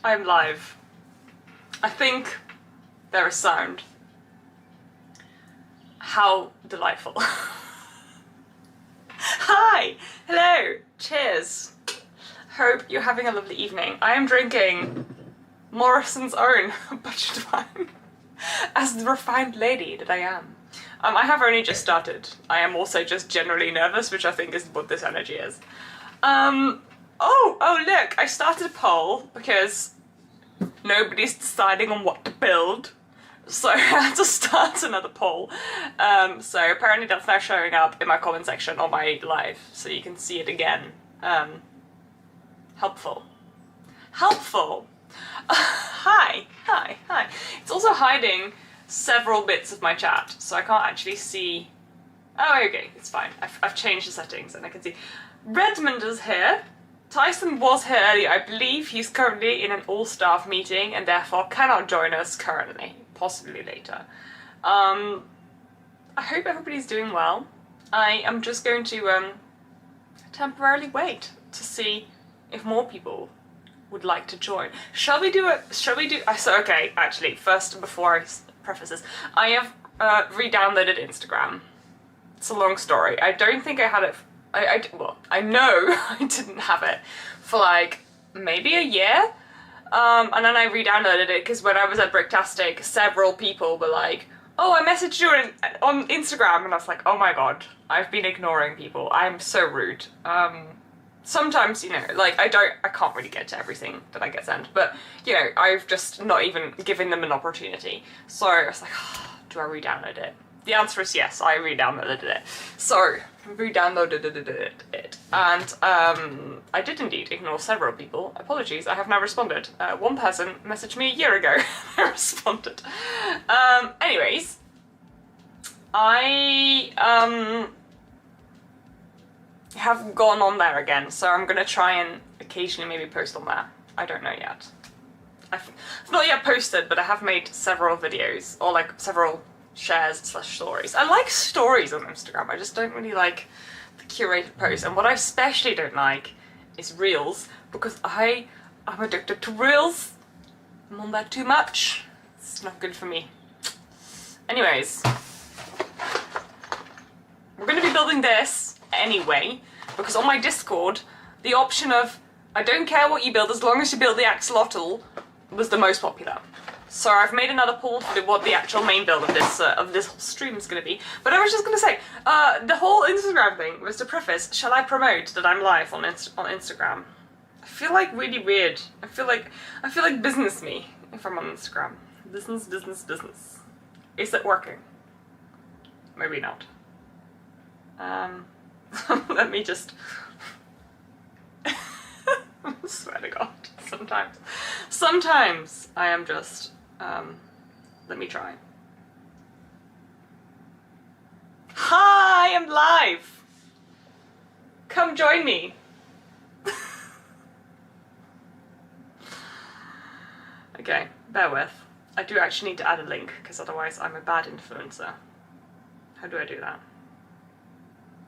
I'm live. I think there is sound. How delightful. Hi! Hello! Cheers! Hope you're having a lovely evening. I am drinking Morrison's own budget wine, as the refined lady that I am. I have only just started. I am also just generally nervous, which I think is what this energy is. Oh look, I started a poll because nobody's deciding on what to build. So I had to start another poll. So apparently that's now showing up in my comment section on my live, so you can see it again. Helpful. Helpful! Hi. It's also hiding several bits of my chat, so I can't actually see. Oh, okay, it's fine. I've changed the settings and I can see. Redmond is here. Tyson was here earlier. I believe he's currently in an all-staff meeting and therefore cannot join us currently. Possibly later. I hope everybody's doing well. I am just going to temporarily wait to see if more people would like to join. So okay, actually, first, before I preface this, I have re-downloaded Instagram. It's a long story. I don't think I had it, well, I know I didn't have it for like maybe a year. And then I re-downloaded it because when I was at Bricktastic, several people were like, oh, I messaged you on Instagram, and I was like, oh my god, I've been ignoring people. I'm so rude. Sometimes, you know, like I can't really get to everything that I get sent, but you know, I've just not even given them an opportunity. So I was like, oh, do I re-download it? The answer is yes, I re-downloaded it. So, re-downloaded it. And I did indeed ignore several people. Apologies, I have now responded. One person messaged me a year ago. I responded. Anyways, I have gone on there again, so I'm gonna try and occasionally maybe post on there. I don't know yet. I've not yet posted, but I have made several videos, or like several shares/stories. I like stories on Instagram, I just don't really like the curated posts. And what I especially don't like is reels, because I'm addicted to reels. I'm on that too much. It's not good for me. Anyways, we're going to be building this anyway, because on my Discord, the option of I don't care what you build as long as you build the axolotl was the most popular. So I've made another poll for what the actual main build of this whole stream is going to be. But I was just going to say, the whole Instagram thing was to preface, shall I promote that I'm live on Instagram? I feel like really weird. I feel like business me if I'm on Instagram. Business. Is it working? Maybe not. Let me just... I swear to God, sometimes I am just, let me try. Hi, I'm live! Come join me. Okay, bear with. I do actually need to add a link, because otherwise I'm a bad influencer. How do I do that?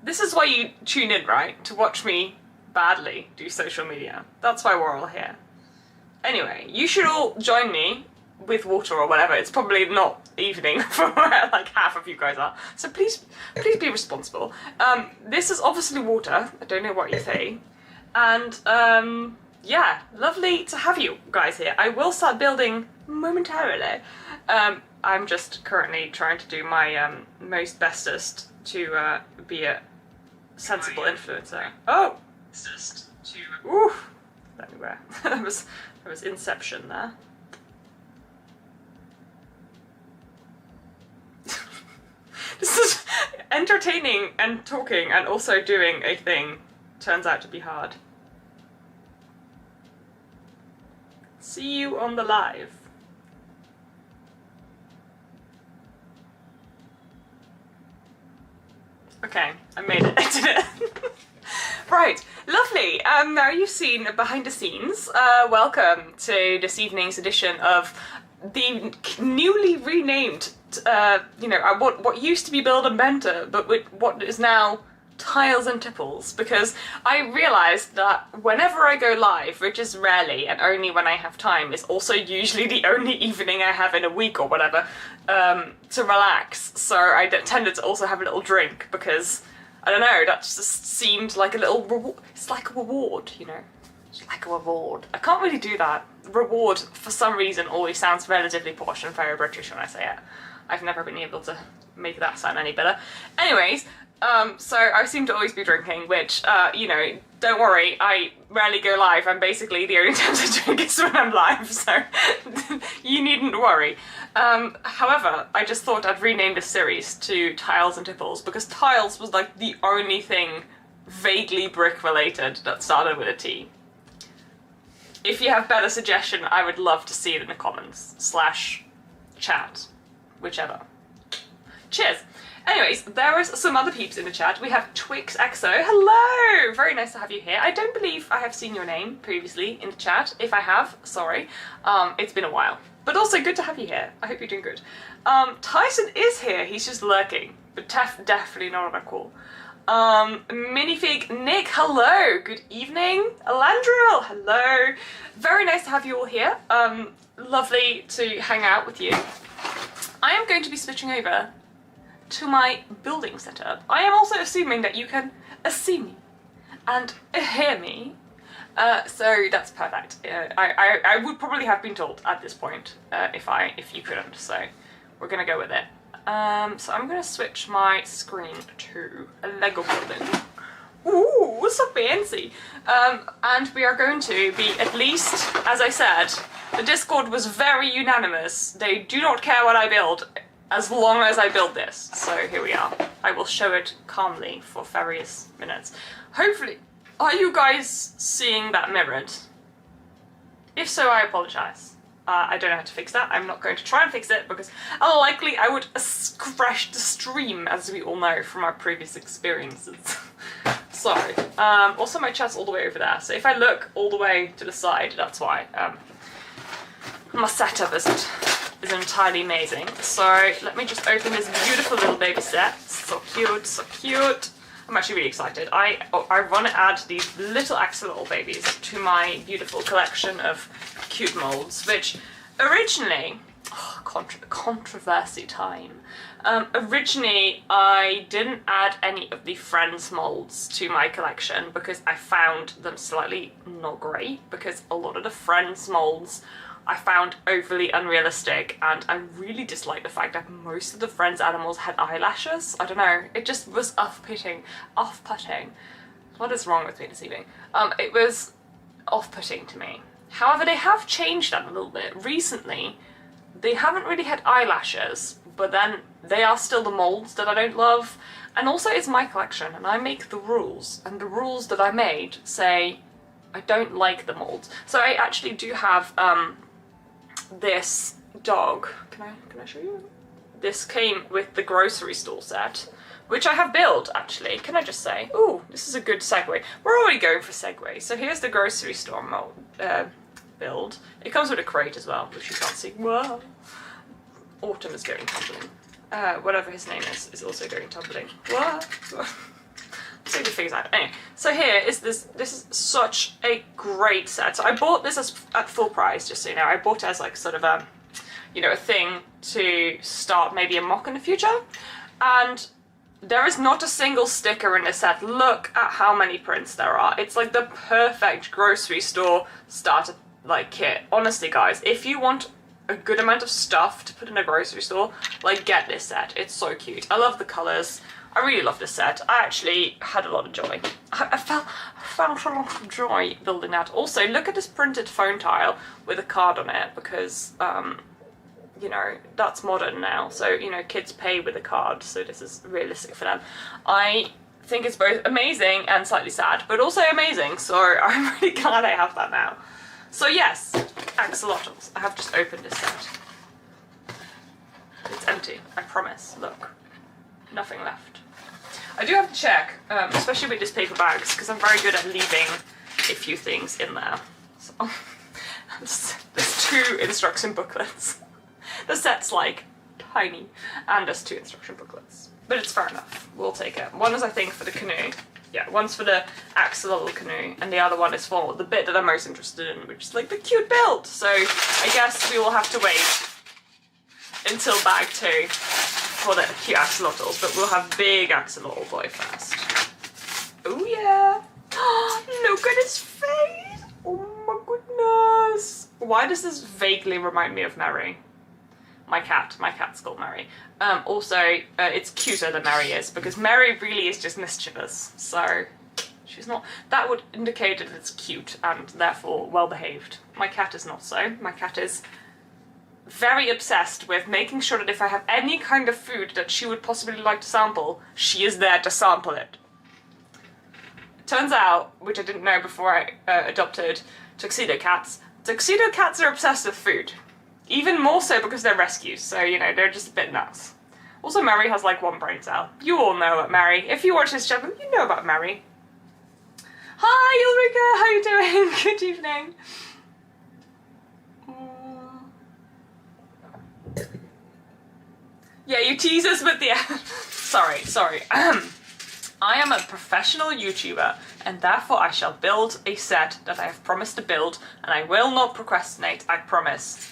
This is why you tune in, right? To watch me badly do social media. That's why we're all here. Anyway, you should all join me with water or whatever. It's probably not evening for where like half of you guys are. So please be responsible. This is obviously water. I don't know what you say. And yeah, lovely to have you guys here. I will start building momentarily. I'm just currently trying to do my most bestest to be a sensible influencer. Oh! Oof! Anywhere. There was Inception there. This is entertaining and talking and also doing a thing. Turns out to be hard. See you on the live. Okay, I made it. I did it. Right, lovely. Now you've seen behind the scenes. Welcome to this evening's edition of the newly renamed you know, what used to be Build and Banter, but with what is now Tiles and Tipples, because I realised that whenever I go live, which is rarely and only when I have time, is also usually the only evening I have in a week or whatever, to relax. So I tended to also have a little drink because, I don't know, that just seemed like a little reward. It's like a reward, you know? It's like a reward. I can't really do that. Reward, for some reason, always sounds relatively posh and very British when I say it. I've never been able to make that sound any better. Anyways, so I seem to always be drinking, which, you know, don't worry, I rarely go live, and basically the only time I drink is when I'm live, so you needn't worry. However, I just thought I'd rename this series to Tiles and Tipples, because tiles was like the only thing vaguely brick related that started with a T. If you have better suggestion, I would love to see it in the comments, / chat, whichever. Cheers! Anyways, there is some other peeps in the chat. We have Twix Exo. Hello! Very nice to have you here. I don't believe I have seen your name previously in the chat. If I have, sorry. It's been a while. But also good to have you here. I hope you're doing good. Tyson is here. He's just lurking. But definitely not on a call. Minifig Nick, hello! Good evening. Alandriel, hello. Very nice to have you all here. Lovely to hang out with you. I am going to be switching over to my building setup. I am also assuming that you can see me and hear me, so that's perfect. I would probably have been told at this point if you couldn't, so we're gonna go with it. So I'm gonna switch my screen to a Lego building. Ooh, so fancy! And we are going to be, at least, as I said, the Discord was very unanimous. They do not care what I build, as long as I build this. So here we are. I will show it calmly for various minutes. Hopefully, are you guys seeing that mirrored? If so, I apologise. I don't know how to fix that. I'm not going to try and fix it because likely I would crash the stream, as we all know from our previous experiences. Sorry. Also, my chat's all the way over there, so if I look all the way to the side, that's why. My setup isn't entirely amazing. So let me just open this beautiful little baby set. So cute, so cute. I'm actually really excited. I want to add these little axolotl babies to my beautiful collection of cute molds, which originally, controversy time. Originally, I didn't add any of the Friends molds to my collection because I found them slightly not great, because a lot of the Friends molds I found overly unrealistic, and I really dislike the fact that most of the Friends animals had eyelashes. I don't know, it just was off-putting. What is wrong with me this evening? It was off-putting to me. However, they have changed that a little bit. Recently, they haven't really had eyelashes, but then they are still the molds that I don't love. And also, it's my collection, and I make the rules, and the rules that I made say I don't like the molds. So I actually do have, this dog. Can I show you? This came with the grocery store set, which I have built, actually. Can I just say? Ooh, this is a good segue. We're already going for segues. So here's the grocery store mold, build. It comes with a crate as well, which you can't see. Whoa. Autumn is going tumbling. Whatever his name is also going tumbling. What? See the figures out. Anyway, so here is this is such a great set. So I bought this at full price, just so you know. I bought it as like sort of a, you know, a thing to start maybe a mock in the future. And there is not a single sticker in this set. Look at how many prints there are. It's like the perfect grocery store starter like kit. Honestly, guys, if you want a good amount of stuff to put in a grocery store, like, get this set. It's so cute. I love the colours. I really love this set. I actually had a lot of joy. I felt a lot of joy building that. Also, look at this printed phone tile with a card on it, because, you know, that's modern now. So, you know, kids pay with a card, so this is realistic for them. I think it's both amazing and slightly sad, but also amazing, so I'm really glad I have that now. So yes, axolotls. I have just opened this set. It's empty, I promise. Look, nothing left. I do have to check, especially with these paper bags, because I'm very good at leaving a few things in there. So, there's 2 instruction booklets. The set's like tiny. And there's 2 instruction booklets. But it's fair enough. We'll take it. One is, I think, for the canoe. Yeah, one's for the axolotl canoe, and the other one is for the bit that I'm most interested in, which is like the cute build. So I guess we will have to wait until bag 2 for the cute axolotls, but we'll have big axolotl boy first. Oh yeah! Look at his face! Oh my goodness! Why does this vaguely remind me of Mary? My cat's called Mary. Also, it's cuter than Mary is, because Mary really is just mischievous, so she's not... That would indicate that it's cute, and therefore well-behaved. My cat is not so. My cat is very obsessed with making sure that if I have any kind of food that she would possibly like to sample, she is there to sample it. It turns out, which I didn't know before I adopted tuxedo cats are obsessed with food. Even more so because they're rescues, so, you know, they're just a bit nuts. Also, Mary has, like, 1 brain cell. You all know about Mary. If you watch this channel, you know about Mary. Hi, Ulrika! How you doing? Good evening. Yeah, you tease us with the... sorry. I am a professional YouTuber, and therefore I shall build a set that I have promised to build, and I will not procrastinate, I promise.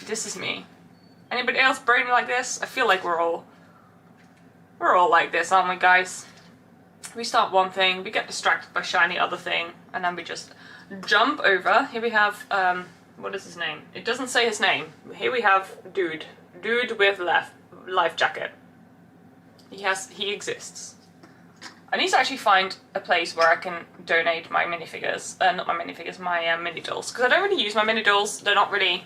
This is me. Anybody else brainy like this? I feel like we're all like this, aren't we, guys? We start one thing, we get distracted by shiny other thing, and then we just jump over. Here we have, what is his name? It doesn't say his name. Here we have Dude with life jacket. He exists. I need to actually find a place where I can donate my minifigures, not my minifigures, my mini dolls, because I don't really use my mini dolls. They're not really,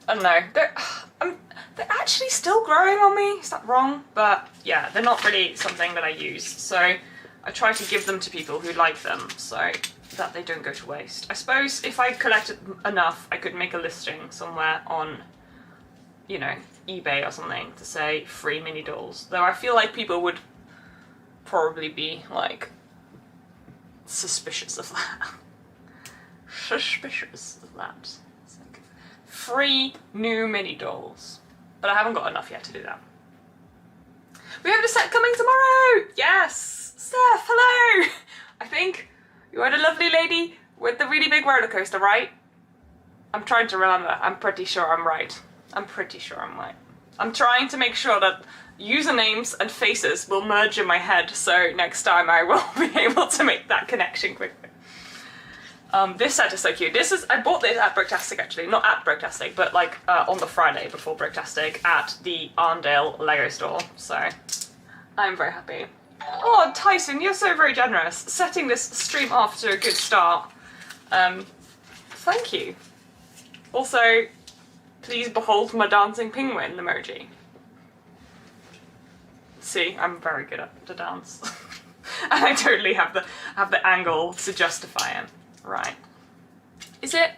I don't know, they're actually still growing on me, is that wrong? But yeah, they're not really something that I use, so I try to give them to people who like them, so that they don't go to waste. I suppose if I collected enough, I could make a listing somewhere on, you know, eBay or something to say free mini dolls. Though I feel like people would probably be, like, suspicious of that. Suspicious of that. It's like, free new mini dolls. But I haven't got enough yet to do that. We have the set coming tomorrow! Yes! Steph, hello! I think you are the lovely lady with the really big roller coaster, right? I'm trying to remember. I'm pretty sure I'm right. I'm trying to make sure that usernames and faces will merge in my head, so next time I will be able to make that connection quickly. This set is so cute. I bought this at Bricktastic actually, not at Bricktastic, but like on the Friday before Bricktastic at the Arndale Lego store, so I'm very happy. Oh, Tyson, you're so very generous, setting this stream off to a good start. Thank you. Also, please behold my dancing penguin emoji. See, I'm very good at the dance. And I totally have the angle to justify it. Right. Is it,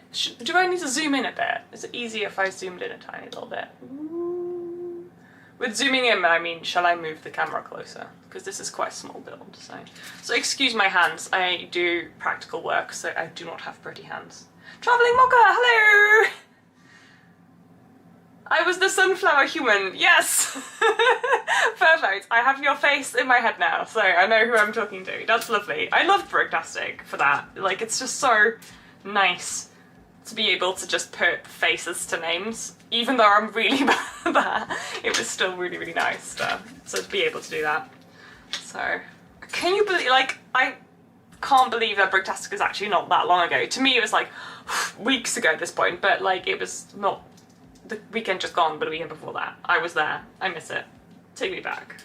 do I need to zoom in a bit? Is it easier if I zoomed in a tiny little bit? Ooh. With zooming in, I mean, shall I move the camera closer? Because this is quite a small build, so excuse my hands. I do practical work, so I do not have pretty hands. Traveling Mocha, hello! I was the sunflower human, yes! Perfect, I have your face in my head now, so I know who I'm talking to. That's lovely. I loved Bricktastic for that. Like, it's just so nice to be able to just put faces to names. Even though I'm really bad at that, it was still really, really nice to be able to do that. So, can you believe, like, I can't believe that Bricktastic is actually not that long ago. To me, it was like weeks ago at this point, but like, it was not the weekend just gone, but a weekend before that. I was there. I miss it. Take me back.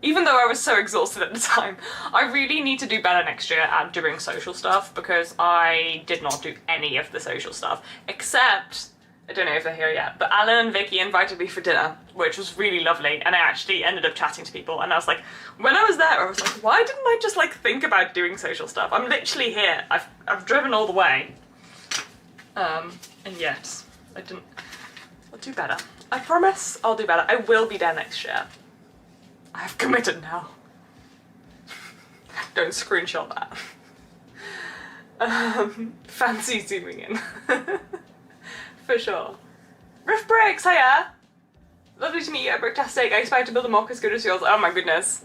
Even though I was so exhausted at the time, I really need to do better next year at doing social stuff, because I did not do any of the social stuff, except, I don't know if they're here yet, but Alan and Vicky invited me for dinner, which was really lovely, and I actually ended up chatting to people, and I was like, when I was there, I was like, why didn't I just like think about doing social stuff? I'm literally here. I've driven all the way. And yet, I didn't. I'll do better. I promise I'll do better. I will be there next year. I have committed now. Don't screenshot that. Fancy zooming in. For sure. Riff Bricks, hiya! Lovely to meet you at Bricktastic. I expect to build a mock as good as yours. Oh my goodness.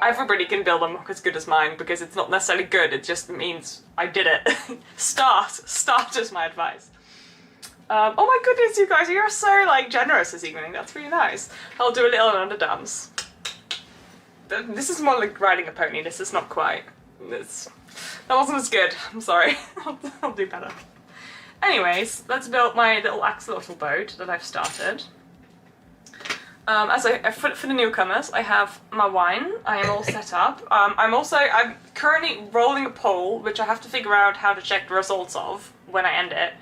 Everybody can build a mock as good as mine because it's not necessarily good, it just means I did it. Start is my advice. Oh my goodness, you guys, you're so like generous this evening. That's really nice. I'll do a little underdance. This is more like riding a pony. This is not quite. That wasn't as good. I'm sorry. I'll do better. Anyways, let's build my little axolotl boat that I've started. For the newcomers, I have my wine. I am all set up. I'm currently rolling a poll, which I have to figure out how to check the results of when I end it.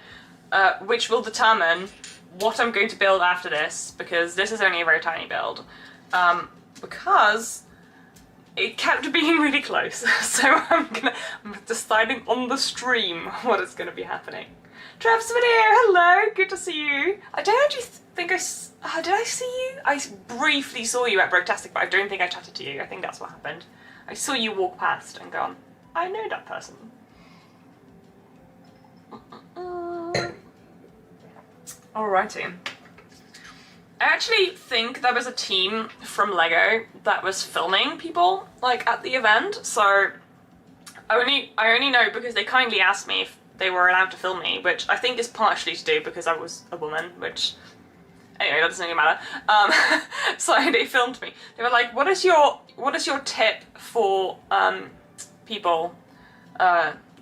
Which will determine what I'm going to build after this, because this is only a very tiny build. Because it kept being really close, so I'm deciding on the stream what is going to be happening. Travis video, hello, good to see you. I don't actually think did I see you? I briefly saw you at Bricktastic, but I don't think I chatted to you. I think that's what happened. I saw you walk past and gone, I know that person. Alrighty. I actually think there was a team from LEGO that was filming people, like, at the event, so I only know because they kindly asked me if they were allowed to film me, which I think is partially to do because I was a woman, which, anyway, that doesn't really matter. So they filmed me. They were like, what is your tip for people,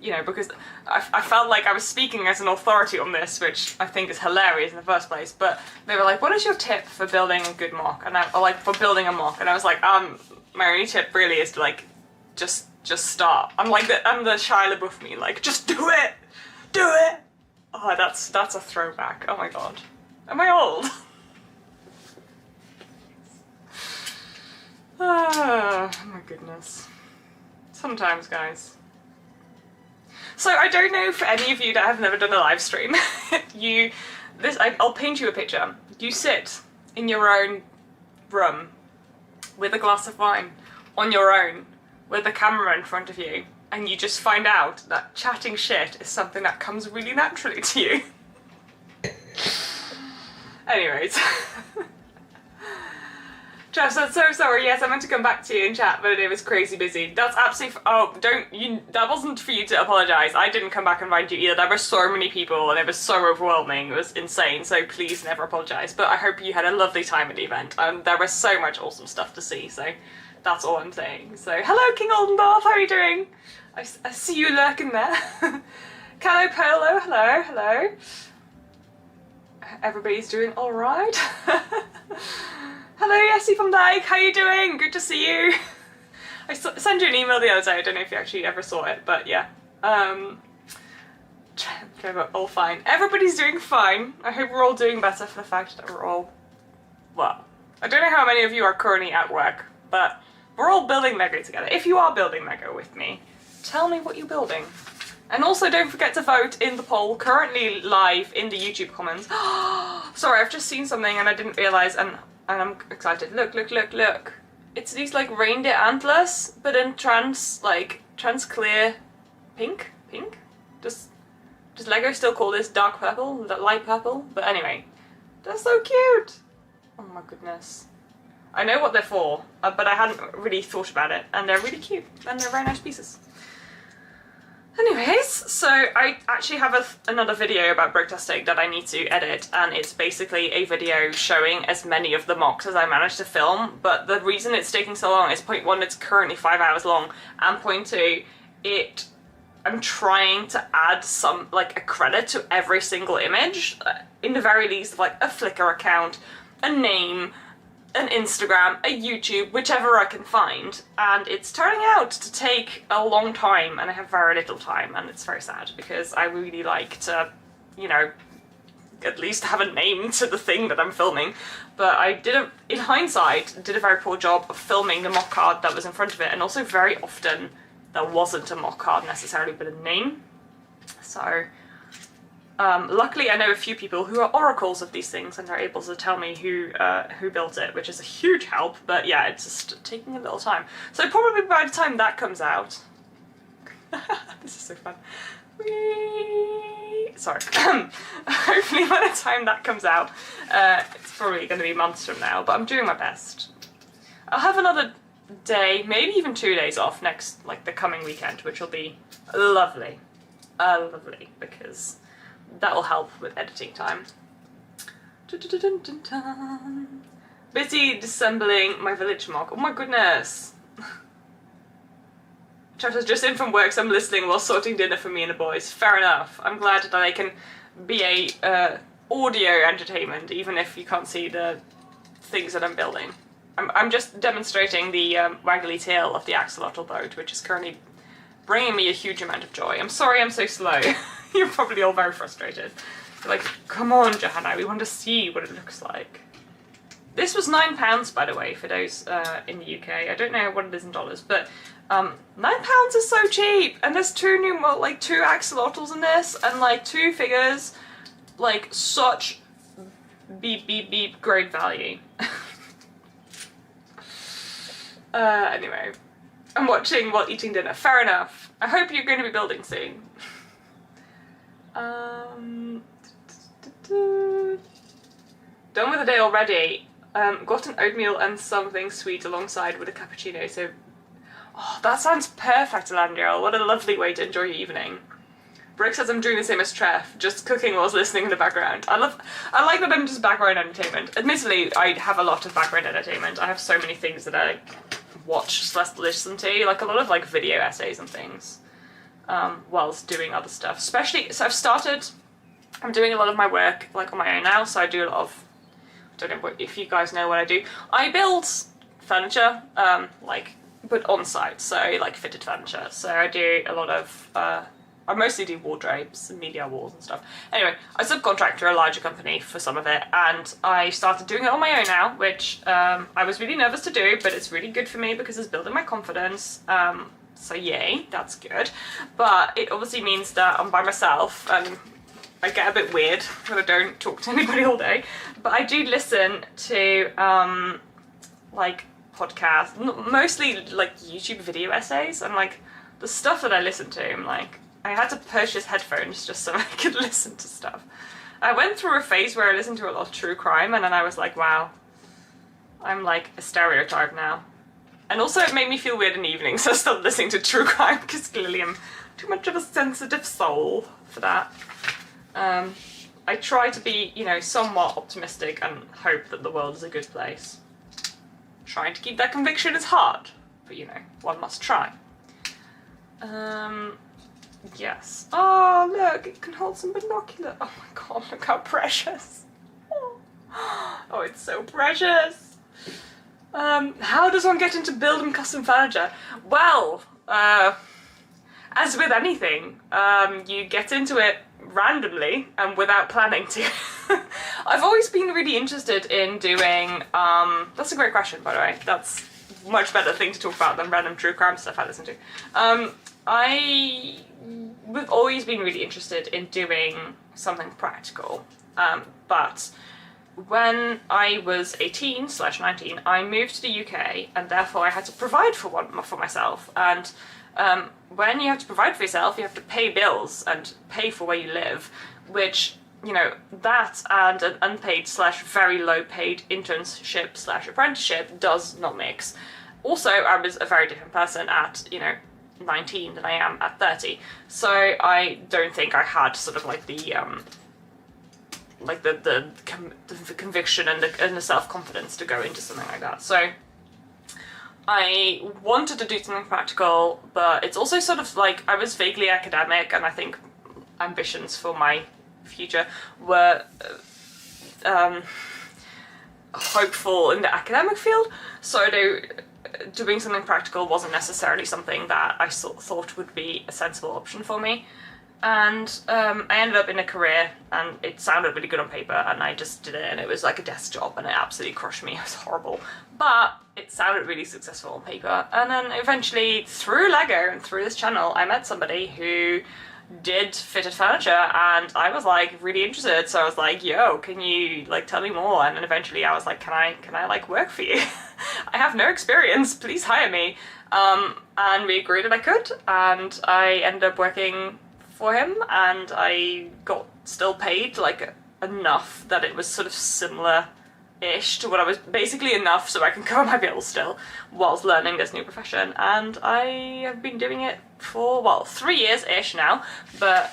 you know, because I felt like I was speaking as an authority on this, which I think is hilarious in the first place, but they were like, what is your tip for building a good mock? Or like, for building a mock? And I was like, my only tip really is to, like, just start. I'm the Shia LaBeouf me, like, just do it! Do it! Oh, that's a throwback. Oh my god. Am I old? Oh my goodness. Sometimes, guys. So I don't know for any of you that have never done a live stream, I'll paint you a picture. You sit in your own room with a glass of wine on your own with a camera in front of you, and you just find out that chatting shit is something that comes really naturally to you. Anyways. Jess, I'm so sorry, yes, I meant to come back to you in chat, but it was crazy busy. That's absolutely, that wasn't for you to apologise. I didn't come back and find you either. There were so many people and it was so overwhelming, it was insane, so please never apologise. But I hope you had a lovely time at the event, and there was so much awesome stuff to see, so that's all I'm saying. So, hello King Oldendorf, how are you doing? I see you lurking there. Calo Polo, hello, hello. Everybody's doing alright. Hello Yessie from Dyke, how you doing? Good to see you. I sent you an email the other day, I don't know if you actually ever saw it, but yeah. All fine. Everybody's doing fine. I hope we're all doing better for the fact that we're all, well, I don't know how many of you are currently at work, but we're all building Lego together. If you are building Lego with me, tell me what you're building. And also don't forget to vote in the poll, currently live in the YouTube comments. Sorry, I've just seen something and I didn't realise, and I'm excited. Look, look, look, look. It's these like reindeer antlers, but in trans clear pink? Pink? Does Lego still call this dark purple? Light purple? But anyway, they're so cute! Oh my goodness. I know what they're for, but I hadn't really thought about it, and they're really cute, and they're very nice pieces. Anyways, so I actually have another video about Bricktastic that I need to edit, and it's basically a video showing as many of the mocks as I managed to film, but the reason it's taking so long is, point one, it's currently 5 hours long, and point two, I'm trying to add some, like, a credit to every single image, in the very least, like a Flickr account, a name, an Instagram, a YouTube, whichever I can find, and it's turning out to take a long time, and I have very little time, and it's very sad because I really like to, you know, at least have a name to the thing that I'm filming. But I in hindsight, did a very poor job of filming the mock card that was in front of it, and also very often there wasn't a mock card necessarily, but a name. So luckily I know a few people who are oracles of these things and they're able to tell me who built it, which is a huge help, but yeah, it's just taking a little time. So probably by the time that comes out, this is so fun. Whee! sorry, hopefully by the time that comes out, it's probably going to be months from now, but I'm doing my best. I'll have another day, maybe even 2 days off next, like the coming weekend, which will be lovely. Lovely, because that will help with editing time. Busy disassembling my village mock. Oh my goodness. Trevor's just in from work, so I'm listening while sorting dinner for me and the boys. Fair enough. I'm glad that I can be a audio entertainment, even if you can't see the things that I'm building. I'm just demonstrating the waggly tail of the axolotl boat, which is currently bringing me a huge amount of joy. I'm sorry I'm so slow. You're probably all very frustrated. You're like, come on, Johanna, we want to see what it looks like. This was £9, by the way, for those in the UK. I don't know what it is in dollars, but £9 is so cheap. And there's two axolotls in this, and like 2 figures, like such beep beep beep great value. Anyway, I'm watching while eating dinner. Fair enough. I hope you're going to be building soon. Done with the day already. Got an oatmeal and something sweet alongside with a cappuccino, so... Oh, that sounds perfect, Alandriel. What a lovely way to enjoy your evening. Brick says I'm doing the same as Treff, just cooking whilst listening in the background. I like that I'm just background entertainment. Admittedly, I have a lot of background entertainment. I have so many things that I watch / listen to, like a lot of like video essays and things, whilst doing other stuff. Especially, so I'm doing a lot of my work like on my own now, so I do a lot of, I don't know if you guys know what I do. I build furniture, but on site, so like fitted furniture. So I do a lot of, I mostly do wardrobes and media walls and stuff. Anyway, I subcontract to a larger company for some of it, and I started doing it on my own now, which I was really nervous to do, but it's really good for me because it's building my confidence. So yay, that's good. But it obviously means that I'm by myself, and I get a bit weird when I don't talk to anybody all day. But I do listen to like podcasts, mostly like YouTube video essays, and like the stuff that I listen to, I'm like, I had to purchase headphones just so I could listen to stuff. I went through a phase where I listened to a lot of true crime, and then I was like, wow, I'm like a stereotype now. And also it made me feel weird in the evening, so I stopped listening to true crime because clearly I'm too much of a sensitive soul for that. I try to be, you know, somewhat optimistic and hope that the world is a good place. Trying to keep that conviction is hard, but you know, one must try. Yes. Oh, look, it can hold some binoculars. Oh my god, look how precious. Oh, it's so precious. How does one get into building custom furniture? Well, as with anything, you get into it randomly and without planning to. I've always been really interested in doing, that's a great question, by the way. That's a much better thing to talk about than random true crime stuff I listen to. We've always been really interested in doing something practical, but when I was 18/19, I moved to the UK, and therefore I had to provide for myself. And when you have to provide for yourself, you have to pay bills and pay for where you live, which, you know, that and an unpaid / very low paid internship / apprenticeship does not mix. Also, I was a very different person at, you know, 19 than I am at 30, so I don't think I had sort of like the conviction and the self-confidence to go into something like that. So I wanted to do something practical, but it's also sort of like I was vaguely academic, and I think ambitions for my future were hopeful in the academic field, so doing something practical wasn't necessarily something that I thought would be a sensible option for me. And I ended up in a career, and it sounded really good on paper, and I just did it, and it was like a desk job, and it absolutely crushed me. It was horrible, but it sounded really successful on paper. And then eventually, through Lego and through this channel, I met somebody who did fitted furniture, and I was like really interested, so I was like, yo, can you like tell me more? And then eventually I was like, can I like work for you? I have no experience, please hire me. And we agreed that I could, and I ended up working for him, and I got still paid like enough that it was sort of similar-ish to what I was, basically enough so I can cover my bills still whilst learning this new profession. And I have been doing it for, well, 3 years-ish now, but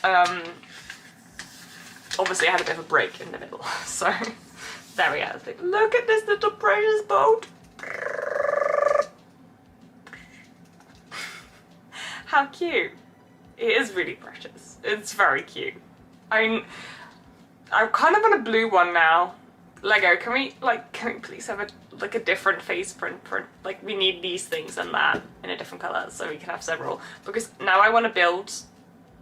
obviously I had a bit of a break in the middle, so there we go. Like, look at this little precious boat. How cute. It is really precious. It's very cute. I kind of want a blue one now. Lego, can we please have a different face print? Like, we need these things and that in a different colour so we can have several. Because now I want to build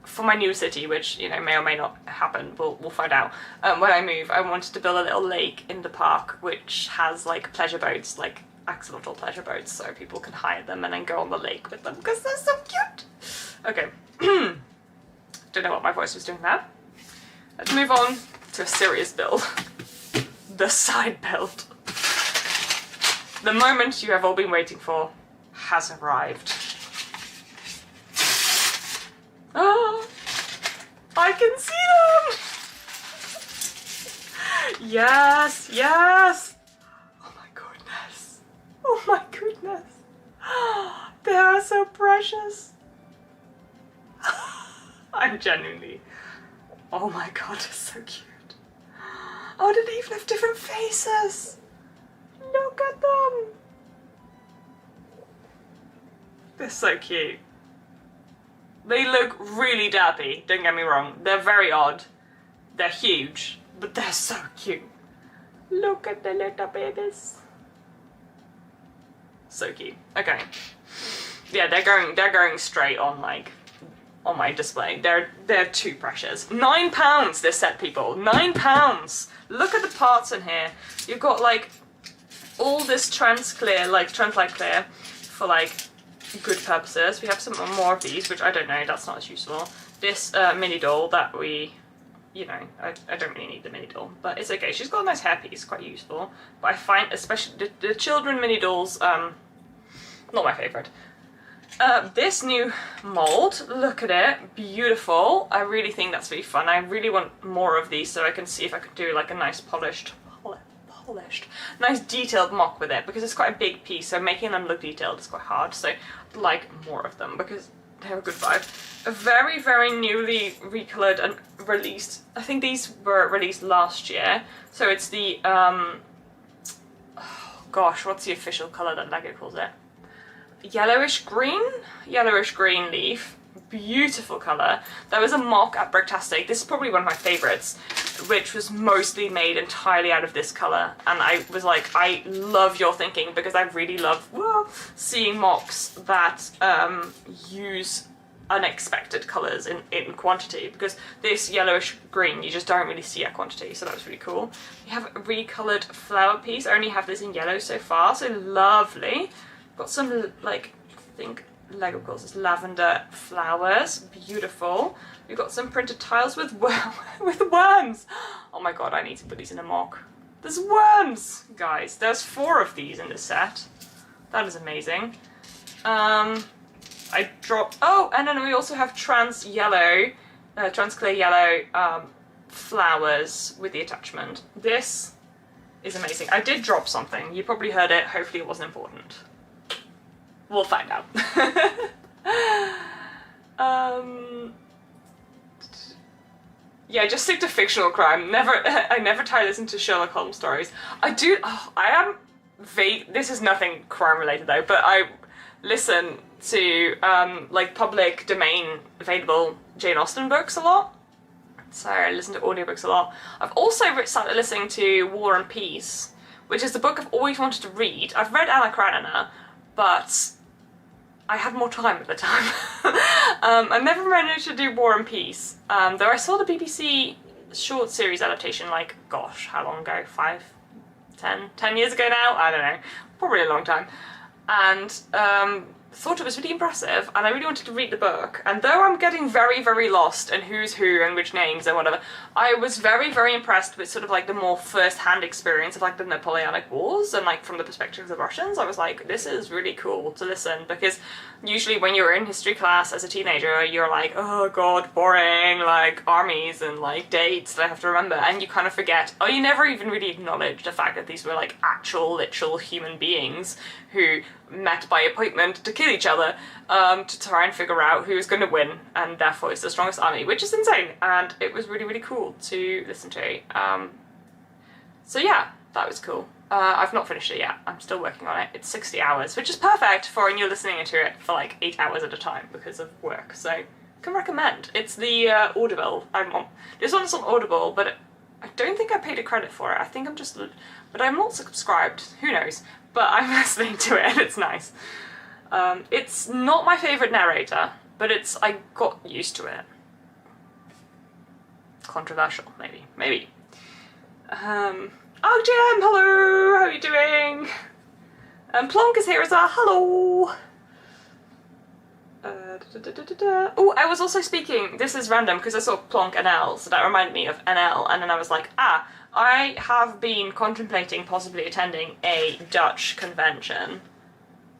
for my new city, which, you know, may or may not happen. We'll find out. When I move, I wanted to build a little lake in the park which has like pleasure boats, like axolotl pleasure boats, so people can hire them and then go on the lake with them because they're so cute. Okay. Don't know what my voice was doing there. Let's move on to a serious build. The side build. The moment you have all been waiting for has arrived. Oh, I can see them! Yes, yes! Oh my goodness. Oh my goodness. They are so precious. I'm genuinely... Oh my god, it's so cute. Oh, did they even have different faces? Look at them! They're so cute. They look really dappy, don't get me wrong. They're very odd. They're huge, but they're so cute. Look at the little babies. So cute. Okay. Yeah, they're going straight on like on my display. They're too precious. £9 this set, people. £9. Look at the parts in here. You've got like all this trans light clear for like good purposes. We have some more of these, which I don't know, that's not as useful. This mini doll that we, you know, I don't really need the mini doll, but it's okay. She's got a nice hairpiece, quite useful. But I find especially the children mini dolls, not my favourite. This new mould, look at it, beautiful. I really think that's really fun. I really want more of these so I can see if I could do like a nice polished, nice detailed mock with it, because it's quite a big piece, so making them look detailed is quite hard, so I'd like more of them because they have a good vibe. A very, very newly recoloured and released, I think these were released last year, so it's the, oh gosh, what's the official colour that Lego calls it? Yellowish green leaf, beautiful colour. There was a mock at Bricktastic, this is probably one of my favourites, which was mostly made entirely out of this colour, and I was like, I love your thinking, because I really love seeing mocks that use unexpected colours in quantity, because this yellowish green you just don't really see at quantity, so that was really cool. You have a recoloured flower piece. I only have this in yellow so far, so lovely. Got some, like, I think Lego calls this lavender flowers, beautiful. We've got some printed tiles with worms. Oh my god, I need to put these in a mock. There's worms, guys. There's 4 of these in this set. That is amazing. I dropped, oh, and then we also have trans clear yellow flowers with the attachment. This is amazing. I did drop something. You probably heard it. Hopefully it wasn't important. We'll find out. Yeah, just stick to fictional crime. I never try to listen to Sherlock Holmes stories. I do, I am vague, this is nothing crime related though, but I listen to like public domain available Jane Austen books a lot. So I listen to audiobooks a lot. I've also started listening to War and Peace, which is the book I've always wanted to read. I've read Anna Karenina, but I had more time at the time. I never managed to do War and Peace, though I saw the BBC short series adaptation like, gosh, how long ago? 10 years ago now? I don't know, probably a long time. And thought it was really impressive, and I really wanted to read the book. And though I'm getting very, very lost in who's who and which names and whatever, I was very, very impressed with sort of like the more first-hand experience of like the Napoleonic Wars, and like from the perspective of the Russians. I was like, this is really cool to listen, because usually when you're in history class as a teenager, you're like, oh god, boring, like armies and like dates that I have to remember, and you kind of forget, or you never even really acknowledge the fact that these were like actual, literal human beings who met by appointment to kill each other, to try and figure out who's going to win, and therefore is the strongest army, which is insane, and it was really, really cool to listen to. So yeah, that was cool. I've not finished it yet, I'm still working on it. It's 60 hours, which is perfect for when you're listening to it for like 8 hours at a time because of work, so I can recommend. It's the Audible. This one's on Audible, but I don't think I paid a credit for it. I think I'm just, but I'm not subscribed, who knows, but I'm listening to it and it's nice. It's not my favourite narrator, but I got used to it. Controversial, maybe. Oh, Jim, hello, how are you doing? Plonk is here as well, hello. Oh, I was also speaking, this is random because I saw Plonk NL, so that reminded me of NL, and then I was like, I have been contemplating possibly attending a Dutch convention,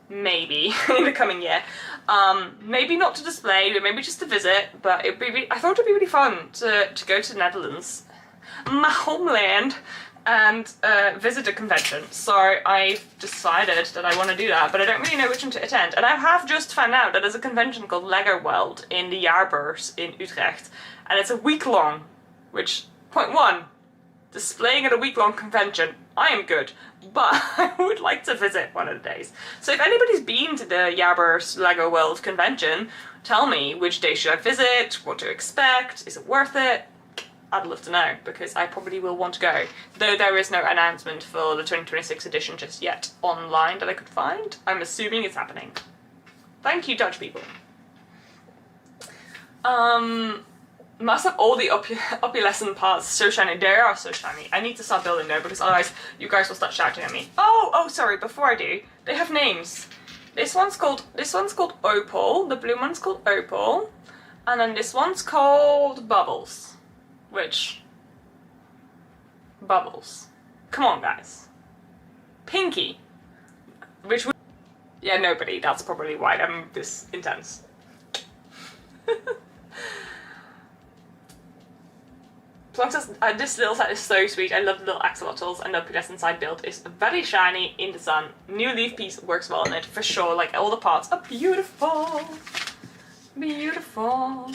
maybe, in the coming year. Maybe not to display, but maybe just to visit, but I thought it'd be really fun to go to the Netherlands, my homeland, and visit a convention. So I've decided that I want to do that, but I don't really know which one to attend. And I have just found out that there's a convention called Leggerweld in the Jaarbeurs in Utrecht, and it's a week long, which, point one, displaying at a week-long convention, I am good, but I would like to visit one of the days. So if anybody's been to the Jaarbeurs Leggerweld convention, tell me which day should I visit, what to expect, is it worth it? I'd love to know, because I probably will want to go. Though there is no announcement for the 2026 edition just yet online that I could find, I'm assuming it's happening. Thank you, Dutch people. Must have all the opulescent parts so shiny. They are so shiny. I need to start building though, because otherwise you guys will start shouting at me. Oh, sorry, before I do, they have names. This one's called Opal, the blue one's called Opal, and then this one's called Bubbles. Bubbles. Come on, guys. Pinky. Yeah, nobody. That's probably why I'm this intense. Plonk says, this little set is so sweet. I love the little axolotls, and the pedestrian side build is very shiny in the sun. New leaf piece works well in it, for sure. Like, all the parts are beautiful. Beautiful.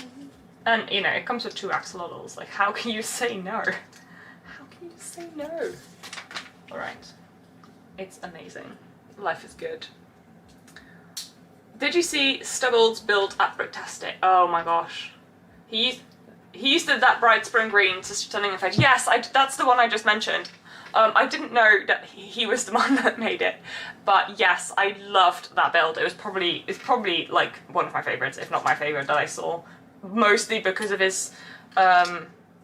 And, you know, it comes with 2 axolotls. Like, how can you say no? How can you say no? Alright. It's amazing. Life is good. Did you see Stubble's build at Bricktastic? Oh my gosh. He used that bright spring green to stunning effect. Yes, that's the one I just mentioned. I didn't know that he was the one that made it, but yes, I loved that build. It's probably like one of my favourites, if not my favourite that I saw. Mostly because of his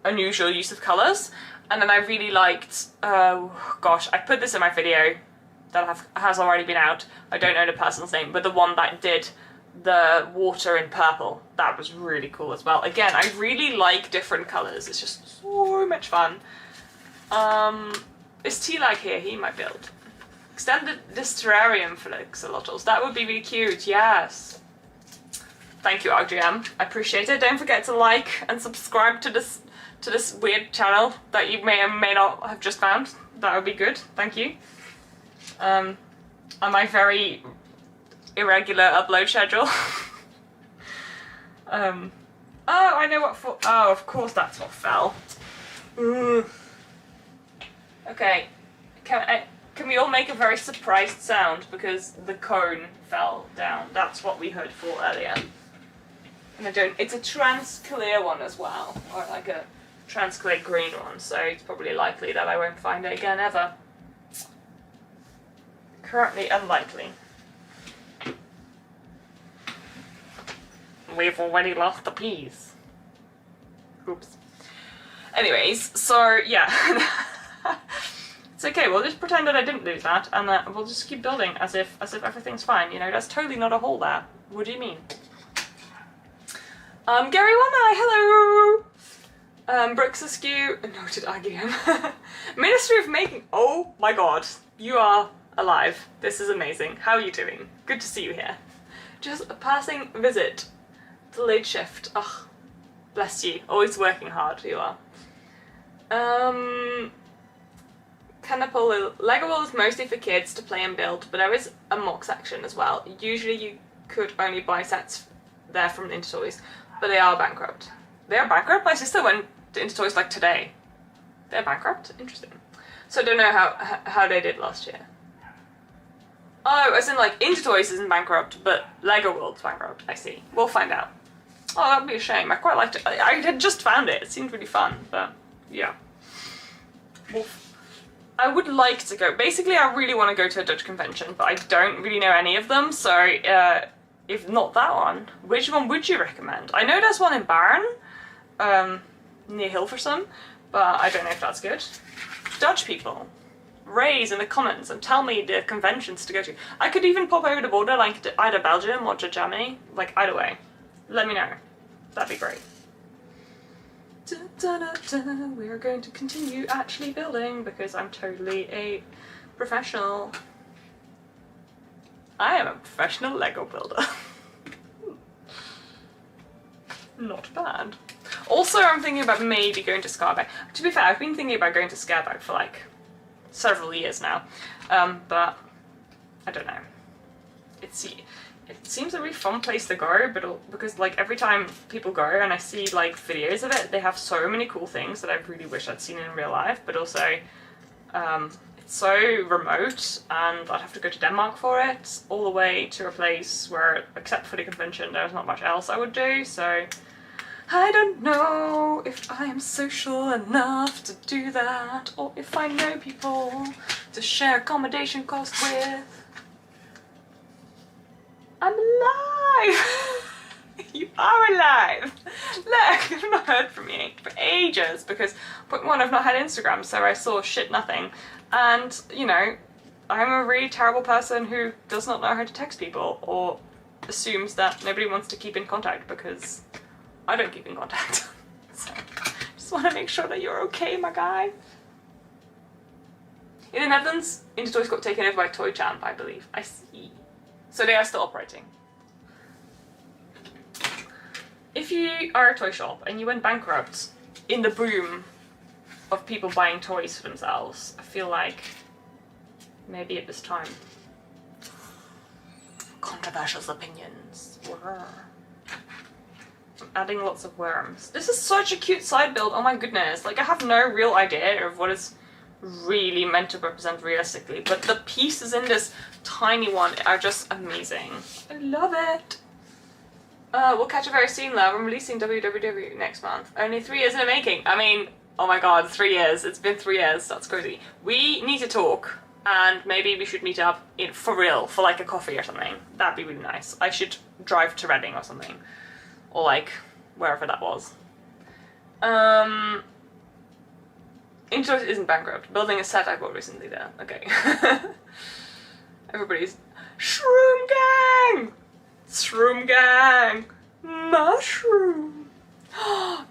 unusual use of colours, and then I really liked, oh gosh, I put this in my video that has already been out, I don't know the person's name, but the one that did the water in purple, that was really cool as well. Again, I really like different colours, it's just so much fun. Is T-Lag here? He might build. Extend this terrarium for the axolotls, that would be really cute, yes. Thank you, RGM. I appreciate it. Don't forget to like and subscribe to this weird channel that you may or may not have just found. That would be good. Thank you. On my very irregular upload schedule. Oh, I know what for. Oh, of course that's what fell. Okay. Can we all make a very surprised sound because the cone fell down? That's what we heard for earlier. And it's a trans clear one as well, or like a trans clear green one, so it's probably likely that I won't find it again ever. Currently unlikely. We've already lost the peas. Oops. Anyways, so yeah. It's okay, we'll just pretend that I didn't lose that, and that we'll just keep building as if everything's fine, you know, there's totally not a hole there. What do you mean? Gary One Eye, hello! Brooks Askew, noted Agium. Ministry of Making, oh my god, you are alive. This is amazing. How are you doing? Good to see you here. Just a passing visit. The late shift. Ugh, bless you. Always working hard, you are. Canapole, Lego World is mostly for kids to play and build, but there is a mock section as well. Usually you could only buy sets there from Intertoys, but they are bankrupt. They are bankrupt? My sister went to Intertoys like today. They're bankrupt? Interesting. So I don't know how they did last year. Oh, as in like Intertoys isn't bankrupt, but Lego World's bankrupt. I see. We'll find out. Oh, that'd be a shame. I quite liked it. I had just found it. It seemed really fun, but yeah. I would like to go. Basically, I really want to go to a Dutch convention, but I don't really know any of them, so if not that one, which one would you recommend? I know there's one in Barn, near Hilversum, but I don't know if that's good. Dutch people, raise in the comments and tell me the conventions to go to. I could even pop over the border, like to either Belgium or to Germany, like either way. Let me know. That'd be great. Da, da, da, da. We are going to continue actually building because I'm totally a professional. I am a professional Lego builder. Not bad. Also, I'm thinking about maybe going to Skarbag. To be fair, I've been thinking about going to Skarbag for like several years now, but I don't know. It seems a really fun place to go, but because like every time people go and I see like videos of it, they have so many cool things that I really wish I'd seen in real life, but also it's so remote and I'd have to go to Denmark for it, all the way to a place where, except for the convention, there's not much else I would do, so I don't know if I am social enough to do that, or if I know people to share accommodation costs with. I'm alive! You are alive! Look, I've not heard from you for ages because, point one, I've not had Instagram, so I saw shit nothing. And, you know, I'm a really terrible person who does not know how to text people or assumes that nobody wants to keep in contact because I don't keep in contact. So, just want to make sure that you're okay, my guy. In the Netherlands, Intertoys got taken over by Toy Champ, I believe. I see. So they are still operating. If you are a toy shop and you went bankrupt in the boom of people buying toys for themselves, I feel like maybe it was time. Controversial opinions. I'm adding lots of worms. This is such a cute side build, oh my goodness. Like I have no real idea of what is really meant to represent realistically, but the pieces in this tiny one are just amazing. I love it. We'll catch it very soon, love. I'm releasing WWW next month. Only 3 years in the making. I mean, oh my god, 3 years. It's been 3 years. That's crazy. We need to talk, and maybe we should meet up for real, for like a coffee or something. That'd be really nice. I should drive to Reading or something. Or like, wherever that was. Intertoys isn't bankrupt. Building a set I bought recently there. Okay. Everybody's Shroom Gang! Shroom Gang! Mushroom!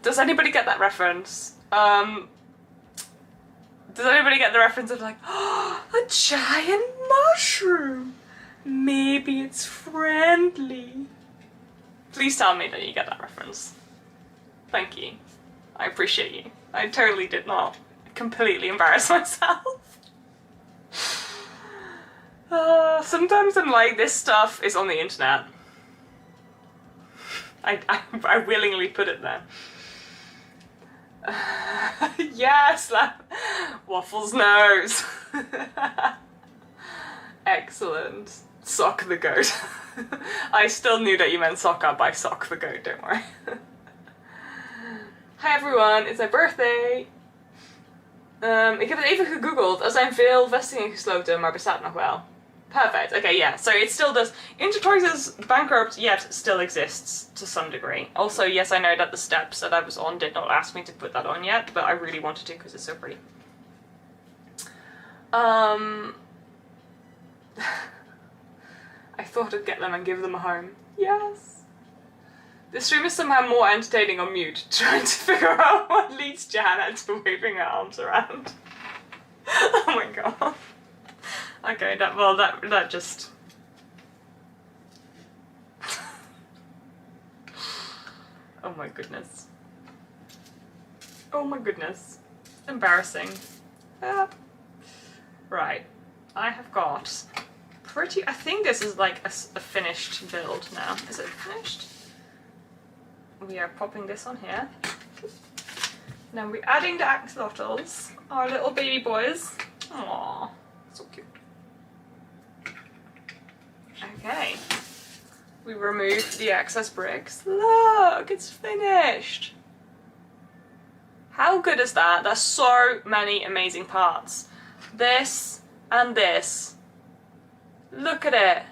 Does anybody get that reference? Does anybody get the reference of like, a giant mushroom? Maybe it's friendly. Please tell me that you get that reference. Thank you. I appreciate you. I totally did not. Completely embarrass myself. Sometimes I'm like, this stuff is on the internet. I willingly put it there. Yes! Waffles nose! Excellent. Sock the goat. I still knew that you meant sock up by sock the goat, don't worry. Hi everyone, it's my birthday! Ik heb het even gegoogeld. Er zijn veel vestigingen gesloten, maar bestaat nog wel. Perfect. Okay, yeah. So it still does. Intertoys is bankrupt, yet still exists to some degree. Also, yes, I know that the steps that I was on did not ask me to put that on yet, but I really wanted to because it's so pretty. I thought I'd get them and give them a home. Yes. This stream is somehow more entertaining on mute, trying to figure out what leads Janet to waving her arms around. Oh my god. Okay, that just... Oh my goodness. Oh my goodness. Embarrassing. Right. I have got I think this is like a finished build now. Is it finished? We are popping this on here. Now we're adding the axolotls, our little baby boys. Aww, so cute. Okay. We remove the excess bricks. Look, it's finished. How good is that? There's so many amazing parts. This and this. Look at it.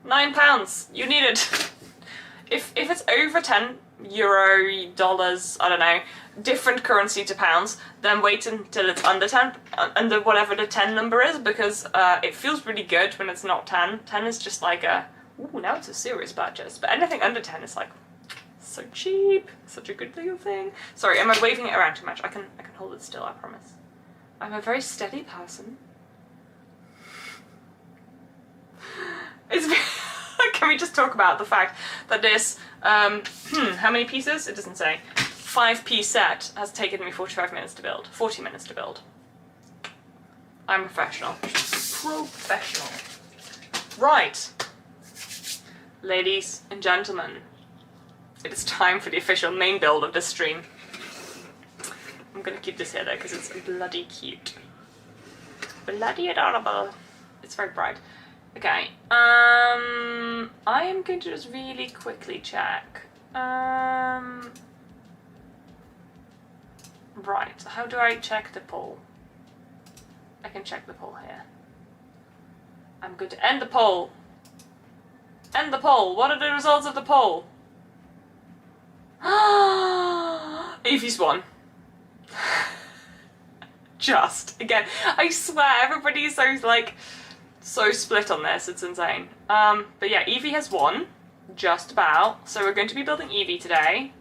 £9. You need it. If it's over €10, dollars, I don't know, different currency to pounds, then wait until it's under 10, under whatever the 10 number is, because it feels really good when it's not 10. 10 is just like a, ooh, now it's a serious purchase. But anything under 10 is like, so cheap, such a good little thing. Sorry, am I waving it around too much? I can hold it still, I promise. I'm a very steady person. Can we just talk about the fact that this, how many pieces? It doesn't say. 5-piece set has taken me 45 minutes to build. 40 minutes to build. I'm professional. Professional. Right. Ladies and gentlemen, it is time for the official main build of this stream. I'm gonna keep this here though, because it's bloody cute. Bloody adorable. It's very bright. Okay, I am going to just really quickly check. Right, how do I check the poll? I can check the poll here. I'm going to end the poll. End the poll. What are the results of the poll? Eevee's won. Just, again, I swear everybody's so split on this, it's insane. But yeah, Eevee has won, just about. So we're going to be building Eevee today.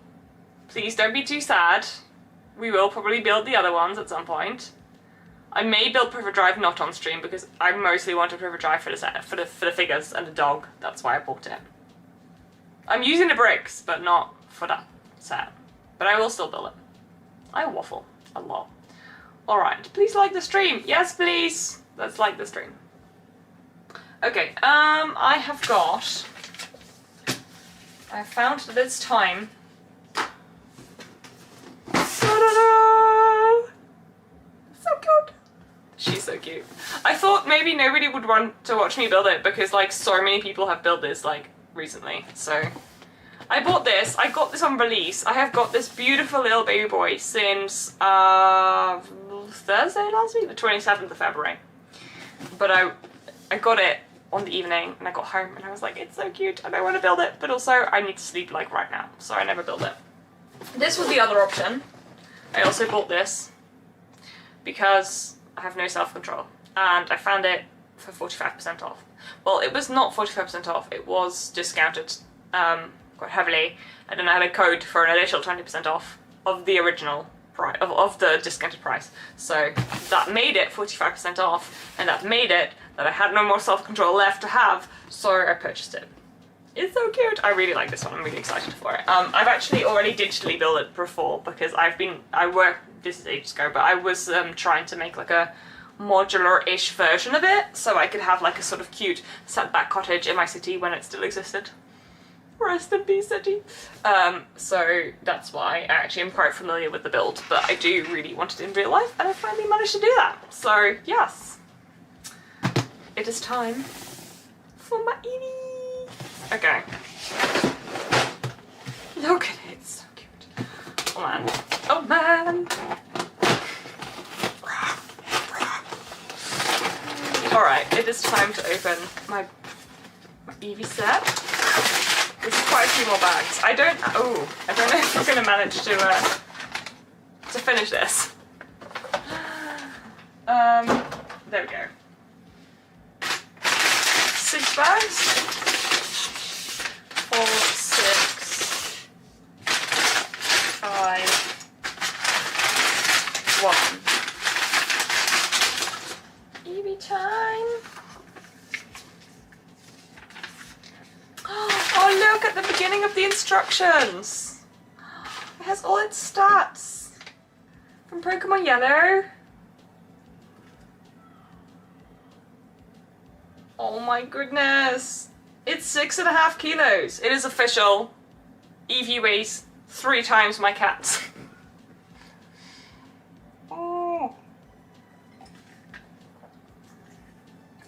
Please don't be too sad. We will probably build the other ones at some point. I may build Privet Drive not on stream because I mostly wanted Privet Drive for the set, for the figures and the dog. That's why I bought it. I'm using the bricks, but not for that set. But I will still build it. I waffle a lot. Alright, please like the stream. Yes, please. Let's like the stream. Okay, I have found that it's time. Ta-da-da! So cute. She's so cute. I thought maybe nobody would want to watch me build it because so many people have built this recently. So I bought this. I got this on release. I have got this beautiful little baby boy since Thursday last week, the 27th of February. But I got it on the evening and I got home and I was like, it's so cute and I want to build it, but also I need to sleep right now, so I never build it. This was the other option. I also bought this because I have no self-control and I found it for 45% off. Well, it was not 45% off, it was discounted quite heavily, and then I had a code for an additional 20% off of the original price, of the discounted price. So that made it 45% off, and that made it that I had no more self-control left to have, so I purchased it. It's so cute. I really like this one. I'm really excited for it. I've actually already digitally built it before because this is ages ago, but I was trying to make a modular-ish version of it so I could have a sort of cute setback cottage in my city when it still existed. Rest in peace, city. So that's why I actually am quite familiar with the build, but I do really want it in real life, and I finally managed to do that. So yes, it is time for my Eevee. Okay. Look at it, it's so cute. Oh man. Oh man. Alright, it is time to open my Eevee set. There's quite a few more bags. I don't know if we're gonna manage to finish this. There we go. 6 bags. 4, 6, 5, 1. Eevee time. Oh, look at the beginning of the instructions. It has all its stats from Pokemon Yellow. Oh my goodness. It's 6.5 kilos. It is official. Eevee weighs 3 times my cat's. Oh.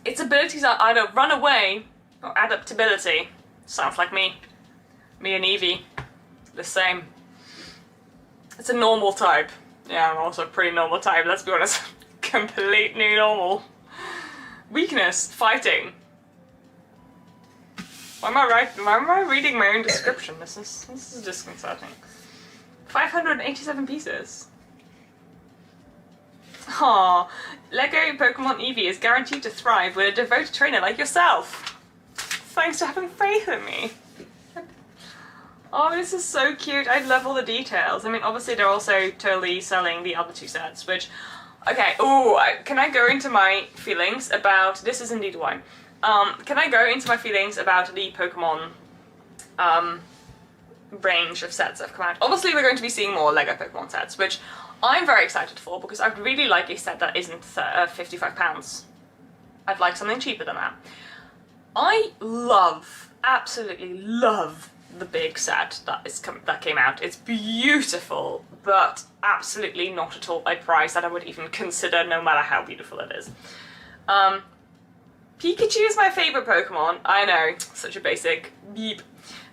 Its abilities are either run away or adaptability. Sounds like me. Me and Eevee. The same. It's a normal type. Yeah, I'm also a pretty normal type, let's be honest. Complete new normal. Weakness, fighting. Why am I reading my own description? This is disconcerting. 587 pieces. Aww. Lego Pokemon Eevee is guaranteed to thrive with a devoted trainer like yourself. Thanks for having faith in me. Oh, this is so cute. I love all the details. I mean, obviously they're also totally selling the other 2 sets, which... Okay, ooh, can I go into my feelings about... This is indeed wine. Can I go into my feelings about the Pokemon range of sets that have come out? Obviously we're going to be seeing more Lego Pokemon sets, which I'm very excited for because I'd really like a set that isn't £55. I'd like something cheaper than that. I love, absolutely love the big set that came out. It's beautiful, but absolutely not at all a price that I would even consider, no matter how beautiful it is. Pikachu is my favourite Pokemon. I know, such a basic beep.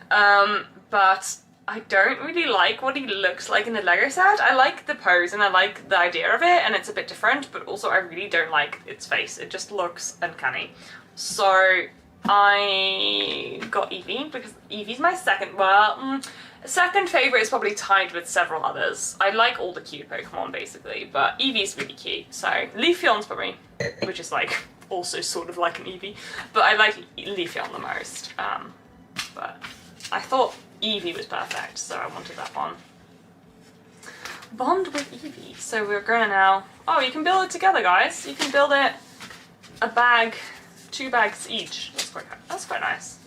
But I don't really like what he looks like in the Lego set. I like the pose and I like the idea of it, and it's a bit different, but also I really don't like its face. It just looks uncanny. So I got Eevee because Eevee's my second favourite. Is probably tied with several others. I like all the cute Pokemon basically, but Eevee's really cute. So Leafeon's probably, which is like also sort of like an Eevee, but I like Leafeon the most. But I thought Eevee was perfect, so I wanted that one. Bond with Eevee. So we're gonna now... Oh, you can build it together, guys. You can build it a bag, 2 bags each. That's quite nice.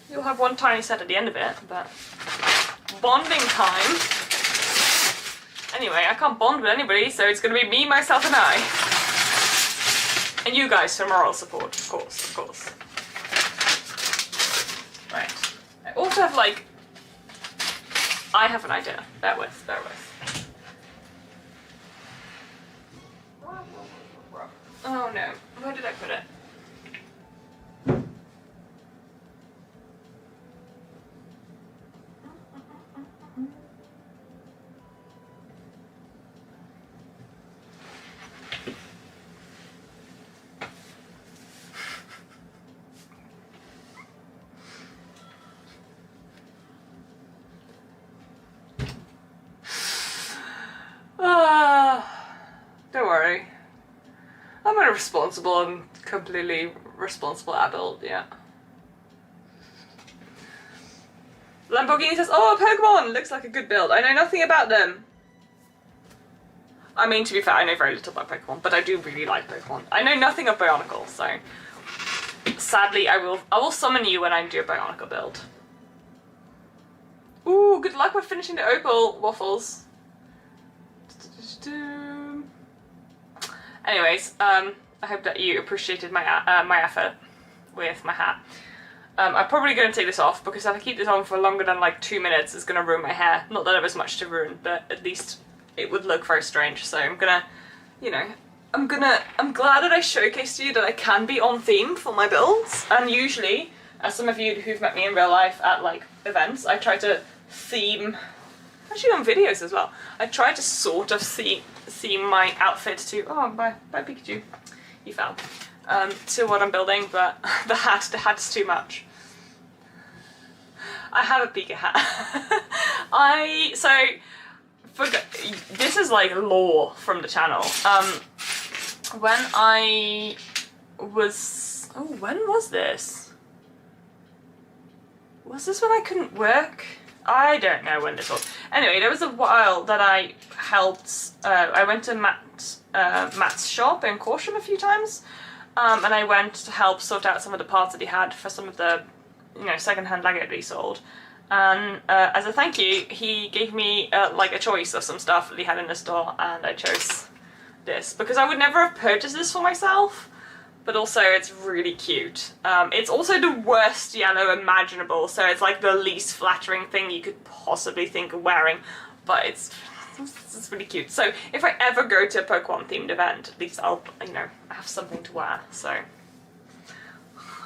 You'll have one tiny set at the end of it, but bonding time. Anyway, I can't bond with anybody, so it's gonna be me, myself, and I. And you guys for moral support, of course, of course. Right. I also have like... I have an idea. Bear with, bear with. Oh no, where did I put it? Don't worry. I'm a responsible and completely responsible adult, yeah. Lamborghini says, oh, Pokemon! Looks like a good build. I know nothing about them. I mean, to be fair, I know very little about Pokemon, but I do really like Pokemon. I know nothing of Bionicle, so... Sadly, I will summon you when I do a Bionicle build. Ooh, good luck with finishing the opal waffles. Anyways, I hope that you appreciated my my effort with my hat. I'm probably going to take this off because if I keep this on for longer than like 2 minutes, it's going to ruin my hair. Not that there was much to ruin, but at least it would look very strange. So I'm gonna, you know, I'm glad that I showcased to you that I can be on theme for my builds. And usually, as some of you who've met me in real life at like events, I try to theme. Actually on videos as well. I try to sort of theme my outfit to, oh, bye Pikachu, you fell, to what I'm building, but the hat's too much. I have a Pika hat. This is like lore from the channel. when I was... Oh, when was this? Was this when I couldn't work? I don't know when this was. Anyway, there was a while that I helped... I went to Matt's shop in Corsham a few times. And I went to help sort out some of the parts that he had for some of the, you know, second-hand Lego that he sold. And as a thank you, he gave me like a choice of some stuff that he had in the store, and I chose this because I would never have purchased this for myself. But also, it's really cute. It's also the worst yellow imaginable, so it's like the least flattering thing you could possibly think of wearing. But it's really cute. So if I ever go to a Pokemon themed event, at least I'll, you know, have something to wear. So,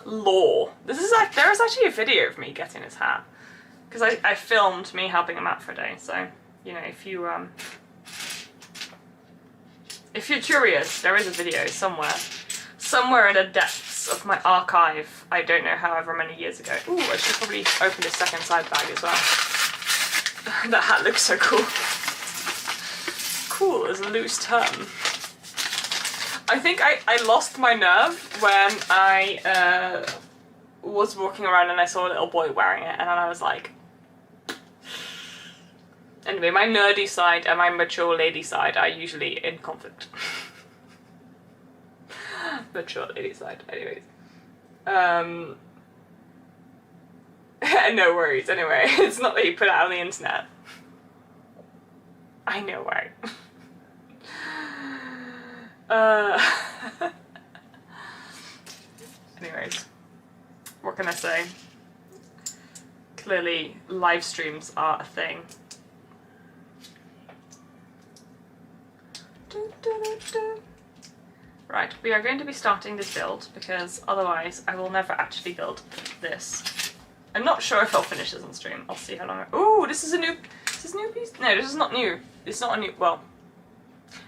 lore. This is like, there is actually a video of me getting his hat. Because I filmed me helping him out for a day, so, you know, if you're curious, there is a video somewhere. Somewhere in the depths of my archive, I don't know however many years ago. Ooh, I should probably open this second side bag as well. That hat looks so cool. Cool is a loose term. I think I lost my nerve when I was walking around and I saw a little boy wearing it, and then I was like... Anyway, my nerdy side and my mature lady side are usually in conflict. Mature lady side, anyways. No worries, anyway. It's not that you put it out on the internet. I know why. Anyways, what can I say? Clearly, live streams are a thing. Right, we are going to be starting this build because otherwise I will never actually build this. I'm not sure if I'll finish this on stream. I'll see how long. Ooh, this is a new. Is this a new piece? No, this is not new. It's not a new. Well,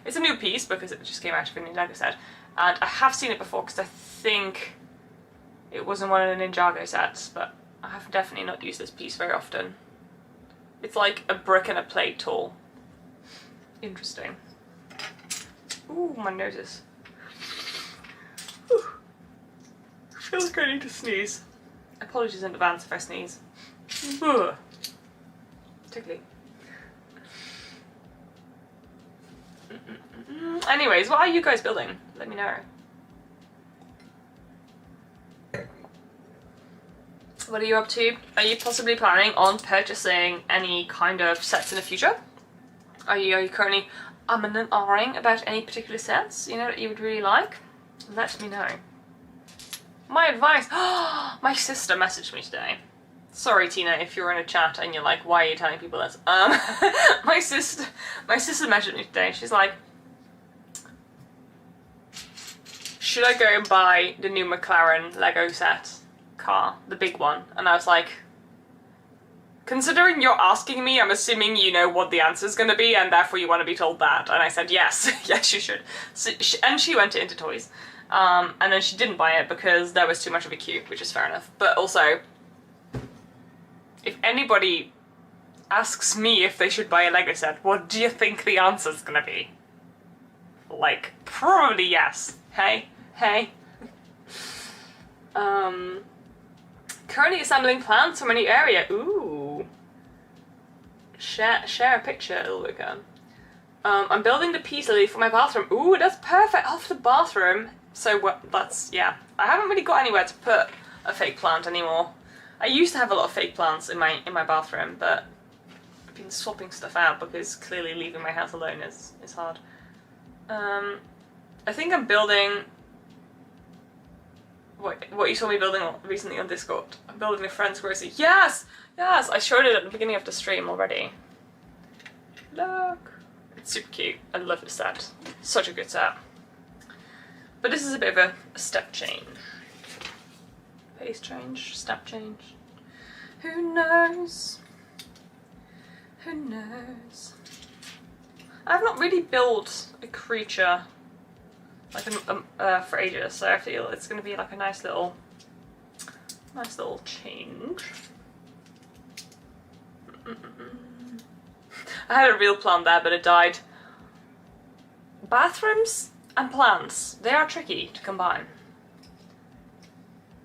it's a new piece because it just came out of a new Lego set, and I have seen it before because I think it was in one of the Ninjago sets, but I have definitely not used this piece very often. It's like a brick and a plate tool. Interesting. Ooh, my nose is. Ooh. Feels like I need to sneeze. Apologies in advance if I sneeze. Ugh. Tickly. Anyways, what are you guys building? Let me know. What are you up to? Are you possibly planning on purchasing any kind of sets in the future? Are you currently umming and ahhing about any particular sets, you know, that you would really like? Let me know. My advice. My sister messaged me today. Sorry, Tina, if you're in a chat and you're like, why are you telling people this? My sister messaged me today. She's like, should I go and buy the new McLaren Lego set car, the big one? And I was like, considering you're asking me, I'm assuming you know what the answer's going to be, and therefore you want to be told that. And I said, yes, yes, you should. So and she went to Intertoys. And then she didn't buy it because there was too much of a queue, which is fair enough. But also, if anybody asks me if they should buy a Lego set, what do you think the answer's going to be? Like, probably yes. Hey? Hey? Currently assembling plants from a new area. Ooh. Share a picture, Ulrika. I'm building the peace lily for my bathroom. Ooh, that's perfect. Off the bathroom. So what? That's, yeah. I haven't really got anywhere to put a fake plant anymore. I used to have a lot of fake plants in my bathroom, but I've been swapping stuff out because clearly leaving my house alone is hard. I think I'm building what you saw me building recently on Discord. I'm building a friend's grocery. Yes! Yes! I showed it at the beginning of the stream already. Look! It's super cute. I love this set. Such a good set. But this is a bit of a step change. Pace change, step change. Who knows? Who knows? I've not really built a creature like for ages, so I feel it's going to be like a nice little change. I had a real plan there, but it died. Bathrooms? and plants, they are tricky to combine.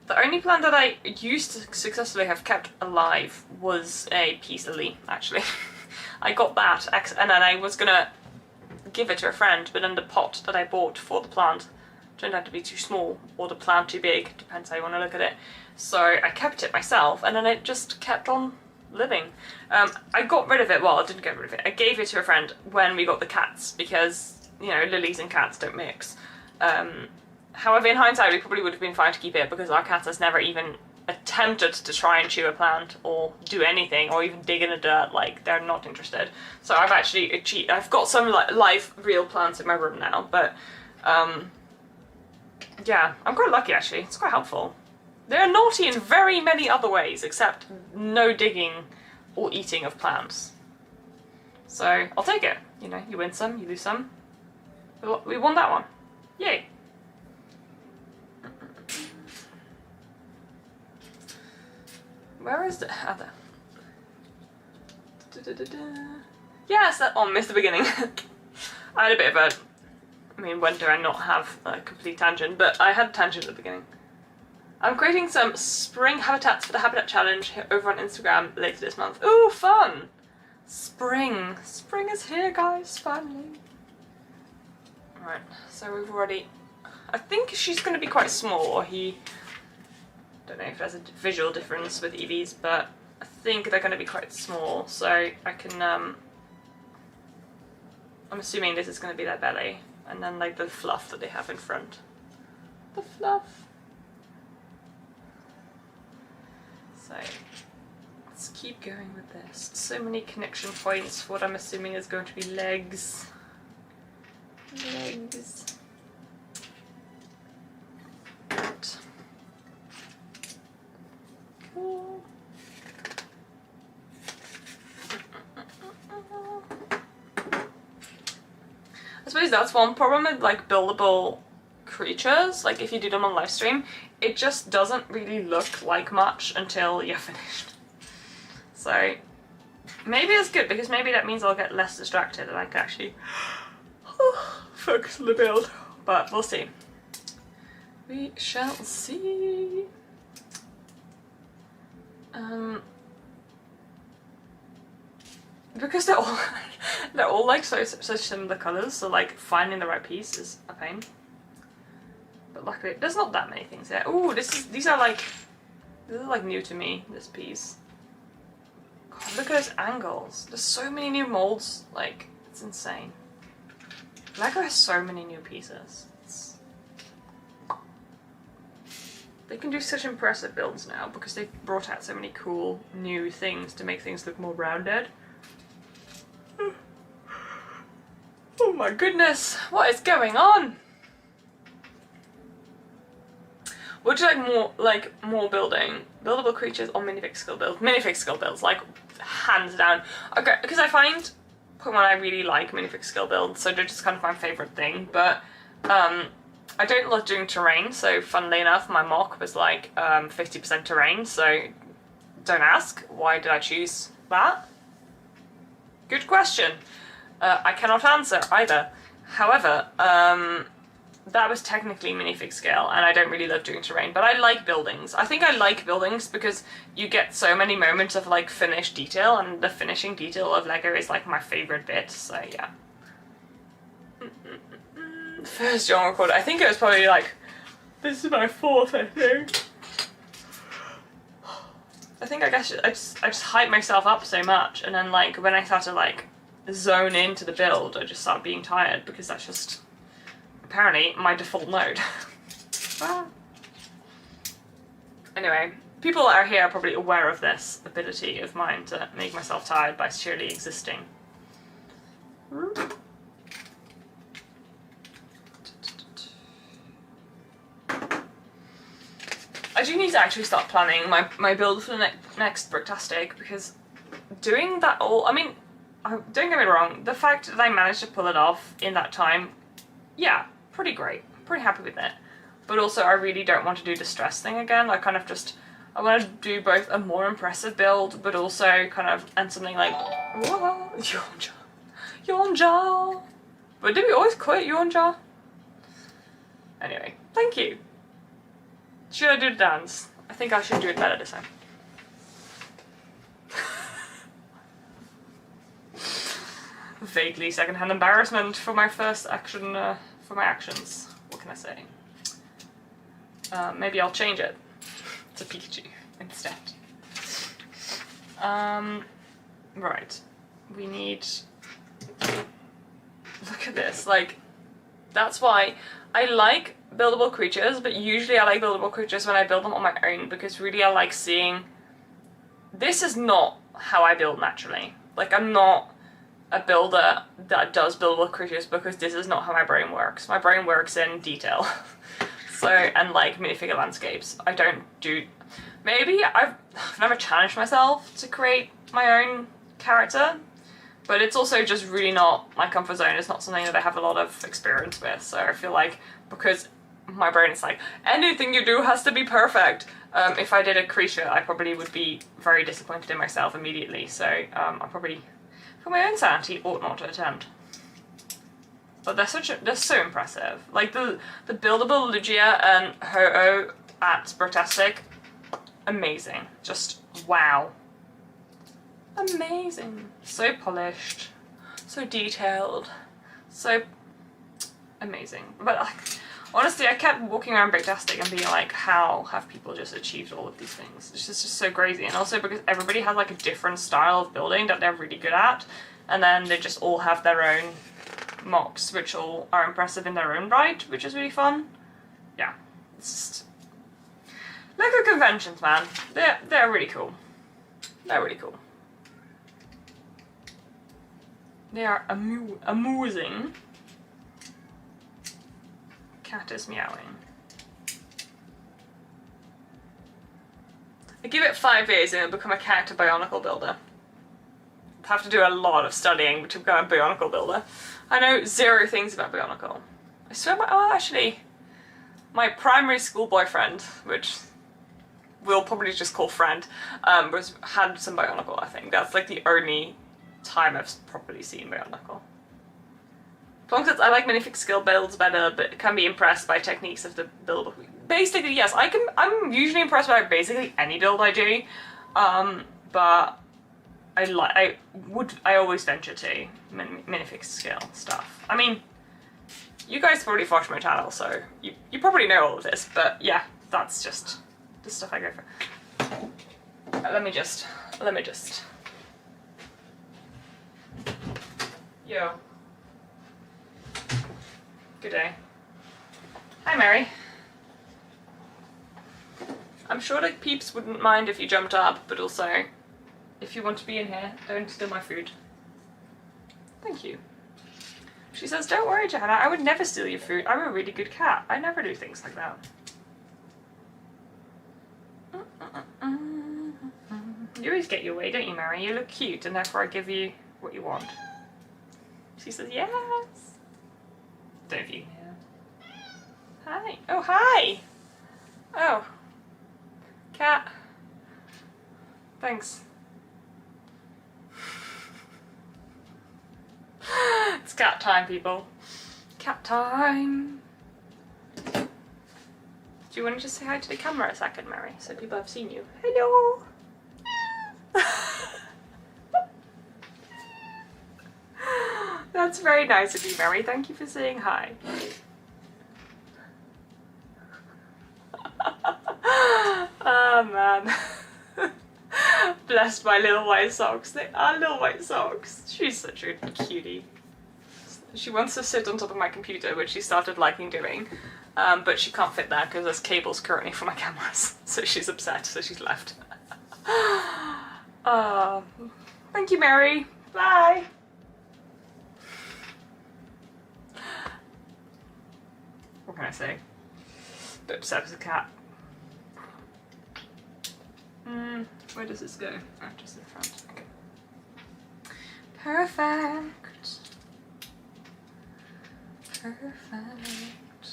The only plant that I used to successfully have kept alive was a peace lily, actually. I got that, and then I was gonna give it to a friend, but then the pot that I bought for the plant turned out to be too small, or the plant too big, depends how you want to look at it. So I kept it myself, and then it just kept on living. I got rid of it, well, I didn't get rid of it, I gave it to a friend when we got the cats, because, you know, lilies and cats don't mix. However, in hindsight, we probably would have been fine to keep it, because our cat has never even attempted to try and chew a plant, or do anything, or even dig in the dirt, like, they're not interested. So I've actually, I've got some like live, real plants in my room now, but, yeah, I'm quite lucky actually, it's quite helpful. They're naughty in very many other ways, except no digging or eating of plants. So, I'll take it. You know, you win some, you lose some. We won that one. Yay! Where is the... Ah, there. Yes, that one, missed the beginning. I had a bit of a... I mean, when do I not have a complete tangent? But I had a tangent at the beginning. I'm creating some spring habitats for the Habitat Challenge over on Instagram later this month. Ooh, fun! Spring. Spring is here, guys, finally. Right, so we've already... I think she's going to be quite small, or he... Don't know if there's a visual difference with Eevees, but I think they're going to be quite small, so I can... I'm assuming this is going to be their belly, and then like the fluff that they have in front. The fluff. So, let's keep going with this. So many connection points for what I'm assuming is going to be legs. Legs. Good. Cool. I suppose that's one problem with like buildable creatures, like if you do them on live stream, it just doesn't really look like much until you're finished. So maybe it's good, because maybe that means I'll get less distracted and I can actually focus on the build, but we'll see. We shall see. Because they're all like such similar colours, so like finding the right piece is a pain. But luckily, there's not that many things there. Ooh, these are like new to me, this piece. God, look at those angles. There's so many new molds, like, it's insane. LEGO has so many new pieces. They can do such impressive builds now, because they've brought out so many cool new things to make things look more rounded. Oh my goodness, what is going on? Would you like more buildable creatures or minifig skill builds? Minifig skill builds, like hands down. Okay, because I find Pokemon I really like minifig skill builds, so they're just kind of my favourite thing. But I don't love doing terrain, so funnily enough, my mock was like 50% terrain. So don't ask why did I choose that. Good question. I cannot answer either. However, that was technically minifig scale, and I don't really love doing terrain, but I like buildings. I think I like buildings because you get so many moments of like finished detail, and the finishing detail of LEGO is like my favourite bit, so yeah. First genre record, I think it was probably like, this is my fourth, I think. I guess I just hyped myself up so much, and then like when I started like zone into the build, I just started being tired, because that's just apparently my default mode. Anyway, people that are here are probably aware of this ability of mine to make myself tired by sheerly existing. I do need to actually start planning my build for the next Bricktastic, because doing that all, I mean, don't get me wrong, the fact that I managed to pull it off in that time, yeah, pretty great. Pretty happy with it. But also I really don't want to do the stress thing again. I want to do both a more impressive build, but also kind of, and something like, whoa, Yonja. But did we always call it Yonja? Anyway, thank you. Should I do the dance? I think I should do it better this time. Vaguely secondhand embarrassment for my first action, for my actions. What can I say? Maybe I'll change it to Pikachu instead. Right. We need... Look at this, like, that's why I like buildable creatures, but usually I like buildable creatures when I build them on my own, because really I like seeing... This is not how I build naturally. Like, I'm not a builder that does buildable creatures because this is not how my brain works. My brain works in detail. So, and like minifigure landscapes. I don't do... Maybe I've never challenged myself to create my own character, but it's also just really not my comfort zone. It's not something that I have a lot of experience with, so I feel like because my brain is like, anything you do has to be perfect. If I did a creature, I probably would be very disappointed in myself immediately, so I probably, for my own sanity, ought not to attempt. But they're so impressive. Like the buildable Lugia and Ho-Oh at Brotastic, amazing. Just wow. Amazing. So polished, so detailed, so amazing. But like, honestly, I kept walking around Brotastic and being like, how have people just achieved all of these things? It's just so crazy. And also because everybody has like a different style of building that they're really good at, and then they just all have their own mocks, which all are impressive in their own right, which is really fun. Yeah, it's just... Lego conventions, man. They're really cool. They're really cool. They are amusing. Cat is meowing. I give it 5 years and it'll become a character Bionicle builder. I have to do a lot of studying to become a Bionicle builder. I know 0 things about Bionicle. I swear actually, my primary school boyfriend, which we'll probably just call friend, had some Bionicle, I think. That's like the only time I've properly seen Bionicle. Plonksets, I like minifig skill builds better, but can be impressed by techniques of the build. Basically, yes, I'm usually impressed by basically any build I do, but I always venture to minifig skill stuff. I mean, you guys probably watch my channel, so you probably know all of this, but yeah, that's just the stuff I go for. Let me just. Yo. Good day. Hi, Mary. I'm sure the peeps wouldn't mind if you jumped up, but also, if you want to be in here, don't steal my food. Thank you. She says, don't worry, Johanna, I would never steal your food. I'm a really good cat. I never do things like that. You always get your way, don't you, Mary? You look cute, and therefore I give you what you want. She says, yes. Don't know if you can hear. Hi. Oh, hi. Oh. Cat. Thanks. It's cat time, people. Cat time. Do you want to just say hi to the camera a second, Mary, so people have seen you? Hello. That's very nice of you, Mary. Thank you for saying hi. Oh man. Blessed my little white socks. They are little white socks. She's such a cutie. She wants to sit on top of my computer, which she started liking doing. But she can't fit there because there's cables currently for my cameras. So she's upset, so she's left. Thank you, Mary. Bye. What can I say? Bit upset as a cat. Where does this go? Oh, just in front. Okay. Perfect. Perfect.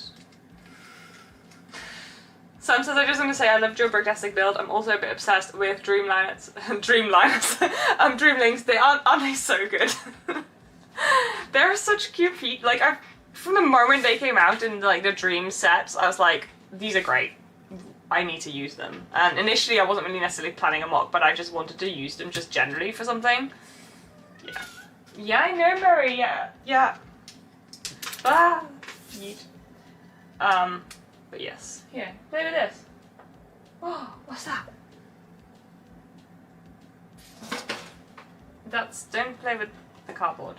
Sam says, I just want to say I love your Brotastic build. I'm also a bit obsessed with Dreamliners. Dreamlings. Aren't they so good? They're such cute feet. Like, from the moment they came out in like the dream sets, I was like, these are great. I need to use them. And initially I wasn't really necessarily planning a mock, but I just wanted to use them just generally for something. Yeah. Yeah, I know, Murray, yeah. Yeah. Ah, yeet. But yes. Here, play with this. Oh, what's that? Don't play with the cardboard.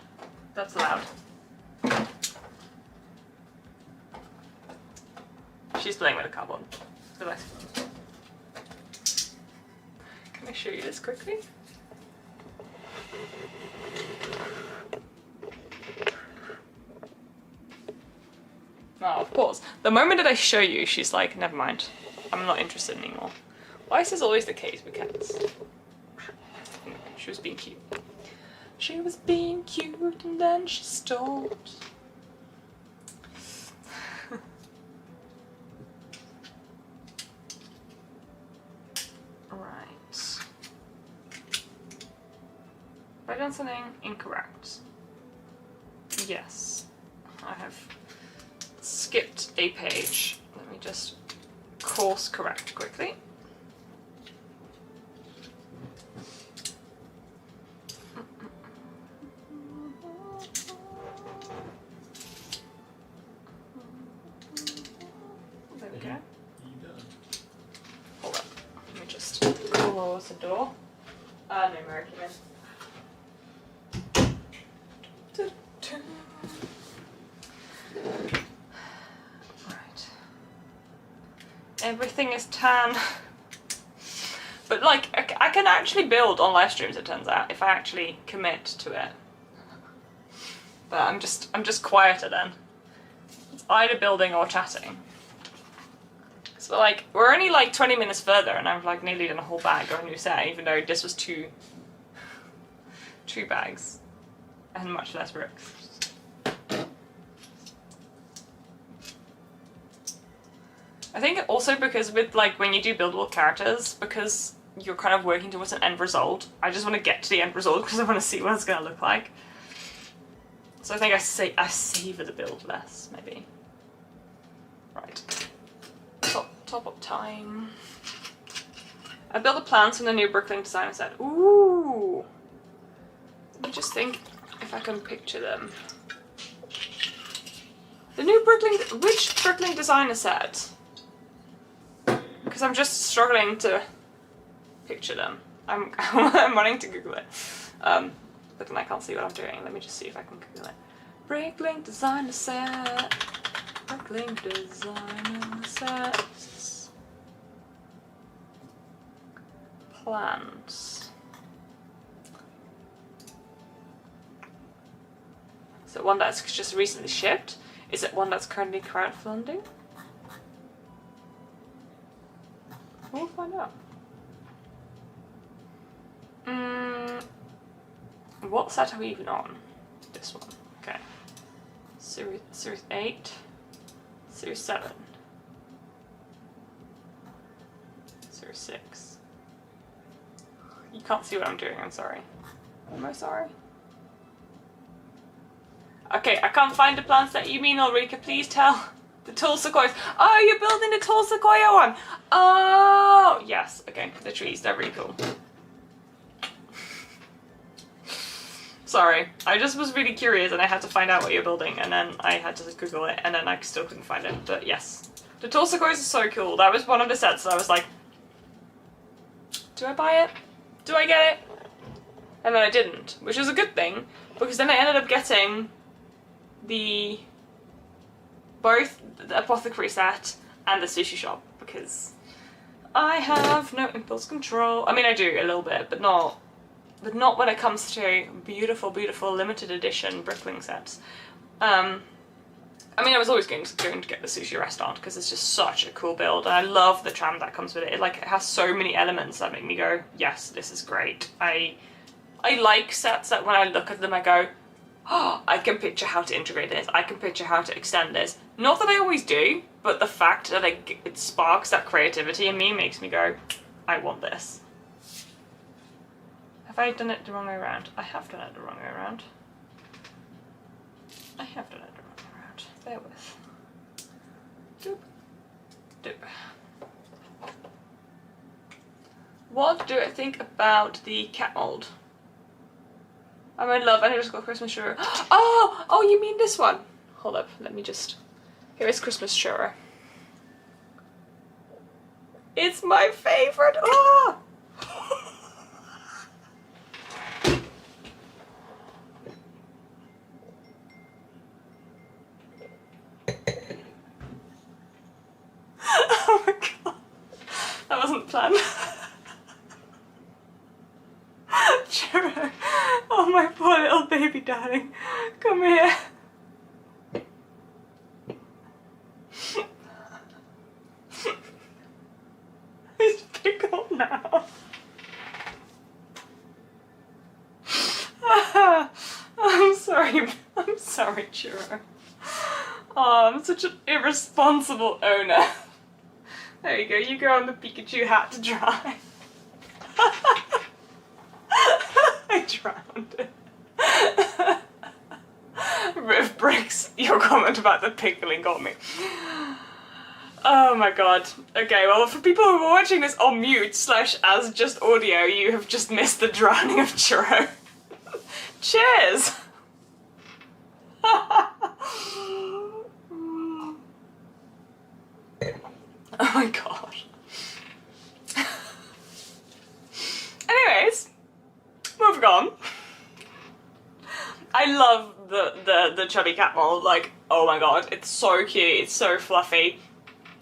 That's allowed. She's playing with the cardboard. The less fun. Can I show you this quickly? Oh, of course. The moment that I show you, she's like, never mind. I'm not interested anymore. Why is this always the case with cats? She was being cute. She was being cute and then she stopped. Right. Have I done something incorrect? Yes. I have skipped a page. Let me just course correct quickly. There we go. Hold up. Let me just close the door. No Mary came in. Right. Everything is tan. But like, I can actually build on live streams, it turns out, if I actually commit to it. But I'm just quieter then. It's either building or chatting. So like, we're only like 20 minutes further and I've like nearly done a whole bag of a new set, even though this was two bags and much less bricks. I think also because with like when you do buildable characters, because you're kind of working towards an end result, I just want to get to the end result because I want to see what it's going to look like. So I think I savor the build less, maybe. Right. Top up time. I built the plants from the new Brooklyn designer set. Ooh! Let me just think if I can picture them. The new Brooklyn, which Brooklyn designer set? Because I'm just struggling to picture them. I'm wanting to Google it. But then I can't see what I'm doing. Let me just see if I can Google it. Brooklyn designer set. Brooklyn designer sets. Plants. Is it one that's just recently shipped? Is it one that's currently crowdfunding? We'll find out. What set are we even on? This one. Okay. Series 8. Series 7. Series 6. You can't see what I'm doing, I'm sorry. Am I sorry? Okay, I can't find the plants that you mean, Ulrika. Please tell. The tall sequoias. Oh, you're building the tall sequoia one. Oh, yes. Okay, the trees. They're really cool. Sorry, I just was really curious and I had to find out what you're building, and then I had to Google it, and then I still couldn't find it. But yes, the tall sequoias are so cool. That was one of the sets that I was like, do I buy it? Do I get it? And then I didn't, which was a good thing, because then I ended up getting both the apothecary set and the sushi shop, because I have no impulse control. I mean, I do a little bit, but not when it comes to beautiful, beautiful limited edition Brooklyn sets. I mean, I was always going to get the sushi restaurant because it's just such a cool build, and I love the tram that comes with it. It has so many elements that make me go, yes, this is great. I like sets that when I look at them I go, oh, I can picture how to integrate this, I can picture how to extend this. Not that I always do, but the fact that it sparks that creativity in me makes me go, I want this. Have I done it the wrong way around? I have done it the wrong way around. I have done it the wrong way around. Bear with. Doop. Doop. What do I think about the cat mold? I'm in love, and I just got Christmas churro. Oh, you mean this one? Hold up, let me just... Here is Christmas churro. It's my favorite! Oh! Oh my god. That wasn't planned. Churro. Oh my poor little baby darling. Come here. He's pickled now. I'm sorry, Churro. Oh, I'm such an irresponsible owner. There you go, you go on the Pikachu hat to dry. I drowned it. Riv Bricks, your comment about the pickling got me. Oh my god. Okay, well for people who are watching this on mute / as just audio, you have just missed the drowning of Churro. Cheers! Oh my god. Anyways, moving on. I love the chubby cat mold, like, oh my god, it's so cute, it's so fluffy.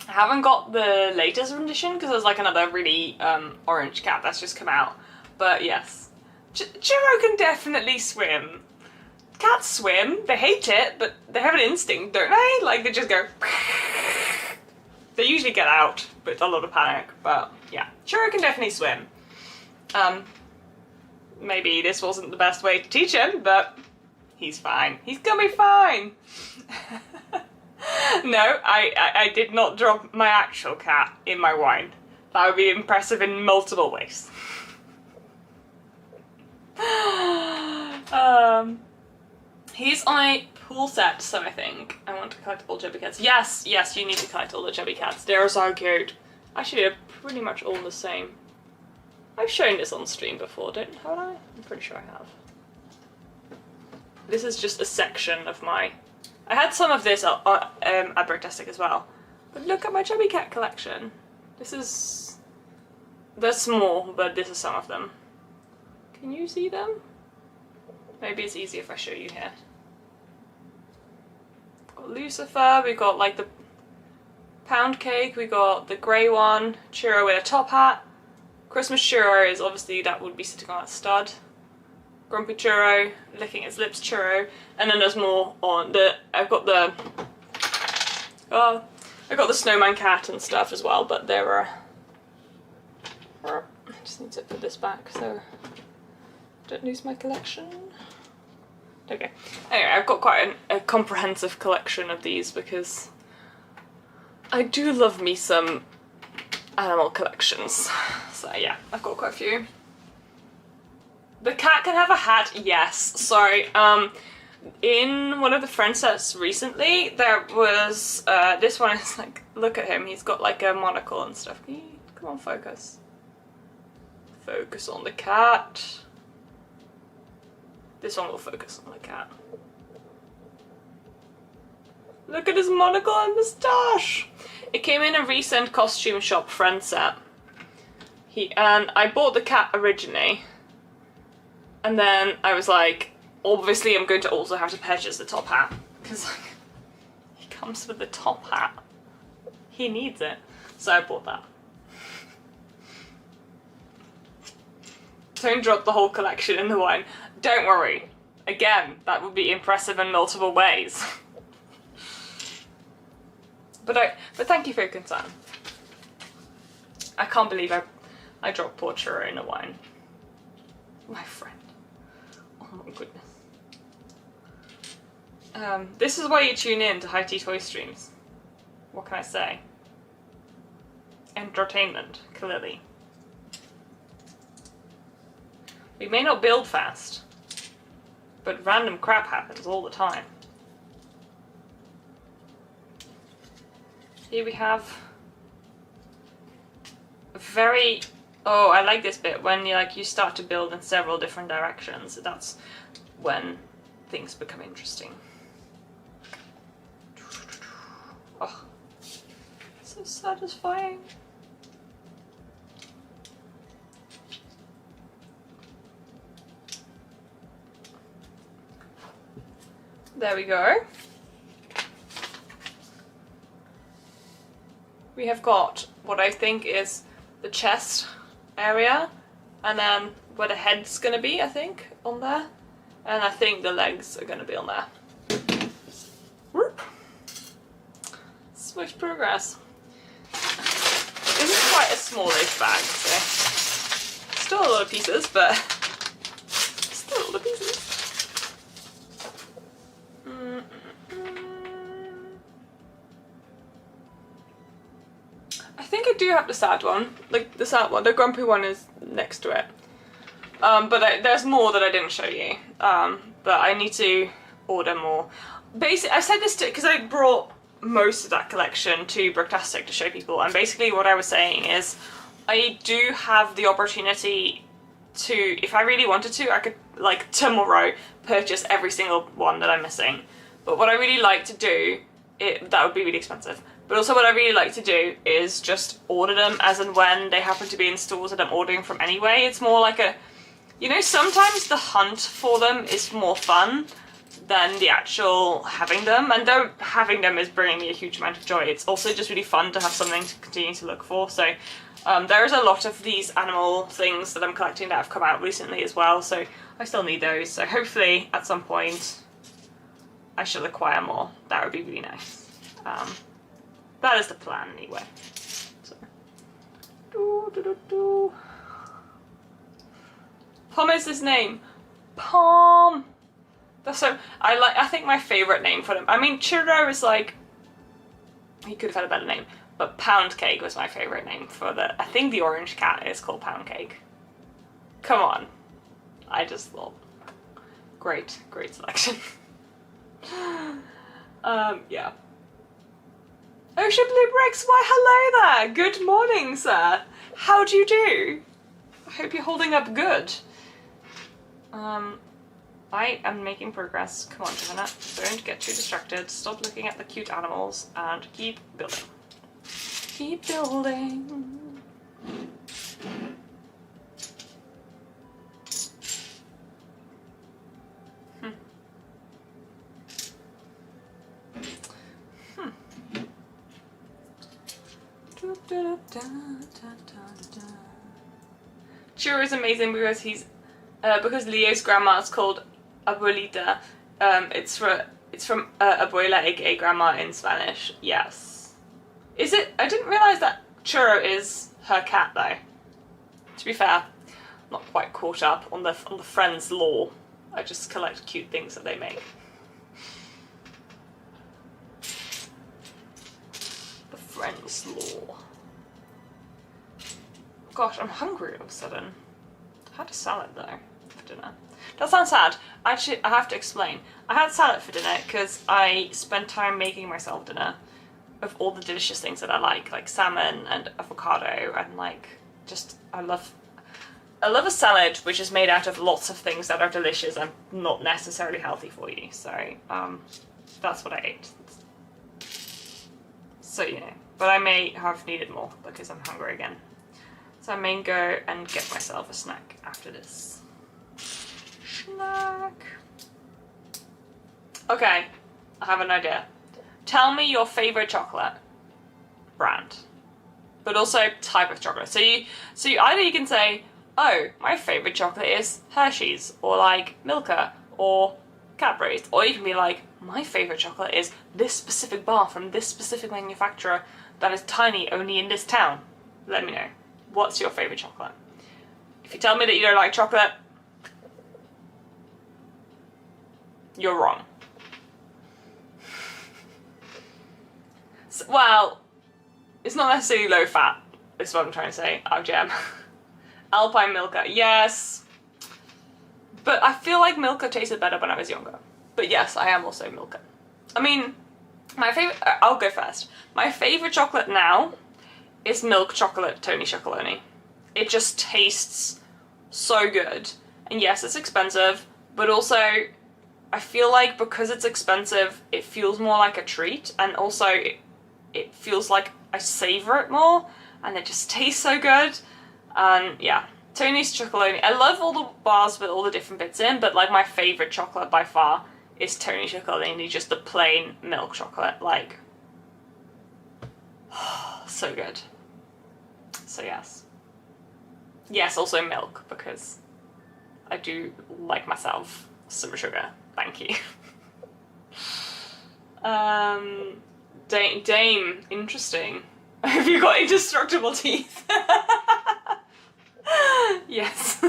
I haven't got the latest rendition because there's like another really orange cat that's just come out, but yes. Churro can definitely swim. Cats swim, they hate it, but they have an instinct, don't they? Like, they just go... They usually get out with a lot of panic, but yeah. Churro can definitely swim. Maybe this wasn't the best way to teach him, but he's fine. He's gonna be fine! No, I did not drop my actual cat in my wine. That would be impressive in multiple ways. He's on a pool set, so I think I want to collect all chubby cats. Yes, you need to collect all the chubby cats. They're so cute. Actually, they're pretty much all the same. I've shown this on stream before, haven't I? I'm pretty sure I have. This is just a section of my... I had some of this at Bricktastic as well. But look at my chubby cat collection. This is... They're small, but this is some of them. Can you see them? Maybe it's easier if I show you here. We've got Lucifer, we've got like the pound cake, we got the grey one, Churro with a top hat. Christmas Churro is obviously, that would be sitting on that stud. Grumpy Churro, licking its lips Churro, and then there's more on the, I've got the snowman cat and stuff as well, but there are, I just need to put this back so I don't lose my collection. Okay, anyway, I've got quite a comprehensive collection of these because I do love me some animal collections. So yeah, I've got quite a few. The cat can have a hat, yes. Sorry, in one of the friend sets recently, there was, this one is like, look at him, he's got like a monocle and stuff. Can you, come on, focus. Focus on the cat. This one will focus on the cat. Look at his monocle and moustache! It came in a recent costume shop friend set. And I bought the cat originally. And then I was like, obviously I'm going to also have to purchase the top hat. Because like, he comes with the top hat. He needs it. So I bought that. Don't drop the whole collection in the wine. Don't worry. Again, that would be impressive in multiple ways. But thank you for your concern. I can't believe I dropped poor Churro in the wine. My friend. Oh my goodness. This is why you tune in to High Tea Toy streams. What can I say? Entertainment, clearly. We may not build fast, but random crap happens all the time. Here we have a very, oh, I like this bit when you start to build in several different directions. That's when things become interesting. Oh, so satisfying. There we go. We have got what I think is the chest area, and then where the head's gonna be, I think, on there. And I think the legs are gonna be on there. Whoop. Swift progress. This is quite a smallish bag, so still a lot of pieces, but still a lot of pieces. I think I do have the sad one. Like the sad one, the grumpy one is next to it. But there's more that I didn't show you. But I need to order more. Basically, I said this because I brought most of that collection to Bricktastic to show people, and basically what I was saying is I do have the opportunity to, if I really wanted to, I could, like, tomorrow purchase every single one that I'm missing. But what I really like to do, that would be really expensive. But also what I really like to do is just order them as and when they happen to be in stores that I'm ordering from anyway. It's more like a, you know, sometimes the hunt for them is more fun than the actual having them. And though having them is bringing me a huge amount of joy, it's also just really fun to have something to continue to look for. So there's a lot of these animal things that I'm collecting that have come out recently as well. So I still need those. So hopefully at some point I shall acquire more. That would be really nice. That is the plan anyway. So. Pom is his name. Pom. That's so. I think my favourite name for him. I mean, Churro is like. He could have had a better name, but Pound Cake was my favourite name for the. I think the orange cat is called Pound Cake. Come on. I just thought. Great selection. Yeah. Ocean Blue Bricks, why hello there! Good morning, sir. How do you do? I hope you're holding up good. I am making progress. Come on, Joanna. Don't get too distracted. Stop looking at the cute animals and keep building. Keep building. Churro is amazing because he's because Leo's grandma is called Abuelita. It's from Abuela, aka grandma in Spanish. Yes. Is it? I didn't realize that Churro is her cat though. To be fair, I'm not quite caught up on the Friends lore. I just collect cute things that they make. The Friends lore. Gosh, I'm hungry all of a sudden. I had a salad though for dinner. That sounds sad. Actually, I have to explain. I had salad for dinner because I spent time making myself dinner of all the delicious things that I like salmon and avocado and like just I love a salad which is made out of lots of things that are delicious and not necessarily healthy for you. So that's what I ate. So you know, but I may have needed more because I'm hungry again. So I may go and get myself a snack after this. Snack. Okay, I have an idea. Tell me your favourite chocolate brand, but also type of chocolate. So you either you can say, oh, my favourite chocolate is Hershey's, or like Milka, or Cadbury's, or you can be like, my favourite chocolate is this specific bar from this specific manufacturer that is tiny only in this town. Let me know. What's your favourite chocolate? If you tell me that you don't like chocolate, you're wrong. So, well, it's not necessarily low fat, is what I'm trying to say. Oh, jam. Alpine Milka, yes. But I feel like Milka tasted better when I was younger. But yes, I am also Milka. I mean, My favourite, I'll go first. My favourite chocolate now is milk chocolate Tony Chocolonely. It just tastes so good. And yes, it's expensive, but also I feel like because it's expensive, it feels more like a treat, and also it feels like I savour it more, and it just tastes so good. And yeah, Tony's Chocolonely. I love all the bars with all the different bits in, but like my favourite chocolate by far is Tony Chocolonely, just the plain milk chocolate, like, so good. So yes. Yes, also milk, because I do like myself some sugar. Thank you. Dame, interesting. Have you got indestructible teeth? Yes.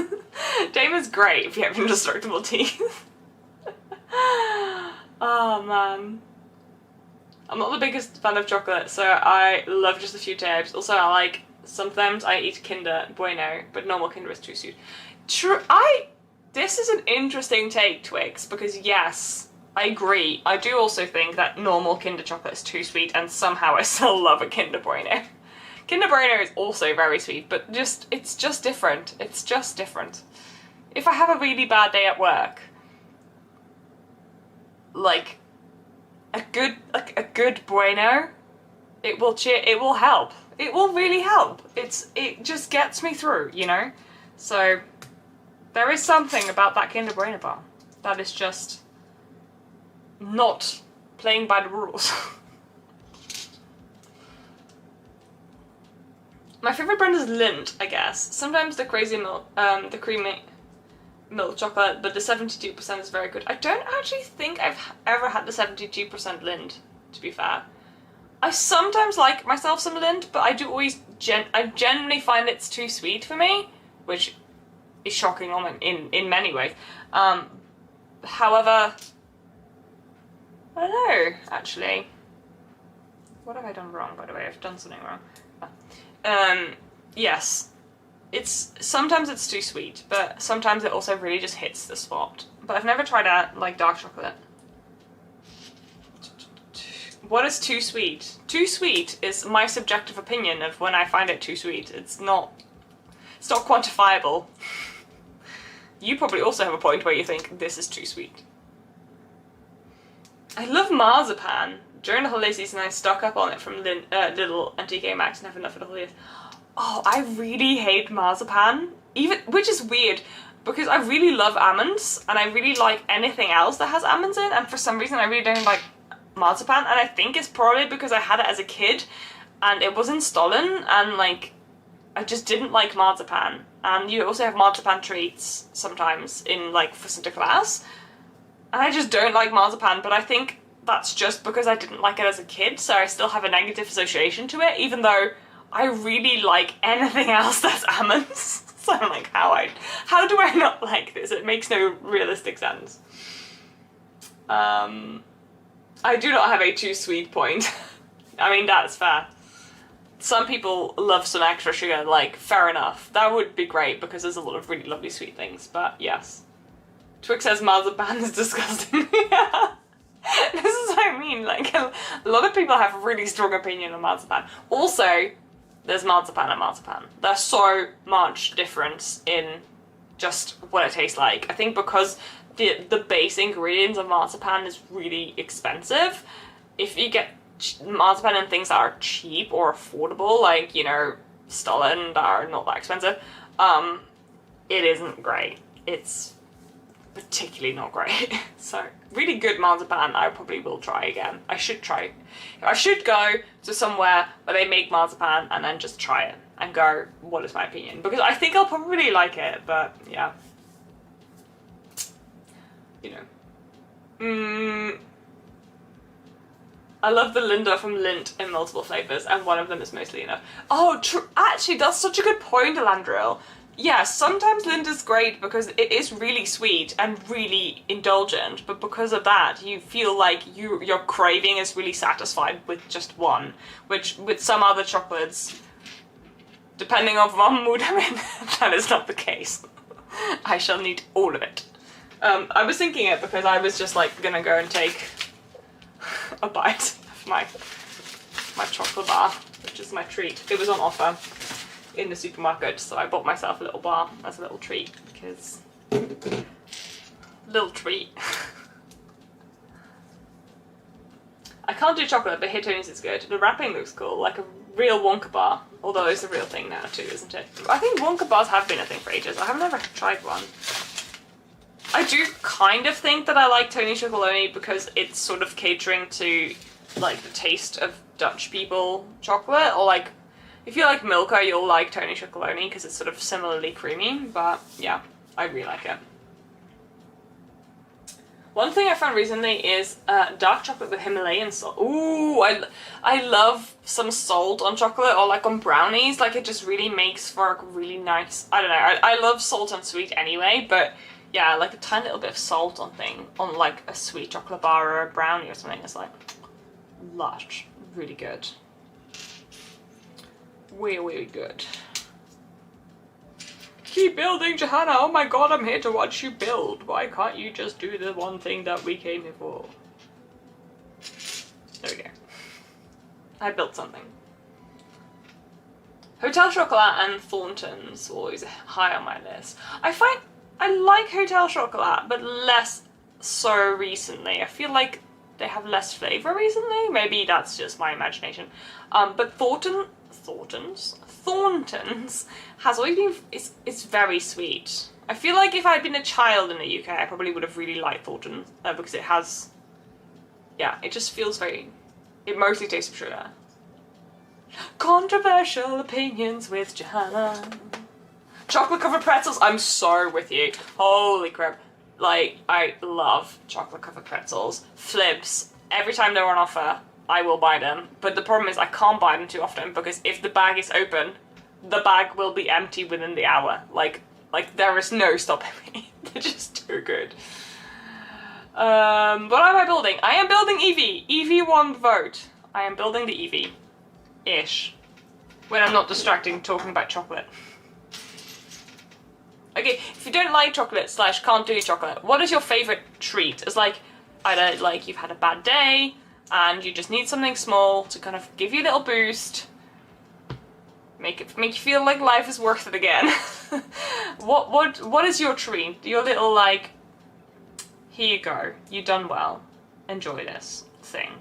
Dame is great if you have indestructible teeth. Oh man. I'm not the biggest fan of chocolate, so I love just a few types. Also, I like, sometimes I eat Kinder Bueno, but normal Kinder is too sweet. This is an interesting take, Twix, because yes, I agree. I do also think that normal Kinder chocolate is too sweet, and somehow I still love a Kinder Bueno. Kinder Bueno is also very sweet, but it's just different. It's just different. If I have a really bad day at work, like a good Bueno, it will help. It will really help. It just gets me through, you know? So there is something about that Kinder Bueno bar that is just not playing by the rules. My favourite brand is Lindt, I guess. Sometimes the crazy milk, the creamy milk chocolate, but the 72% is very good. I don't actually think I've ever had the 72% Lindt, to be fair. I sometimes like myself some Lindt, but I do always I generally find it's too sweet for me, which is shocking in many ways. However, I don't know, actually. What have I done wrong, by the way? I've done something wrong. Yes. Sometimes it's too sweet, but sometimes it also really just hits the spot. But I've never tried out, like, dark chocolate. What is too sweet? Too sweet is my subjective opinion of when I find it too sweet. It's not quantifiable. You probably also have a point where you think this is too sweet. I love marzipan. During the holiday season, I stock up on it from Lidl and TK Maxx and have enough for the holidays. Oh, I really hate marzipan, which is weird because I really love almonds and I really like anything else that has almonds in, and for some reason I really don't like marzipan, and I think it's probably because I had it as a kid and it was in Stollen, and like I just didn't like marzipan. And you also have marzipan treats sometimes in like for Sinterklaas, and I just don't like marzipan, but I think that's just because I didn't like it as a kid, so I still have a negative association to it, even though I really like anything else that's almonds. So I'm like, how do I not like this? It makes no realistic sense. I do not have a too sweet point. I mean, that's fair. Some people love some extra sugar, like, fair enough. That would be great because there's a lot of really lovely sweet things, but yes. Twix says marzipan is disgusting. This is what I mean, like, a lot of people have a really strong opinion on marzipan. Also, there's marzipan and marzipan. There's so much difference in just what it tastes like. I think because the base ingredients of marzipan is really expensive, if you get marzipan and things that are cheap or affordable, like, you know, Stollen, that are not that expensive, it isn't great. It's particularly not great. So really good marzipan I probably will try again. I should go to somewhere where they make marzipan and then just try it and go, what is my opinion? Because I think I'll probably like it, but yeah. You know. I love the Linda from Lindt in multiple flavours, and one of them is mostly enough. Oh, actually, that's such a good point, Elandril. Yeah, sometimes Linda's great because it is really sweet and really indulgent, but because of that, you feel like your craving is really satisfied with just one, which with some other chocolates, depending on what mood I'm in, that is not the case. I shall need all of it. I was thinking it because I was just like gonna go and take a bite my chocolate bar, which is my treat. It was on offer in the supermarket, so I bought myself a little bar as a little treat, because little treat. I can't do chocolate, but here Tony's is good. The wrapping looks cool, like a real Wonka bar, although it's a real thing now too, isn't it? I think Wonka bars have been a thing for ages. I have never tried one. I do kind of think that I like Tony Chocolonely because it's sort of catering to like the taste of Dutch people chocolate, or like if you like Milka, you'll like Tony Chocolonely because it's sort of similarly creamy, but yeah, I really like it. One thing I found recently is dark chocolate with Himalayan salt. Ooh, I love some salt on chocolate or like on brownies. Like it just really makes for a really nice, I don't know, I love salt and sweet anyway, but yeah, like a tiny little bit of salt on like a sweet chocolate bar or a brownie or something is like lush, really good. Really good. Keep building, Johanna! Oh my god, I'm here to watch you build. Why can't you just do the one thing that we came here for? There we go. I built something. Hotel Chocolat and Thornton's always high on my list. I find I like Hotel Chocolat, but less so recently. I feel like they have less flavour recently. Maybe that's just my imagination. But Thornton's has always been, it's very sweet. I feel like if I'd been a child in the UK, I probably would have really liked Thornton's because it has, yeah, it just feels very, it mostly tastes of sugar. Controversial opinions with Johanna. Chocolate covered pretzels, I'm so with you. Holy crap. Like, I love chocolate covered pretzels. Flibs, every time they're on offer, I will buy them. But the problem is I can't buy them too often because if the bag is open, the bag will be empty within the hour. Like there is no stopping me. They're just too good. What am I building? I am building Eevee. Eevee won the vote. I am building the Eevee-ish. When I'm not distracting talking about chocolate. Okay, if you don't like chocolate / can't do chocolate, what is your favourite treat? It's like, either like you've had a bad day and you just need something small to kind of give you a little boost, make you feel like life is worth it again. What is your treat? Your little like, here you go, you done well, enjoy this thing.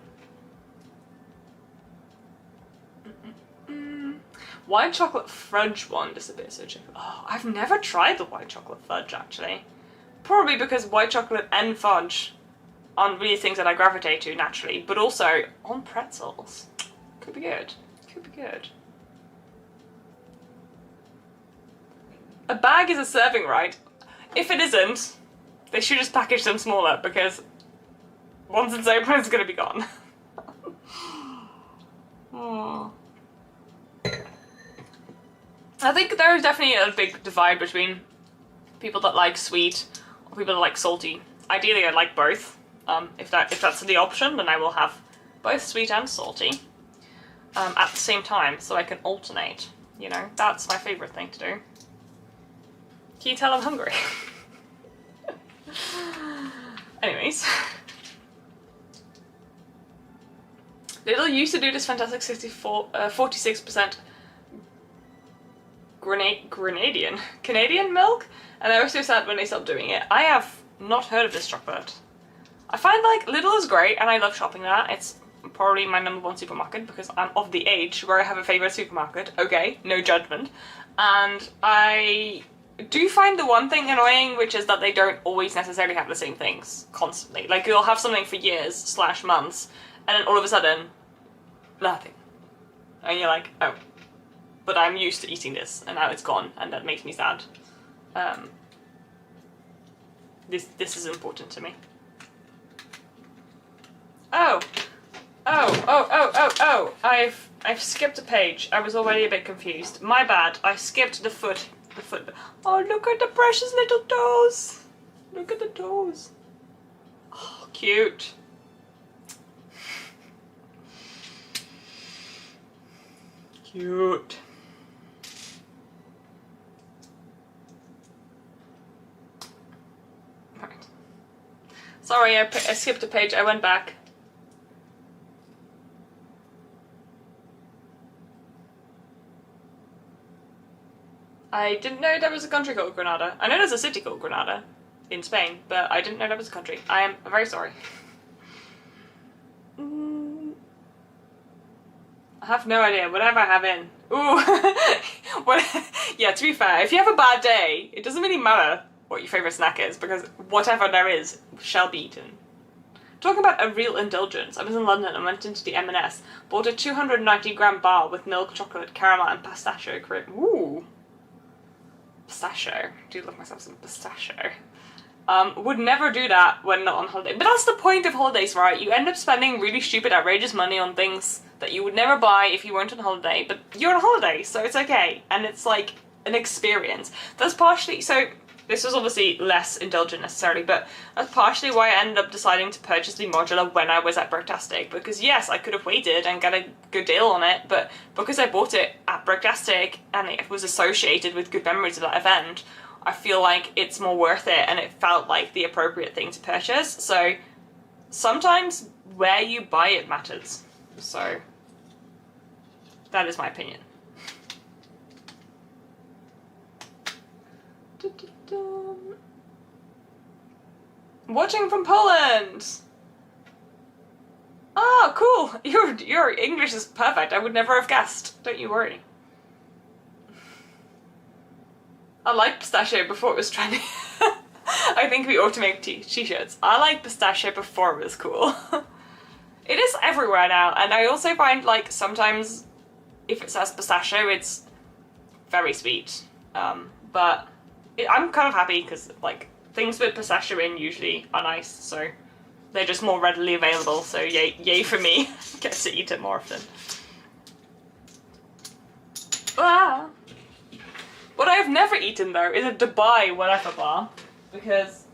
White chocolate fudge one is a bit so chicken. Oh, I've never tried the white chocolate fudge actually. Probably because white chocolate and fudge aren't really things that I gravitate to naturally, but also on pretzels. Could be good. Could be good. A bag is a serving, right? If it isn't, they should just package them smaller because once it's open, it's gonna be gone. Oh. I think there is definitely a big divide between people that like sweet or people that like salty. Ideally, I like both. If that's the option, then I will have both sweet and salty at the same time, so I can alternate. You know, that's my favourite thing to do. Can you tell I'm hungry? Anyways. Lidl used to do this fantastic 46% Canadian milk, and they were so sad when they stopped doing it. I have not heard of this chocolate. I find like Lidl is great and I love shopping there. It's probably my #1 supermarket because I'm of the age where I have a favourite supermarket. Okay, no judgment. And I do find the one thing annoying, which is that they don't always necessarily have the same things constantly. Like you'll have something for years / months and then all of a sudden, nothing. And you're like, oh. But I'm used to eating this, and now it's gone, and that makes me sad. This is important to me. Oh! I've skipped a page. I was already a bit confused. My bad. I skipped the foot. Oh, look at the precious little toes! Look at the toes. Oh, cute. Cute. Sorry, I skipped a page, I went back. I didn't know there was a country called Granada. I know there's a city called Granada in Spain, but I didn't know there was a country. I am very sorry. I have no idea. Whatever I have in. Ooh. Yeah, to be fair, if you have a bad day, it doesn't really matter what your favourite snack is, because whatever there is shall be eaten. Talking about a real indulgence, I was in London and went into the M&S, bought a 290-gram bar with milk, chocolate, caramel and pistachio cream. Ooh. Pistachio. I do love myself some pistachio. Would never do that when not on holiday. But that's the point of holidays, right? You end up spending really stupid, outrageous money on things that you would never buy if you weren't on holiday, but you're on holiday, so it's okay. And it's like an experience. That's partially, so this was obviously less indulgent necessarily, but that's partially why I ended up deciding to purchase the modular when I was at Bricktastic, because yes, I could have waited and got a good deal on it, but because I bought it at Bricktastic and it was associated with good memories of that event, I feel like it's more worth it and it felt like the appropriate thing to purchase. So sometimes where you buy it matters. So that is my opinion. Watching from Poland! Oh, cool! Your English is perfect. I would never have guessed. Don't you worry. I liked pistachio before it was trendy. I think we ought to make t-shirts. I liked pistachio before it was cool. It is everywhere now, and I also find like sometimes if it says pistachio, it's very sweet. But I'm kind of happy because like things with pistachio in usually are nice, so they're just more readily available. So yay for me. Get to eat it more often. Ah. What I have never eaten though is a Dubai whatever bar, because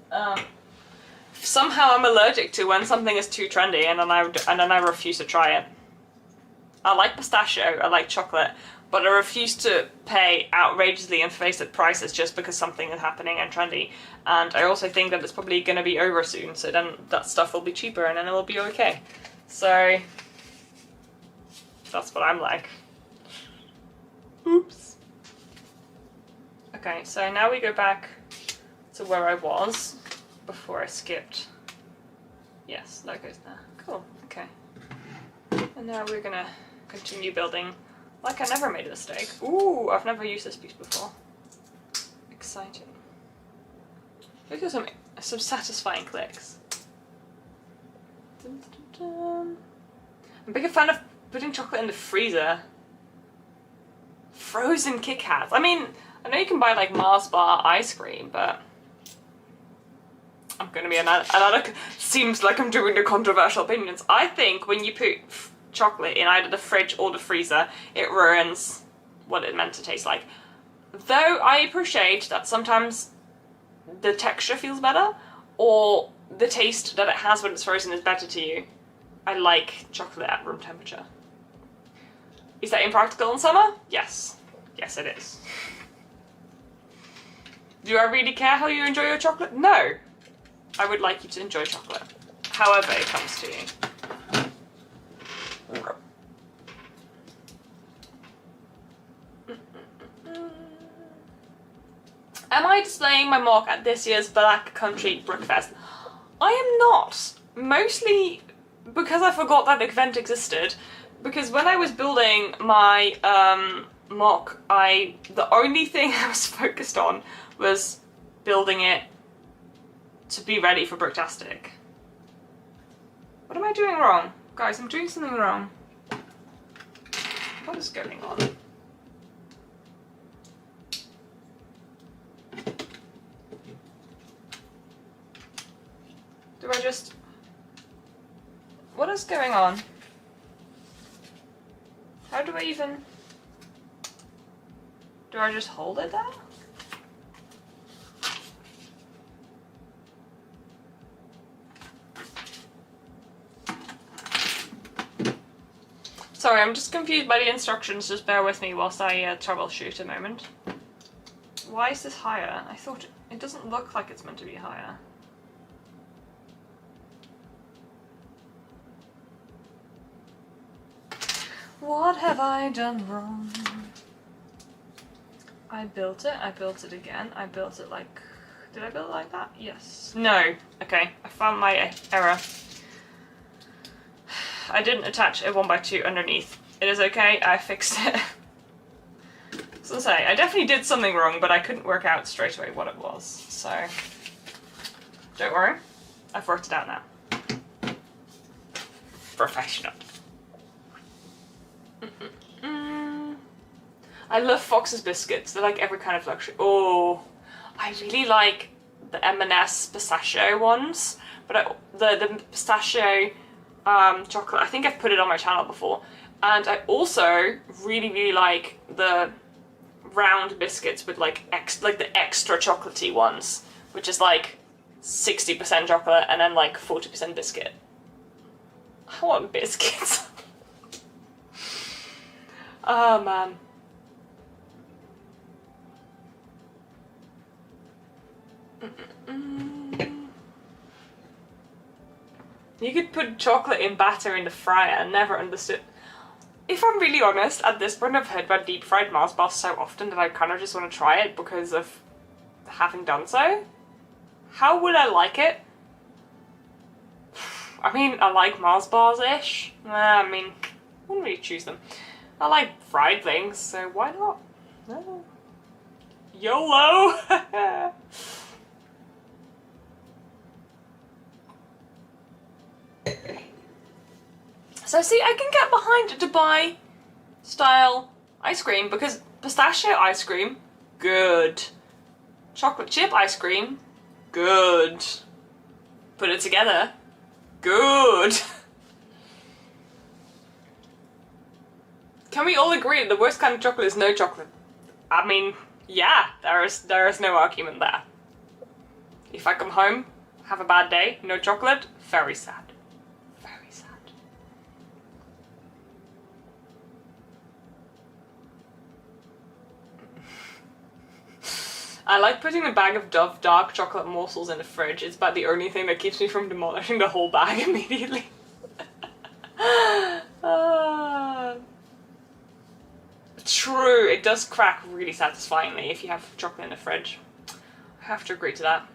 somehow I'm allergic to when something is too trendy, and then I refuse to try it. I like pistachio, I like chocolate, but I refuse to pay outrageously inflated prices just because something is happening and trendy. And I also think that it's probably going to be over soon, so then that stuff will be cheaper and then it will be okay. So that's what I'm like. Oops. Okay, so now we go back to where I was before I skipped. Yes, that goes there. Cool, okay. And now we're gonna continue building like I never made a mistake. Ooh, I've never used this piece before. Exciting. Look at some satisfying clicks. Dun, dun, dun. I'm a bigger fan of putting chocolate in the freezer. Frozen Kit Kats. I mean, I know you can buy like Mars bar ice cream, but I'm gonna be another seems like I'm doing the controversial opinions. I think when you put chocolate in either the fridge or the freezer, it ruins what it meant to taste like. Though I appreciate that sometimes the texture feels better, or the taste that it has when it's frozen is better to you. I like chocolate at room temperature. Is that impractical in summer? Yes. Yes, it is. Do I really care how you enjoy your chocolate? No. I would like you to enjoy chocolate, however it comes to you. Am I displaying my mock at this year's Black Country Brickfest? I am not. Mostly because I forgot that event existed. Because when I was building my mock, the only thing I was focused on was building it to be ready for Bricktastic. What am I doing wrong? Guys, I'm doing something wrong. What is going on? Do I just... What is going on? How do I even... Do I just hold it there? Sorry, I'm just confused by the instructions, just bear with me whilst I troubleshoot a moment. Why is this higher? I thought it doesn't look like it's meant to be higher. What have I done wrong? I built it again, I built it like... Did I build it like that? Yes. No. Okay, I found my error. I didn't attach a 1x2 underneath. It is okay, I fixed it. So to say, I definitely did something wrong, but I couldn't work out straight away what it was, so... Don't worry, I've worked it out now. Professional. I love Fox's biscuits, they're like every kind of luxury. Oh, I really like the M&S pistachio ones, but the pistachio chocolate, I think I've put it on my channel before. And I also really like the round biscuits with like the extra chocolatey ones, which is like 60% chocolate and then like 40% biscuit. I want biscuits. Oh man. You could put chocolate in batter in the fryer. I never understood. If I'm really honest, at this point I've heard about deep fried Mars bars so often that I kind of just want to try it because of having done so. How would I like it? I mean, I like Mars bars-ish. I mean, I wouldn't really choose them. I like fried things, so why not? No. YOLO! So see, I can get behind Dubai style ice cream because pistachio ice cream, good. Chocolate chip ice cream, good. Put it together, good. Can we all agree that the worst kind of chocolate is no chocolate? I mean, yeah, there is no argument there. If I come home, have a bad day, no chocolate, very sad. Very sad. I like putting a bag of Dove dark chocolate morsels in the fridge. It's about the only thing that keeps me from demolishing the whole bag immediately. True, it does crack really satisfyingly if you have chocolate in the fridge. I have to agree to that.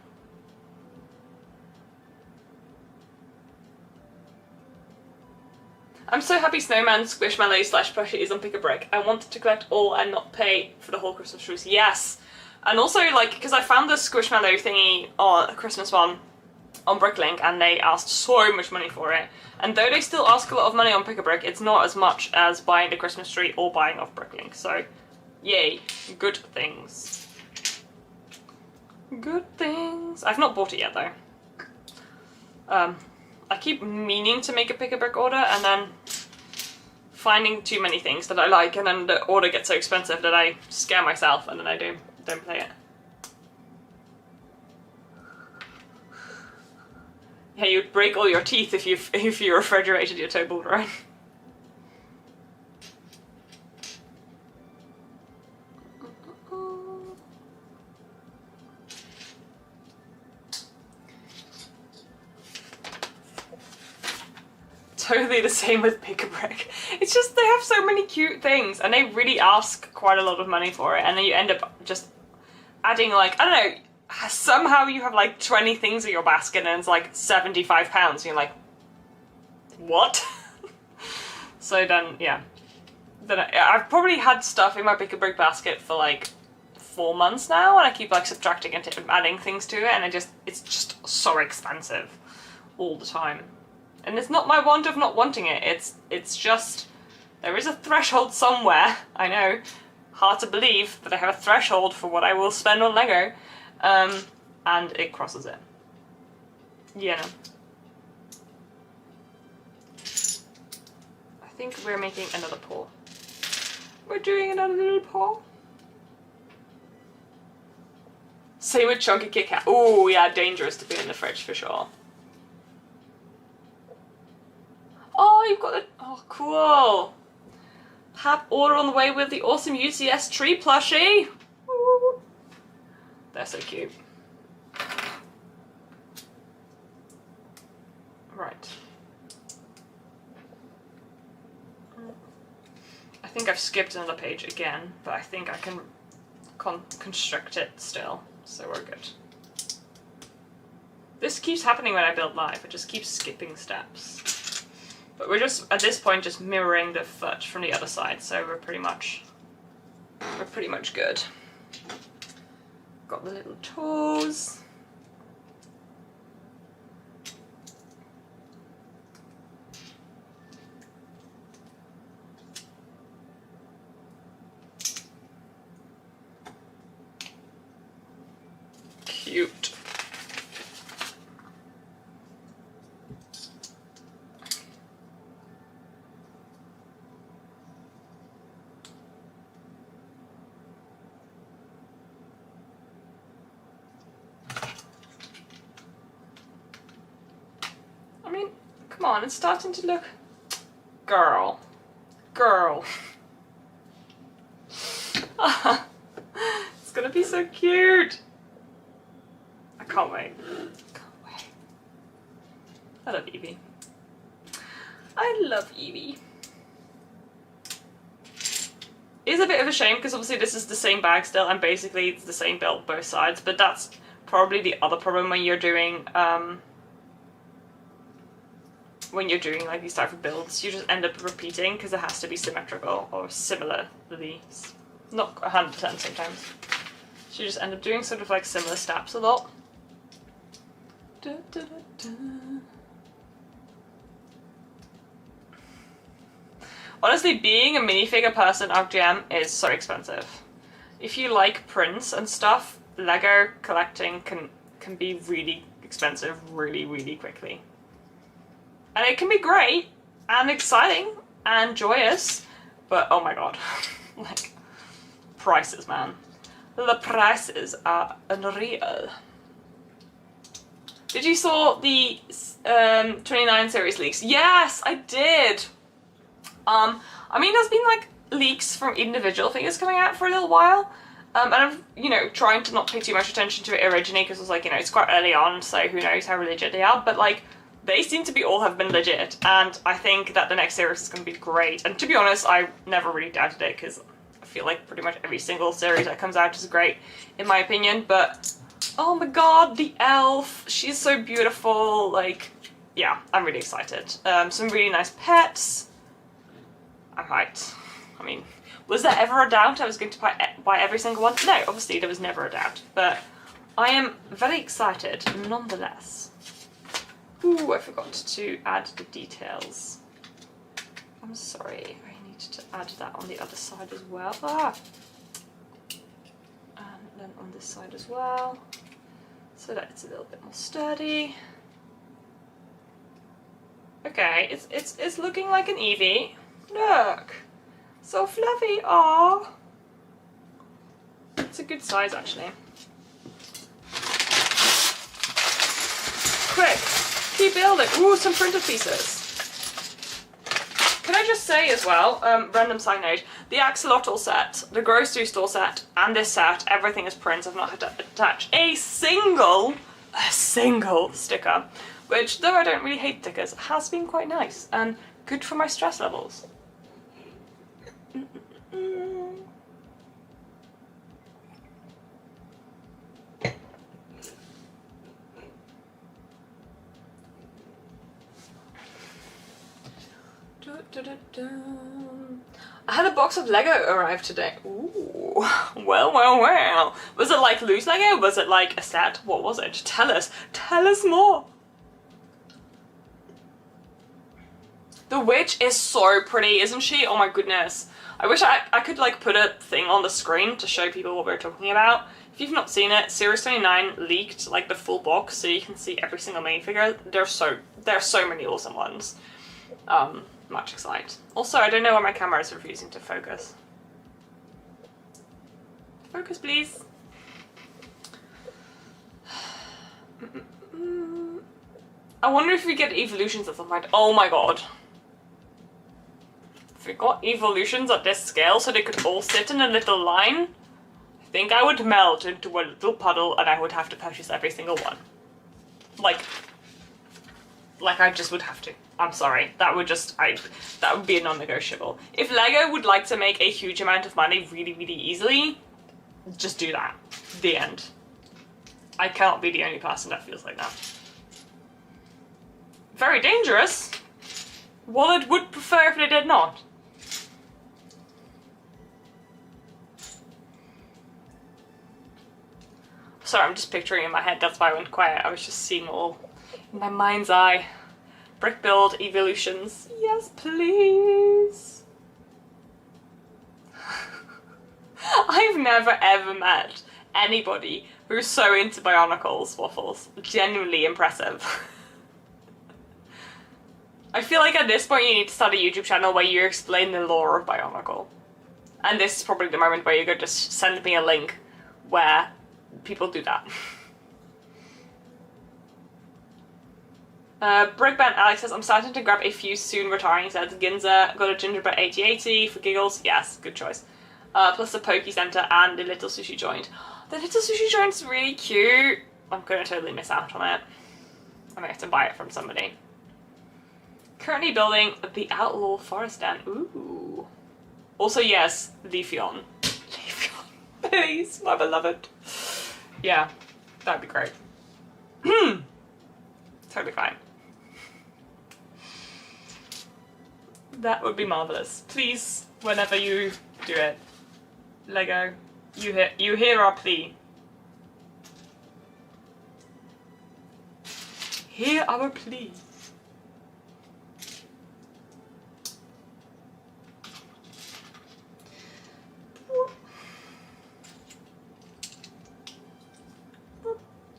I'm so happy Snowman Squishmallow / plushie is on Pick a Brick. I wanted to collect all and not pay for the whole Christmas trees. Yes! And also, like, because I found the Squishmallow thingy, on a Christmas one, on Bricklink, and they asked so much money for it. And though they still ask a lot of money on Pick a Brick, it's not as much as buying the Christmas tree or buying off Bricklink. So, yay. Good things. Good things. I've not bought it yet, though. I keep meaning to make a Pick a Brick order, and then finding too many things that I like, and then the order gets so expensive that I scare myself, and then I don't play it. Yeah, you'd break all your teeth if you refrigerated your Toblerone. Totally the same with Pick a Brick. It's just they have so many cute things and they really ask quite a lot of money for it, and then you end up just adding like, I don't know, somehow you have like 20 things in your basket and it's like £75 and you're like, what? So then, yeah. Then I've probably had stuff in my Pick a Brick basket for like 4 months now, and I keep like subtracting and adding things to it, and it's just so expensive all the time. And it's not my want of not wanting it, it's just, there is a threshold somewhere, I know, hard to believe, but I have a threshold for what I will spend on Lego, and it crosses it. Yeah. I think we're making another paw. We're doing another little paw. Same with Chunky Kit Kat. Oh yeah, dangerous to be in the fridge for sure. Oh, you've got the... Oh, cool. Hap order on the way with the awesome UCS tree plushie. Woo. They're so cute. Right. I think I've skipped another page again, but I think I can constrict it still, so we're good. This keeps happening when I build live, it just keeps skipping steps. But we're just, at this point, just mirroring the foot from the other side, so we're pretty much good. Got the little toes. Cute. I mean, come on, it's starting to look... Girl. Girl. It's gonna be so cute. I can't wait. Can't wait. I love Eevee. I love Eevee. It's a bit of a shame because obviously this is the same bag still and basically it's the same build both sides, but that's probably the other problem when you're doing like these type of builds. You just end up repeating because it has to be symmetrical or similarly, not 100% sometimes. So you just end up doing sort of like similar steps a lot. Da, da, da, da. Honestly, being a minifigure person RGM is so expensive. If you like prints and stuff, Lego collecting can be really expensive really quickly. And it can be great and exciting and joyous, but oh my god, like prices, man. The prices are unreal. Did you saw the 29 series leaks? Yes, I did. I mean, there's been like leaks from individual figures coming out for a little while, and I'm, you know, trying to not pay too much attention to it originally because it was like, you know, it's quite early on, so who knows how legit they are, but like, they seem to be all have been legit, and I think that the next series is going to be great. And to be honest, I never really doubted it because I feel like pretty much every single series that comes out is great, in my opinion. But oh my god, the elf, she's so beautiful. Like, yeah, I'm really excited. Some really nice pets. I'm hyped. I mean, was there ever a doubt I was going to buy every single one? No, obviously there was never a doubt, but I am very excited nonetheless. Ooh, I forgot to add the details. I'm sorry, I need to add that on the other side as well. Ah! And then on this side as well, so that it's a little bit more sturdy. Okay, it's looking like an Eevee. Look! So fluffy, aww! It's a good size actually. Quick! Keep building! Ooh, some printed pieces! Can I just say as well, random side note, the Axolotl set, the grocery store set, and this set, everything is prints. I've not had to attach a single sticker, which, though I don't really hate stickers, has been quite nice and good for my stress levels. I had a box of Lego arrive today. Ooh, well. Was it like loose Lego? Was it like a set? What was it? Tell us more. The witch is so pretty, isn't she? Oh my goodness. I wish I could like put a thing on the screen to show people what we're talking about. If you've not seen it, Series 29 leaked like the full box so you can see every single minifigure. There are so many awesome ones. Much excited. Also, I don't know why my camera is refusing to focus. Focus, please. I wonder if we get evolutions at some point. Oh my god. If we got evolutions at this scale so they could all sit in a little line, I think I would melt into a little puddle and I would have to purchase every single one. Like I just would have to. I'm sorry. That would be a non-negotiable. If Lego would like to make a huge amount of money really easily, just do that. The end. I cannot be the only person that feels like that. Very dangerous. Wallet would prefer if they did not. Sorry, I'm just picturing in my head, that's why I went quiet. I was just seeing all in my mind's eye. Brick build evolutions. Yes, please. I've never ever met anybody who's so into Bionicles waffles. Genuinely impressive. I feel like at this point you need to start a YouTube channel where you explain the lore of Bionicle. And this is probably the moment where you could just send me a link where people do that. Brickband Alex says, I'm starting to grab a few soon retiring sets. Ginza, got a gingerbread 8080 for giggles. Yes, good choice. Plus the Poke Center and the little sushi joint. The little sushi joint's really cute. I'm gonna totally miss out on it. I might have to buy it from somebody. Currently building the Outlaw Forest Den. Ooh. Also, yes, Leafeon. Leafeon, please, my beloved. Yeah, that'd be great. Totally fine. That would be marvelous. Please, whenever you do it, Lego, you hear our plea. Hear our plea.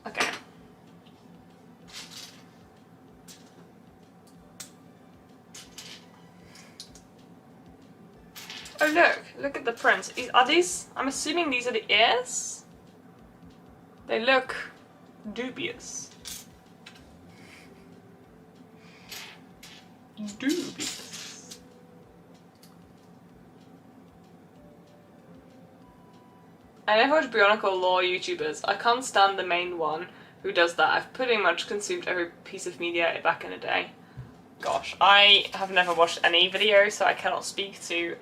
Okay. Oh look at the prints. Are these, I'm assuming these are the ears? They look dubious. Dubious. I never watch Bionicle lore YouTubers. I can't stand the main one who does that. I've pretty much consumed every piece of media back in the day. Gosh, I have never watched any video, so I cannot speak to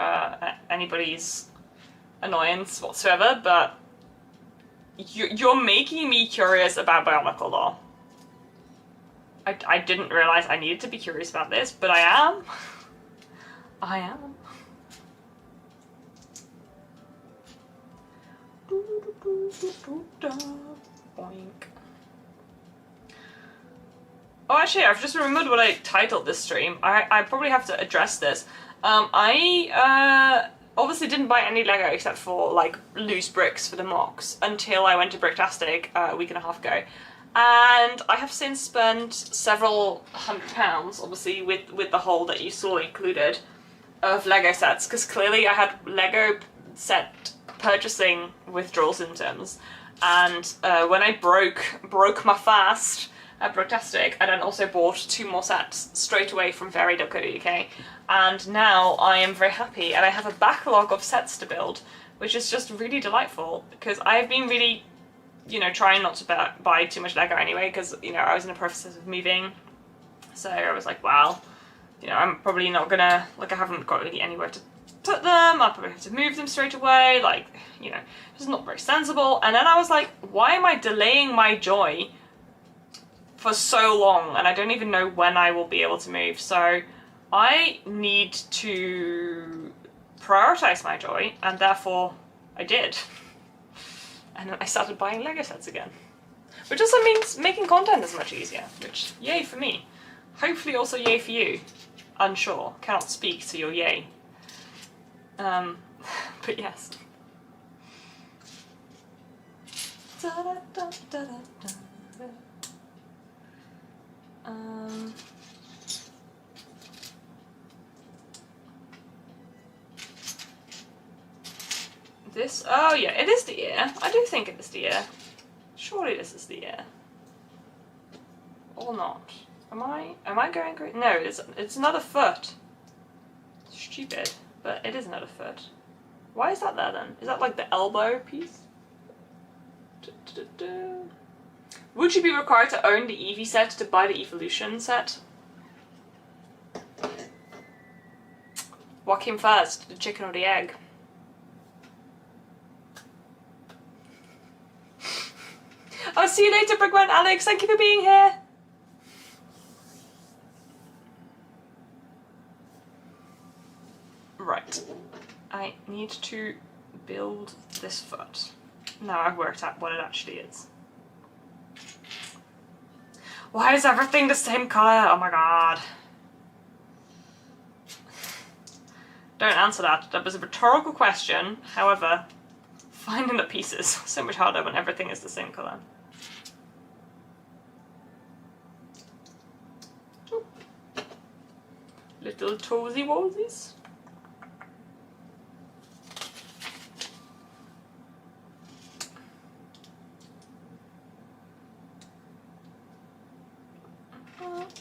anybody's annoyance whatsoever, but you're making me curious about Bionicle lore. I didn't realise I needed to be curious about this, but I am. I am. Boink. Oh, actually, I've just remembered what I titled this stream. I probably have to address this. I obviously didn't buy any Lego except for, like, loose bricks for the mocks until I went to Bricktastic a week and a half ago. And I have since spent several £100, obviously, with the haul that you saw included, of Lego sets, because clearly I had Lego set purchasing withdrawal symptoms. And when I broke my fast at Bricktastic, I then also bought 2 more sets straight away from Very.co.uk, and now I am very happy, and I have a backlog of sets to build, which is just really delightful, because I've been really, you know, trying not to buy too much Lego anyway, because, you know, I was in the process of moving, so I was like, well, you know, I'm probably not gonna, like, I haven't got really anywhere to put them, I'll probably have to move them straight away, like, you know, it's not very sensible, and then I was like, why am I delaying my joy for so long, and I don't even know when I will be able to move, so I need to prioritize my joy, and therefore I did. And then I started buying Lego sets again. Which also means making content is much easier, which, yay for me. Hopefully also yay for you. Unsure, cannot speak to your yay. But yes. Da, da, da, da, da, da. This, oh yeah, it is the ear. I do think it is the ear. Surely this is the ear. Or not. Am I going great? No, it's another foot. Stupid, but it is another foot. Why is that there then? Is that like the elbow piece? Would you be required to own the Eevee set to buy the Evolution set? What came first, the chicken or the egg? I'll see you later, Brigman. Alex, thank you for being here. Right. I need to build this foot. Now I've worked out what it actually is. Why is everything the same colour? Oh my god. Don't answer that. That was a rhetorical question. However, finding the pieces so much harder when everything is the same colour. Little toesy woesies.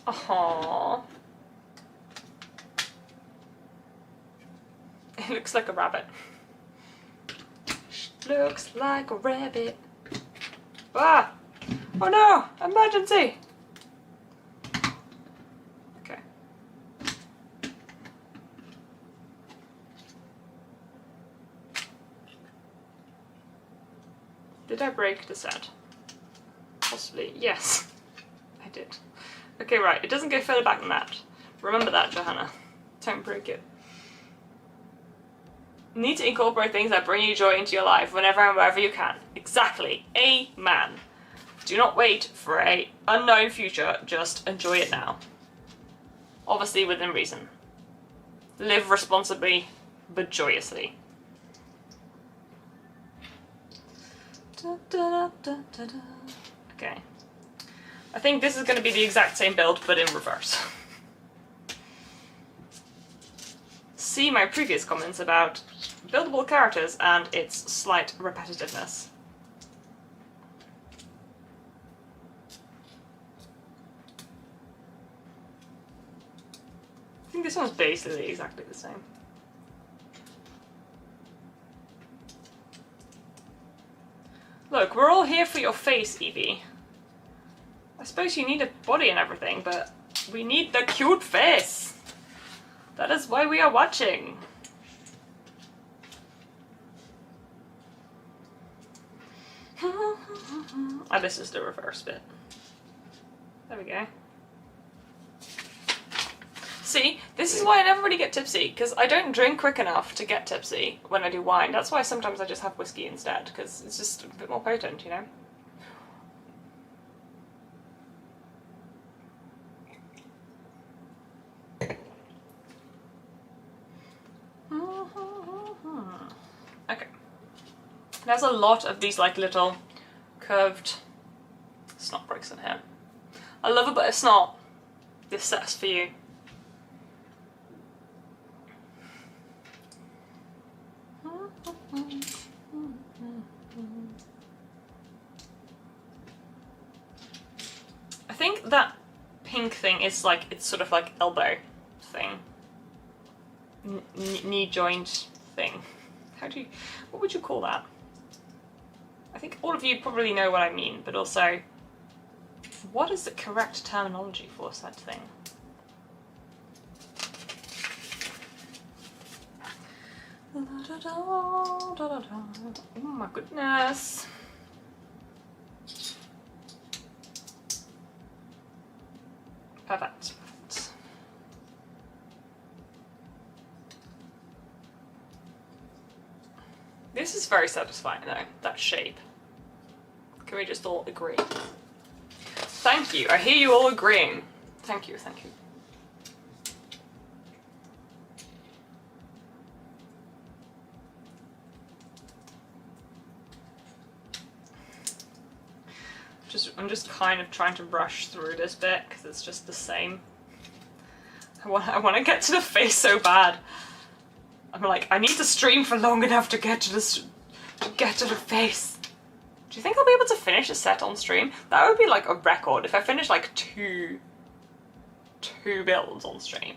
Aww. It looks like a rabbit. Looks like a rabbit. Ah! Oh no! Emergency! Okay. Did I break the set? Possibly. Yes. I did. Okay, right. It doesn't go further back than that. Remember that, Johanna. Don't break it. Need to incorporate things that bring you joy into your life whenever and wherever you can. Exactly. Amen. Do not wait for an unknown future, just enjoy it now. Obviously within reason. Live responsibly, but joyously. Okay. I think this is going to be the exact same build, but in reverse. See my previous comments about buildable characters and its slight repetitiveness. I think this one's basically exactly the same. Look, we're all here for your face, Eevee. I suppose you need a body and everything, but we need the cute face. That is why we are watching. Oh, this is the reverse bit. There we go. See, this is why I never really get tipsy, because I don't drink quick enough to get tipsy when I do wine. That's why sometimes I just have whiskey instead, because it's just a bit more potent, you know? Okay. There's a lot of these like little curved snot bricks in here. I love a bit of snot. This set's for you. I think that pink thing is like, it's sort of like elbow thing. Knee joint thing. How do you, what would you call that? I think all of you probably know what I mean, but also, what is the correct terminology for said thing? Oh my goodness. Perfect. This is very satisfying though, that shape. Can we just all agree? Thank you, I hear you all agreeing. Thank you, thank you. I'm just kind of trying to rush through this bit because it's just the same. I want to get to the face so bad. I'm like, I need to stream for long enough to get to the face. Do you think I'll be able to finish a set on stream? That would be like a record if I finished like two builds on stream.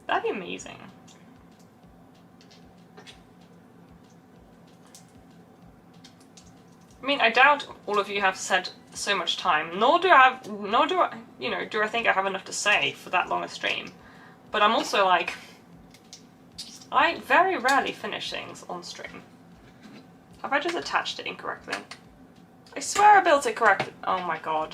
That'd be amazing. I mean, I doubt all of you have said so much time, nor do I, you know, do I think I have enough to say for that long a stream. But I'm also like, I very rarely finish things on stream. Have I just attached it incorrectly? I swear I built it correctly. Oh my god.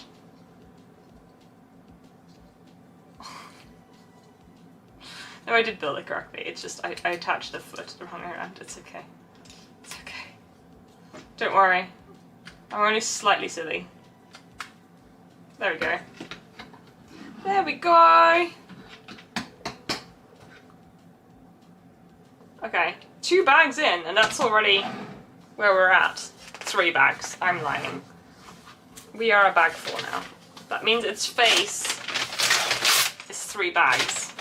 No, I did build it correctly. It's just I attached the foot the wrong way around. It's okay. It's okay. Don't worry. I'm only slightly silly. There we go. There we go. Okay, 2 bags in, and that's already where we're at. 3 bags. I'm lying. We are a bag 4 now. That means its face is 3 bags.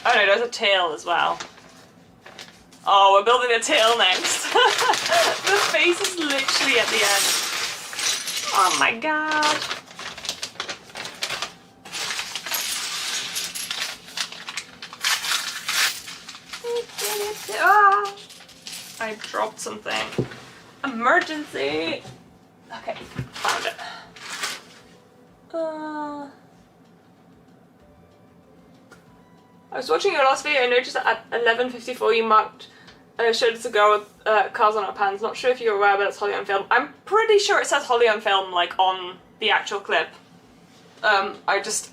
Oh no, there's a tail as well. Oh, we're building a tail next. The face is literally at the end. Oh my god. Ah, I dropped something. Emergency. Okay, found it. I was watching your last video. I noticed that at 11:54 you marked showed us a girl with cars on her pants. Not sure if you're aware, but it's Holly on film. I'm pretty sure it says Holly on film, like on the actual clip. I just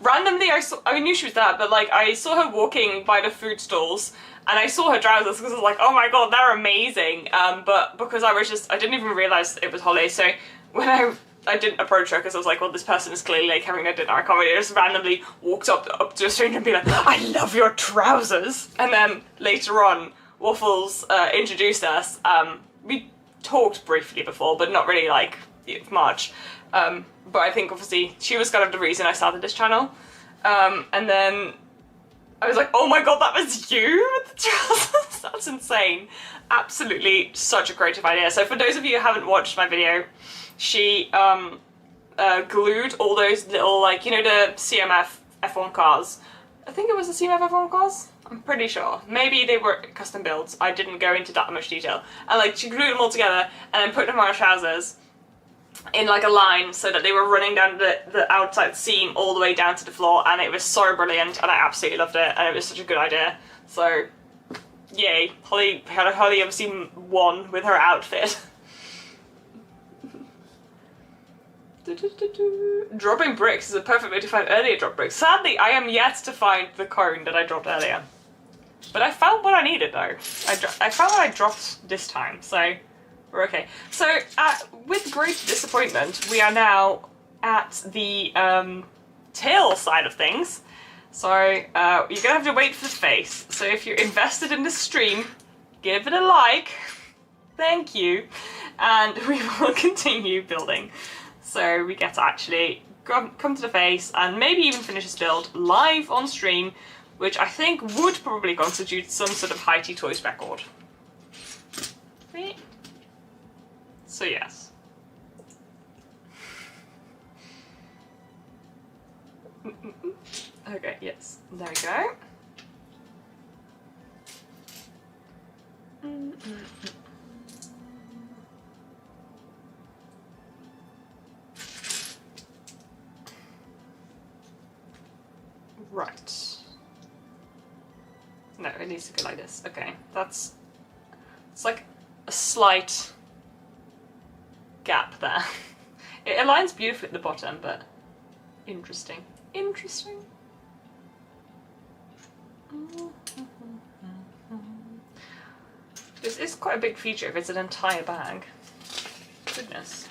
randomly I knew she was there, but like I saw her walking by the food stalls, and I saw her trousers because I was like, oh my god, they're amazing. But because I didn't even realise it was Holly. So when I didn't approach her because I was like, well, this person is clearly like having a dinner comedy. I just randomly walked up to a stranger and be like, I love your trousers. And then later on, Waffles introduced us. We talked briefly before, but not really like much. But I think obviously she was kind of the reason I started this channel. And then I was like, oh my god, that was you with the trousers? That's insane. Absolutely such a creative idea. So for those of you who haven't watched my video, she glued all those little, like, you know, the CMF F1 cars. I think it was the CMF F1 cars? I'm pretty sure. Maybe they were custom builds. I didn't go into that much detail. And like, she glued them all together and then put them on her trousers in like a line so that they were running down the outside seam all the way down to the floor, and it was so brilliant and I absolutely loved it and it was such a good idea. So yay, Holly obviously won with her outfit. Dropping bricks is a perfect way to find earlier drop bricks. Sadly, I am yet to find the cone that I dropped earlier. But I found what I needed though. I found what I dropped this time, so we're okay. So, with great disappointment, we are now at the tail side of things. So, you're gonna have to wait for the face. So if you're invested in this stream, give it a like. Thank you. And we will continue building. So we get to actually come to the face and maybe even finish this build live on stream, which I think would probably constitute some sort of High Tea Toys record. Right. So yes. Okay, yes, there we go. Right. No, it needs to go like this. Okay, it's like a slight gap there. It aligns beautifully at the bottom, but interesting. Interesting. This is quite a big feature if it's an entire bag. Goodness.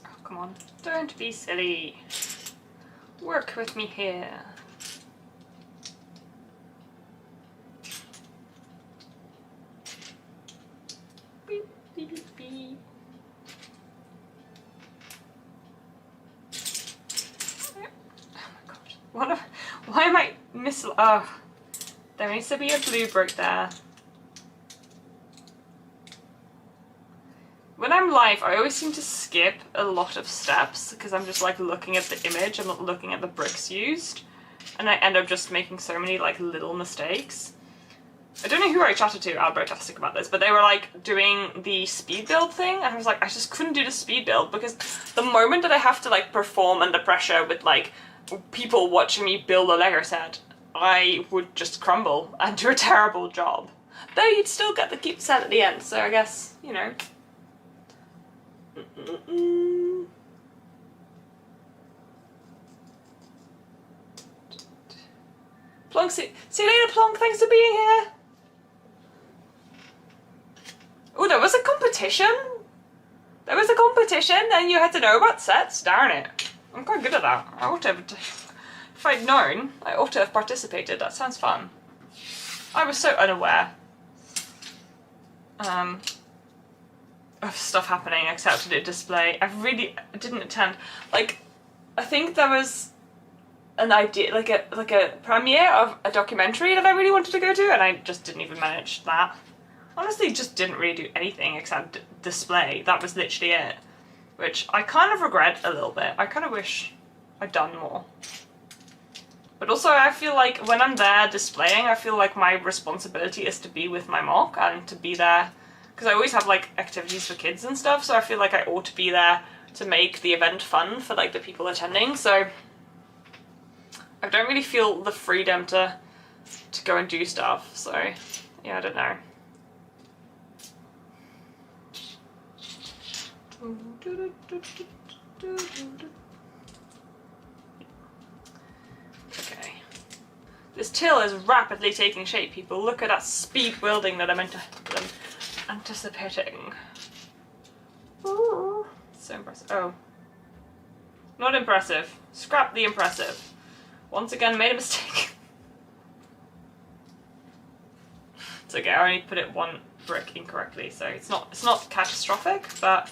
Oh, come on. Don't be silly. Work with me here. Beep, beep, beep, beep. Why am I missing? Oh, there needs to be a blue brick there. When I'm live, I always seem to skip a lot of steps because I'm just like looking at the image, I'm not looking at the bricks used, and I end up just making so many like little mistakes. I don't know who I chatted to, Albertastic, about this, but they were like doing the speed build thing, and I was like, I just couldn't do the speed build because the moment that I have to like perform under pressure with like people watching me build a Lego set, I would just crumble and do a terrible job. Though you'd still get the cute set at the end, so I guess, you know. Plonk, see you later, Plonk, thanks for being here. Oh, there was a competition? There was a competition and you had to know about sets? Darn it. I'm quite good at that. I ought to have, if I'd known, I ought to have participated. That sounds fun. I was so unaware of stuff happening except at a display. I really didn't attend. Like, I think there was an idea, like a premiere of a documentary that I really wanted to go to, and I just didn't even manage that. Honestly, just didn't really do anything except display. That was literally it, which I kind of regret a little bit. I kind of wish I'd done more. But also I feel like when I'm there displaying, I feel like my responsibility is to be with my mock and to be there, because I always have like activities for kids and stuff, so I feel like I ought to be there to make the event fun for like the people attending, so I don't really feel the freedom to go and do stuff, so yeah, I don't know. Okay. This till is rapidly taking shape, people. Look at that speed building that I'm anticipating. Ooh. So impressive. Oh. Not impressive. Scrap the impressive. Once again, made a mistake. It's okay, I only put it one brick incorrectly, so it's not catastrophic, but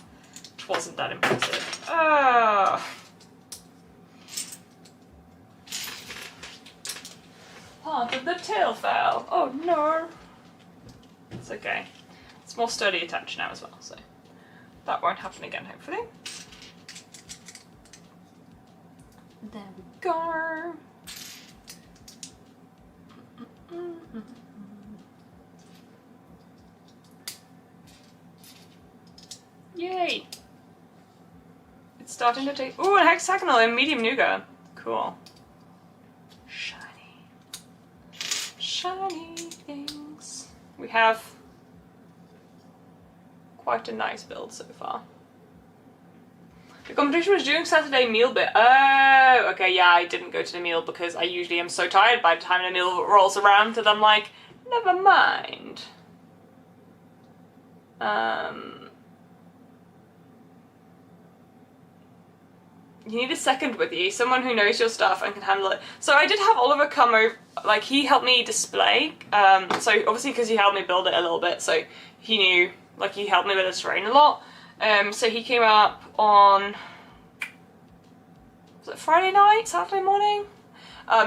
it wasn't that impressive. Oh. Part of the tail fell. Oh no. It's okay. It's more sturdy attached now as well, so that won't happen again, hopefully. There we go. Yay! It's starting to take. Ooh, a hexagonal in medium nougat. Cool. Shiny. Shiny things. We have quite a nice build so far. The competition was during Saturday meal bit. Oh, okay, yeah, I didn't go to the meal because I usually am so tired by the time the meal rolls around that I'm like, never mind. You need a second with you, someone who knows your stuff and can handle it. So I did have Oliver come over, like he helped me display, so obviously because he helped me build it a little bit, so he knew, like he helped me with the terrain a lot. So he came up on, was it Friday night, Saturday morning?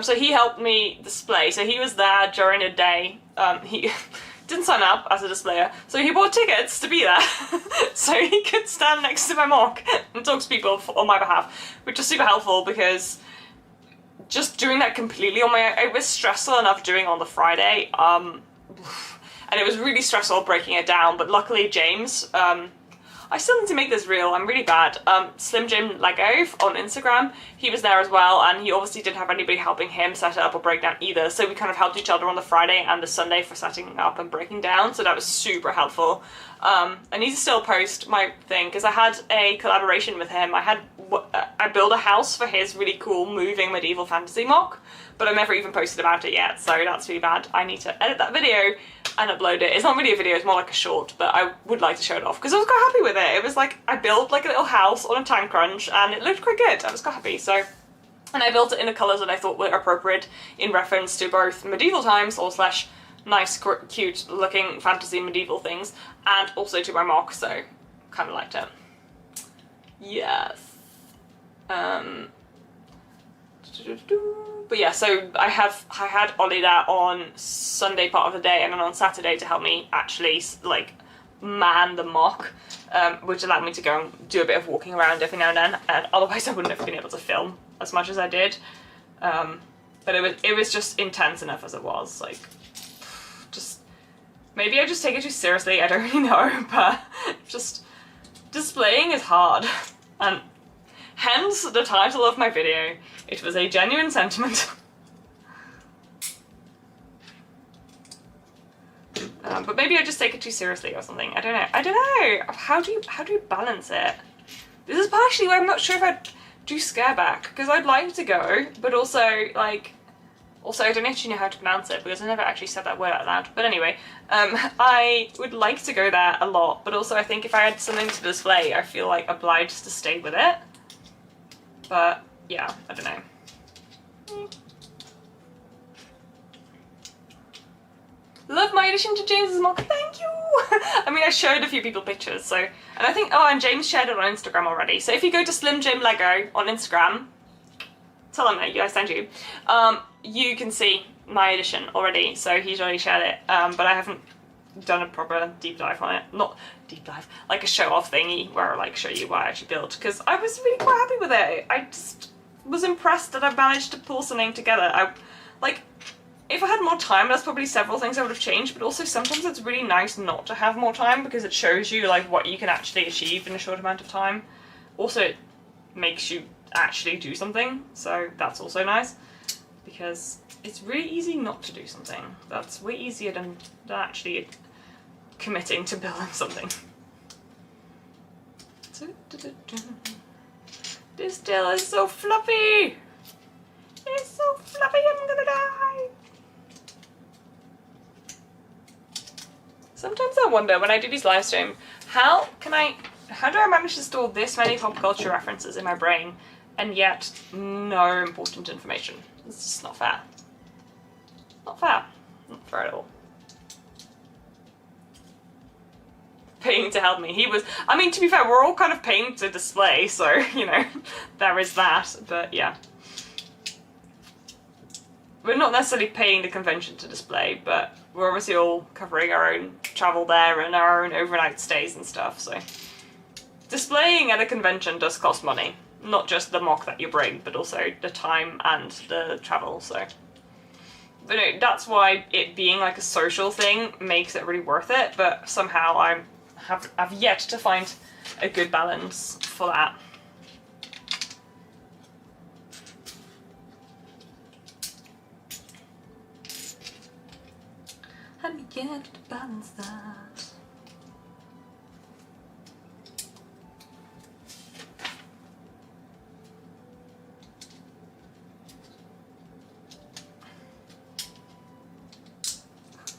So he helped me display, so he was there during the day. He didn't sign up as a displayer, so he bought tickets to be there, so he could stand next to my mock and talk to people on my behalf, which was super helpful because just doing that completely on my own, it was stressful enough doing on the Friday, and it was really stressful breaking it down, but luckily James, I still need to make this real, I'm really bad. Slim Jim Lego on Instagram, he was there as well, and he obviously didn't have anybody helping him set it up or break down either, so we kind of helped each other on the Friday and the Sunday for setting up and breaking down, so that was super helpful. I need to still post my thing, because I had a collaboration with him. I built a house for his really cool moving medieval fantasy mock, but I've never even posted about it yet, so that's really bad. I need to edit that video and upload it. It's not really a video, it's more like a short, but I would like to show it off because I was quite happy with it. It was like, I built like a little house on a time crunch and it looked quite good. I was quite happy, so. And I built it in the colours that I thought were appropriate in reference to both medieval times or slash nice, cute looking fantasy medieval things, and also to my mock, so kind of liked it. Yes. But yeah, so I had Ollie there on Sunday part of the day and then on Saturday to help me actually like man the mock, which allowed me to go and do a bit of walking around every now and then, and otherwise I wouldn't have been able to film as much as I did. But it was just intense enough as it was, like, just, maybe I just take it too seriously, I don't really know, but just displaying is hard, and hence the title of my video. It was a genuine sentiment. But maybe I just take it too seriously or something. I don't know. How do you balance it? This is partially why I'm not sure if I'd do Scareback, because I'd like to go, but also, like, I don't actually know how to pronounce it because I never actually said that word out loud. But anyway, I would like to go there a lot, but also I think if I had something to display, I feel like obliged to stay with it. But yeah, I don't know. Love my addition to James's mock. Thank you! I mean, I showed a few people pictures, so... And I think... Oh, and James shared it on Instagram already. So if you go to Slim Jim Lego on Instagram, tell him that I sent you, you can see my addition already. So he's already shared it, but I haven't done a proper deep dive on it. Not deep dive, like a show-off thingy where I like show you what I actually built, because I was really quite happy with it. I just was impressed that I managed to pull something together. If I had more time, there's probably several things I would have changed, but also sometimes it's really nice not to have more time because it shows you like what you can actually achieve in a short amount of time. Also, it makes you actually do something, so that's also nice because it's really easy not to do something. That's way easier than actually committing to building something. This tail is so fluffy! It's so fluffy, I'm gonna die! Sometimes I wonder when I do these live streams, how do I manage to store this many pop culture references in my brain and yet no important information? It's just not fair. Not fair. Not fair at all. Paying to help me. He was, I mean, to be fair, we're all kind of paying to display, so, you know, there is that, but yeah. We're not necessarily paying the convention to display, but we're obviously all covering our own travel there and our own overnight stays and stuff, so. Displaying at a convention does cost money. Not just the mock that you bring, but also the time and the travel, so. But no, that's why it being like a social thing makes it really worth it, but somehow I've yet to find a good balance for that. I'm yet to balance that.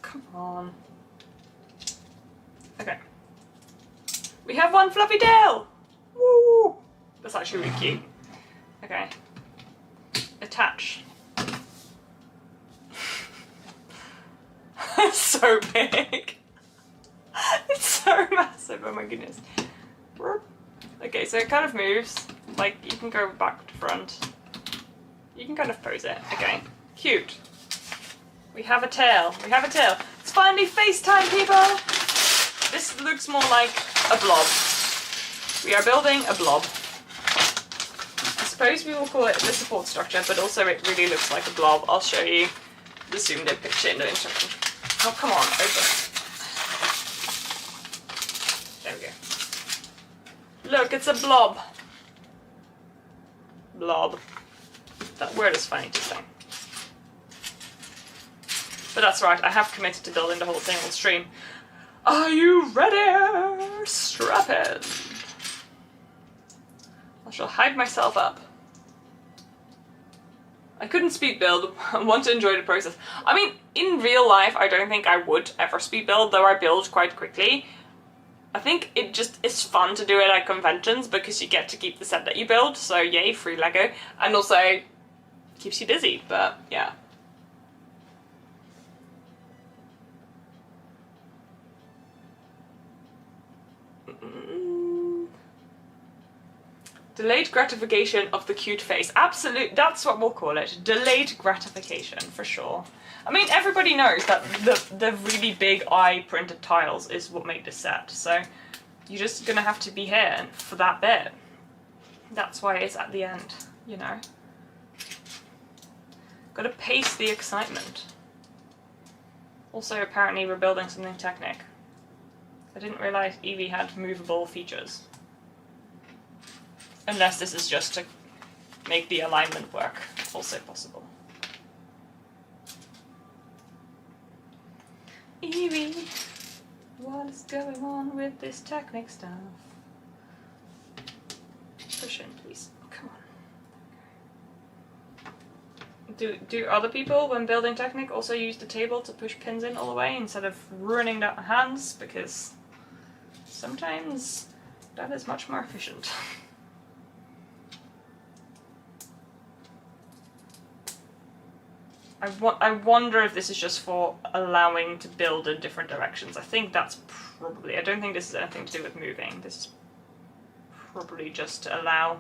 Come on. Okay. We have one fluffy tail! Woo! That's actually really cute. Okay. Attach. It's so big. It's so massive, oh my goodness. Okay, so it kind of moves. Like, you can go back to front. You can kind of pose it. Okay, cute. We have a tail. We have a tail. It's finally FaceTime, people! This looks more like a blob. We are building a blob. I suppose we will call it the support structure, but also it really looks like a blob. I'll show you the zoomed in picture in the instructions. Oh, come on, open. There we go. Look, it's a blob. Blob. That word is funny to say. But that's right, I have committed to building the whole thing on stream. Are you ready? Strap in. I shall hide myself up. I couldn't speed build. I want to enjoy the process. I mean, in real life, I don't think I would ever speed build, though I build quite quickly. I think it just is fun to do it at conventions because you get to keep the set that you build, so yay, free Lego. And also, keeps you busy, but yeah. Delayed gratification of the cute face. Absolute, that's what we'll call it. Delayed gratification, for sure. I mean, everybody knows that the really big eye printed tiles is what made this set, so you're just gonna have to be here for that bit. That's why it's at the end, you know. Gotta pace the excitement. Also, apparently we're building something Technic. I didn't realise Eevee had movable features. Unless this is just to make the alignment work, also possible. Eevee, what is going on with this Technic stuff? Push in, please. Come on. Do other people, when building Technic, also use the table to push pins in all the way instead of ruining their hands? Because sometimes that is much more efficient. I wonder if this is just for allowing to build in different directions. I think that's probably... I don't think this has anything to do with moving. This is probably just to allow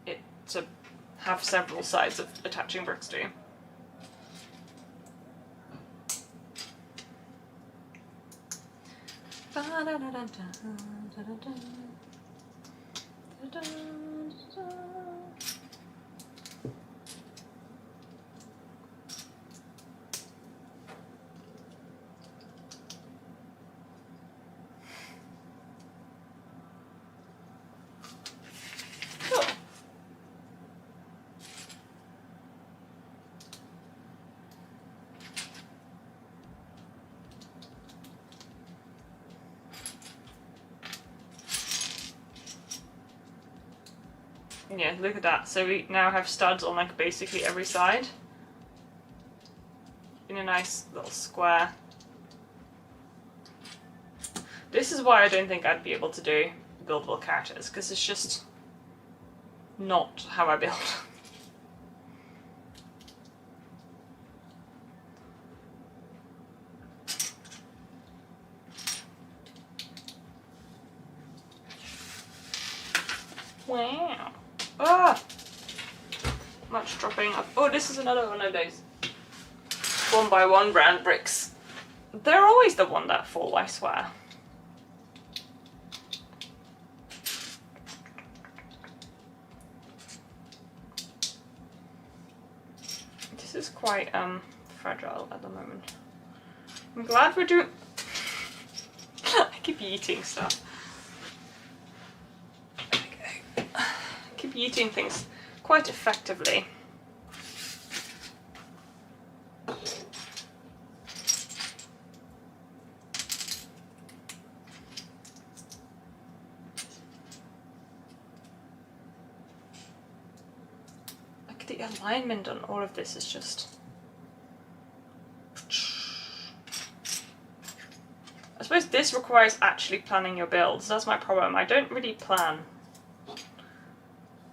it to have several sides of attaching bricks to. Yeah, look at that. So we now have studs on like basically every side in a nice little square. This is why I don't think I'd be able to do buildable characters, because it's just not how I build. Wow. Ah! Much dropping up. Oh, this is another one of those 1x1 brand bricks. They're always the one that fall, I swear. This is quite fragile at the moment. I'm glad we're doing... I keep eating stuff. Eating things quite effectively. Like the alignment on all of this is just... I suppose this requires actually planning your builds. That's my problem. I don't really plan.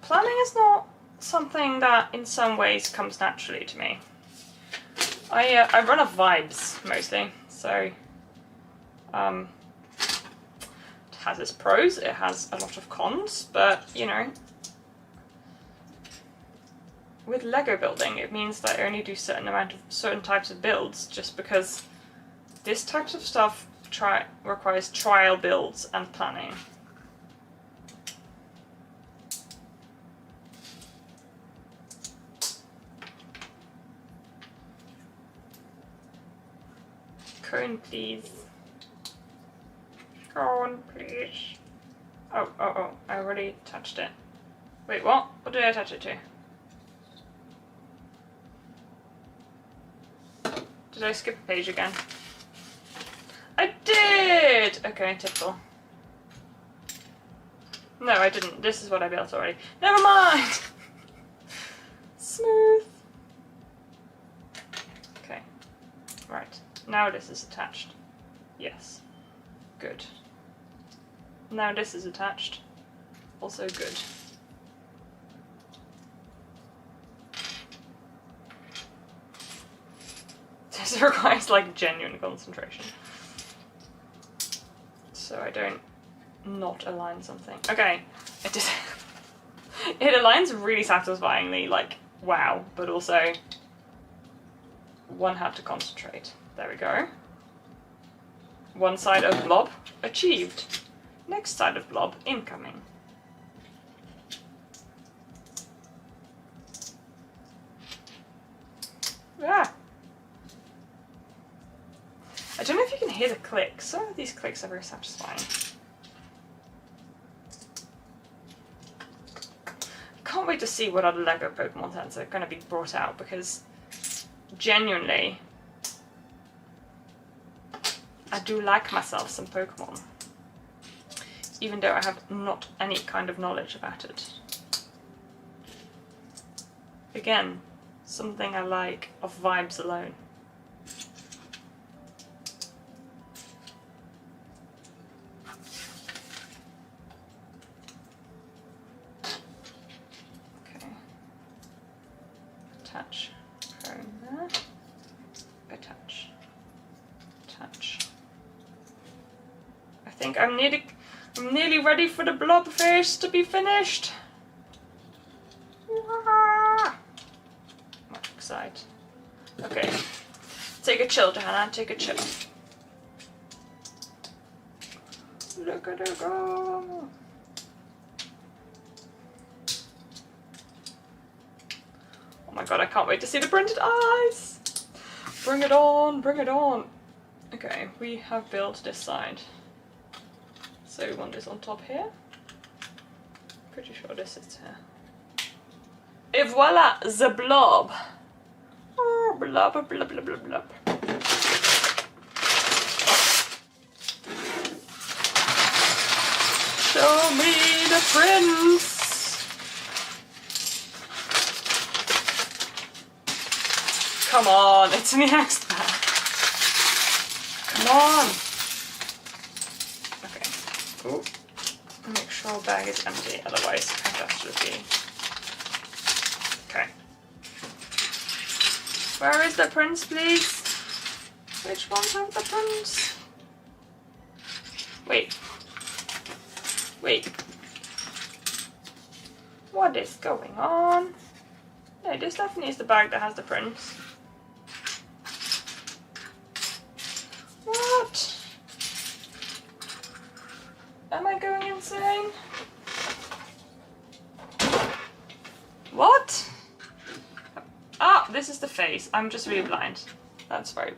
Planning is not something that in some ways comes naturally to me. I run off vibes mostly, so it has its pros, it has a lot of cons, but you know, with Lego building it means that I only do certain types of builds, just because this type of stuff requires trial builds and planning. Cone, please. Cone, please. Oh, I already touched it. Wait, what? What did I attach it to? Did I skip a page again? I did! Okay, typical. No, I didn't. This is what I built already. Never mind! Smooth. Okay. Right. Now this is attached. Yes. Good. Now this is attached. Also good. This requires like genuine concentration. So I don't not align something. Okay, it did. It aligns really satisfyingly, like wow, but also one had to concentrate. There we go. One side of blob achieved. Next side of blob incoming. Ah. I don't know if you can hear the clicks. Some of these clicks are very satisfying. I can't wait to see what other Lego Pokemon sets are going to be brought out, because genuinely I do like myself some Pokemon. Even though I have not any kind of knowledge about it. Again, something I like of vibes alone. Okay. Attach. Chrome there. Attach. Attach. I think I'm nearly ready for the blob face to be finished. Much excited. Okay. Take a chill, Johanna. Take a chill. Look at her go. Oh my god, I can't wait to see the printed eyes. Bring it on, bring it on. Okay, we have built this side. So we want this on top here. Pretty sure this is here. Et voila, the blob. Oh, blob, blob, blob, blob, blob. Show me the prince. Come on, it's in the next bag. Come on. Okay. Ooh. Make sure bag is empty, otherwise catastrophe. Okay. Where is the prince, please? Which ones have the prince? Wait. Wait. What is going on? No, this definitely is the bag that has the prince. What? Am I going insane? What? Ah, this is the face. I'm just really blind. That's right.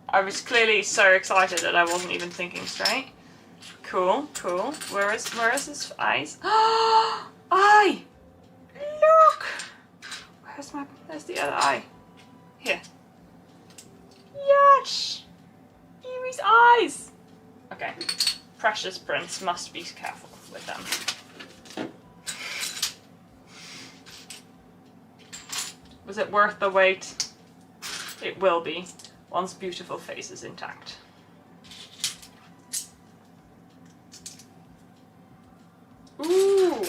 I was clearly so excited that I wasn't even thinking straight. Cool, cool. Where is his eyes? Eye! Look! Where's the other eye? Here. Yes! Eevee's eyes! Okay. Precious prince, must be careful with them. Was it worth the wait? It will be, once beautiful face is intact. Ooh!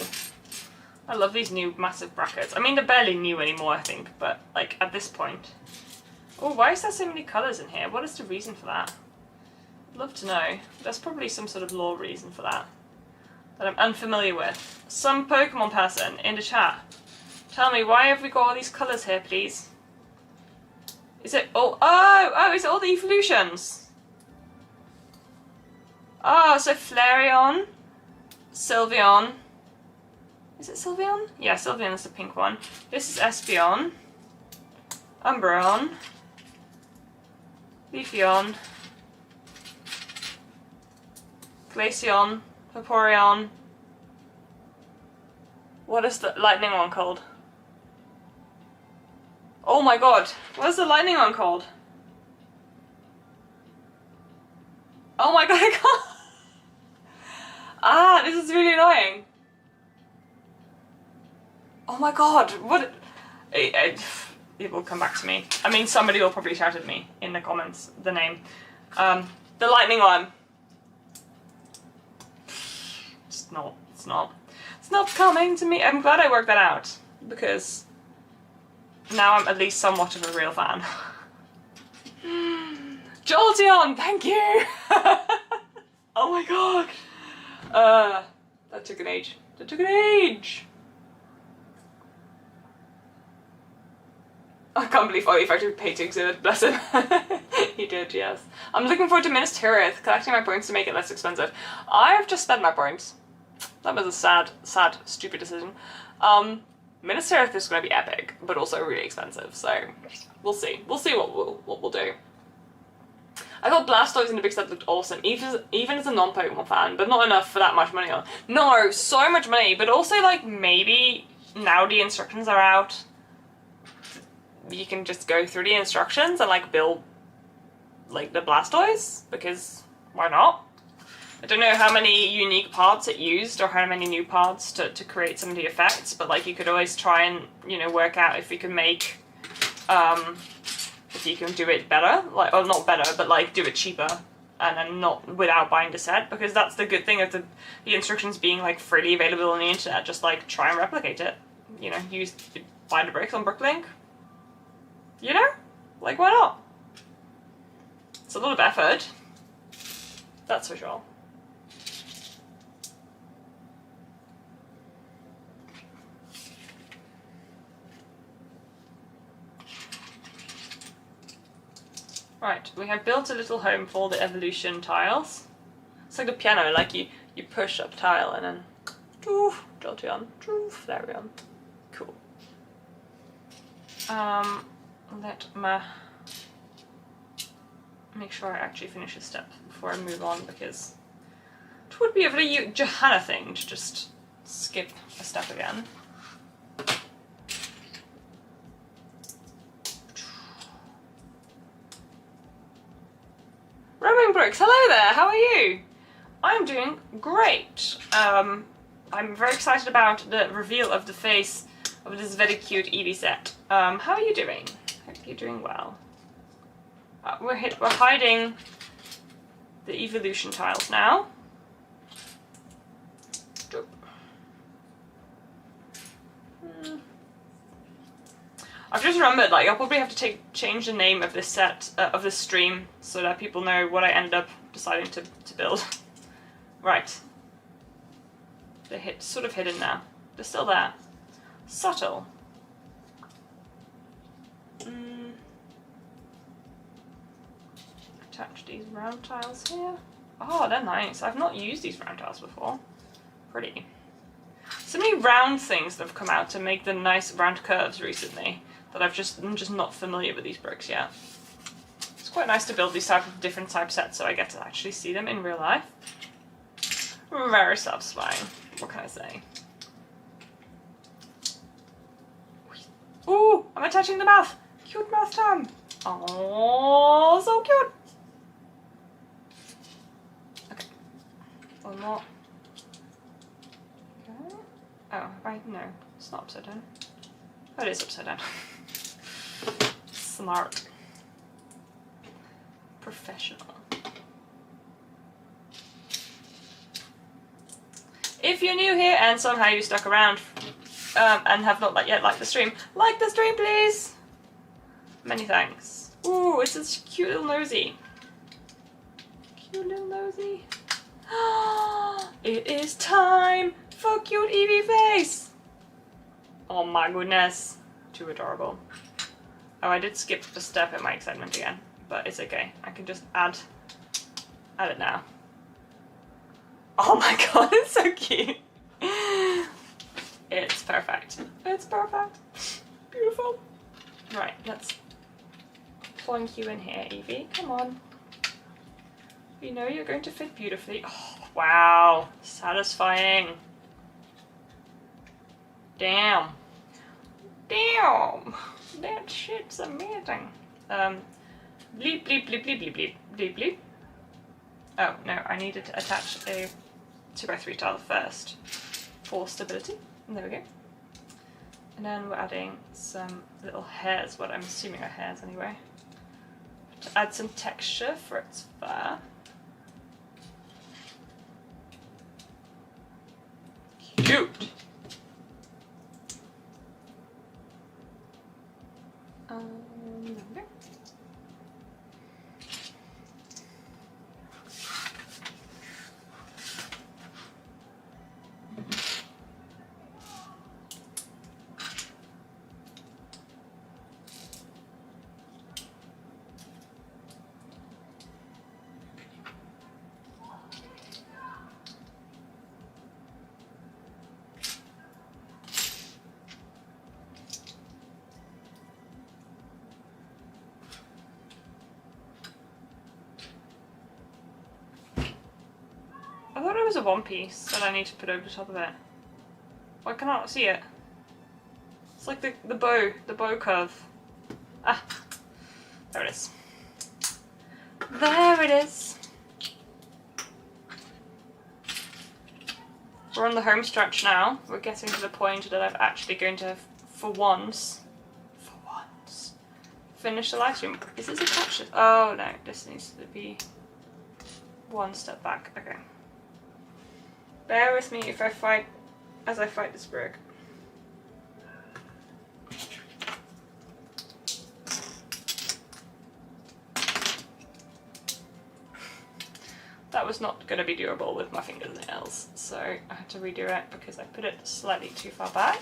I love these new massive brackets. I mean, they're barely new anymore, I think, but, like, at this point. Oh, why is there so many colours in here? What is the reason for that? I'd love to know. There's probably some sort of lore reason for that I'm unfamiliar with. Some Pokemon person in the chat, tell me, why have we got all these colours here, please? Is it all... Oh, is it all the evolutions? Oh, so Flareon, Sylveon. Is it Sylveon? Yeah, Sylveon is the pink one. This is Espeon, Umbreon, Leafeon, Glaceon, Vaporeon. What is the lightning one called? Oh my god, what is the lightning one called? Oh my god, I can't. Ah, this is really annoying. Oh my god, what? It will come back to me. I mean, somebody will probably shout at me in the comments the name. The lightning one. It's not coming to me. I'm glad I worked that out, because now I'm at least somewhat of a real fan. Jolteon, thank you! Oh my god! That took an age. That took an age! I can't believe Ollie actually paid to exhibit, bless him. He did, yes. I'm looking forward to Minas Tirith, collecting my points to make it less expensive. I've just spent my points. That was a sad, stupid decision. Minas Tirith is going to be epic, but also really expensive, so we'll see. We'll see what we'll do. I thought Blastoise in the big set looked awesome, even as a non-Pokemon fan, but not enough for that much money on. No, so much money, but also, like, maybe now the instructions are out, you can just go through the instructions and, like, build like the Blastoise, because why not? I don't know how many unique parts it used or how many new parts to create some of the effects, but like you could always try and, you know, work out if you can make, if you can do it better, like, or not better, but like do it cheaper and then not without buying the set, because that's the good thing of the instructions being like freely available on the internet. Just like try and replicate it, you know, buy the bricks on Bricklink, you know, like why not? It's a lot of effort, that's for sure. Right, we have built a little home for the evolution tiles. It's like the piano, like you push up tile and then doof, Jolteon, doof, there we go. Cool. Let me make sure I actually finish this step before I move on, because it would be a very Johanna thing to just skip a step again. Roaming Brooks, hello there, how are you? I'm doing great. I'm very excited about the reveal of the face of this very cute Eevee set. How are you doing? Hope you're doing well. We're hiding the evolution tiles now. I've just remembered, like, I'll probably have to change the name of this set, of this stream, so that people know what I ended up deciding to build. Right. They're sort of hidden now. They're still there. Subtle. Attach these round tiles here. Oh, they're nice. I've not used these round tiles before. Pretty. So many round things that have come out to make the nice round curves recently that I'm just not familiar with these bricks yet. It's quite nice to build these different type sets so I get to actually see them in real life. Very satisfying. What can I say? Ooh, I'm attaching the mouth. Cute mouth tongue. Oh, so cute. Okay. One more. Okay. Oh, right, no, it's not upside down. Oh, it is upside down. Smart. Professional. If you're new here and somehow you stuck around and have not yet liked the stream, like the stream please! Many thanks. Ooh, it's this cute little nosy. Cute little nosy. It is time for cute Eevee face! Oh my goodness. Too adorable. Oh, I did skip a step in my excitement again, but it's okay. I can just add it now. Oh my god, it's so cute. It's perfect. It's perfect. Beautiful. Right, let's plonk you in here, Eevee. Come on. You know you're going to fit beautifully. Oh, wow. Satisfying. Damn. Damn. That shit's amazing. Bleep, bleep, bleep, bleep, bleep, bleep, bleep, bleep. Oh, no, I needed to attach a 2x3 tile first for stability. And there we go. And then we're adding some little hairs, what I'm assuming are hairs anyway, to add some texture for its fur. Cute! There we go. I thought it was a one piece that I need to put over the top of it. Why can I not see it? It's like the bow curve. Ah, there it is. There it is. We're on the home stretch now. We're getting to the point that I'm actually going to, for once, finish the live stream. Is this attached? Oh no, this needs to be one step back. Okay. Bear with me if I fight, as I fight this brick. That was not going to be doable with my fingernails, so I had to redo it because I put it slightly too far back.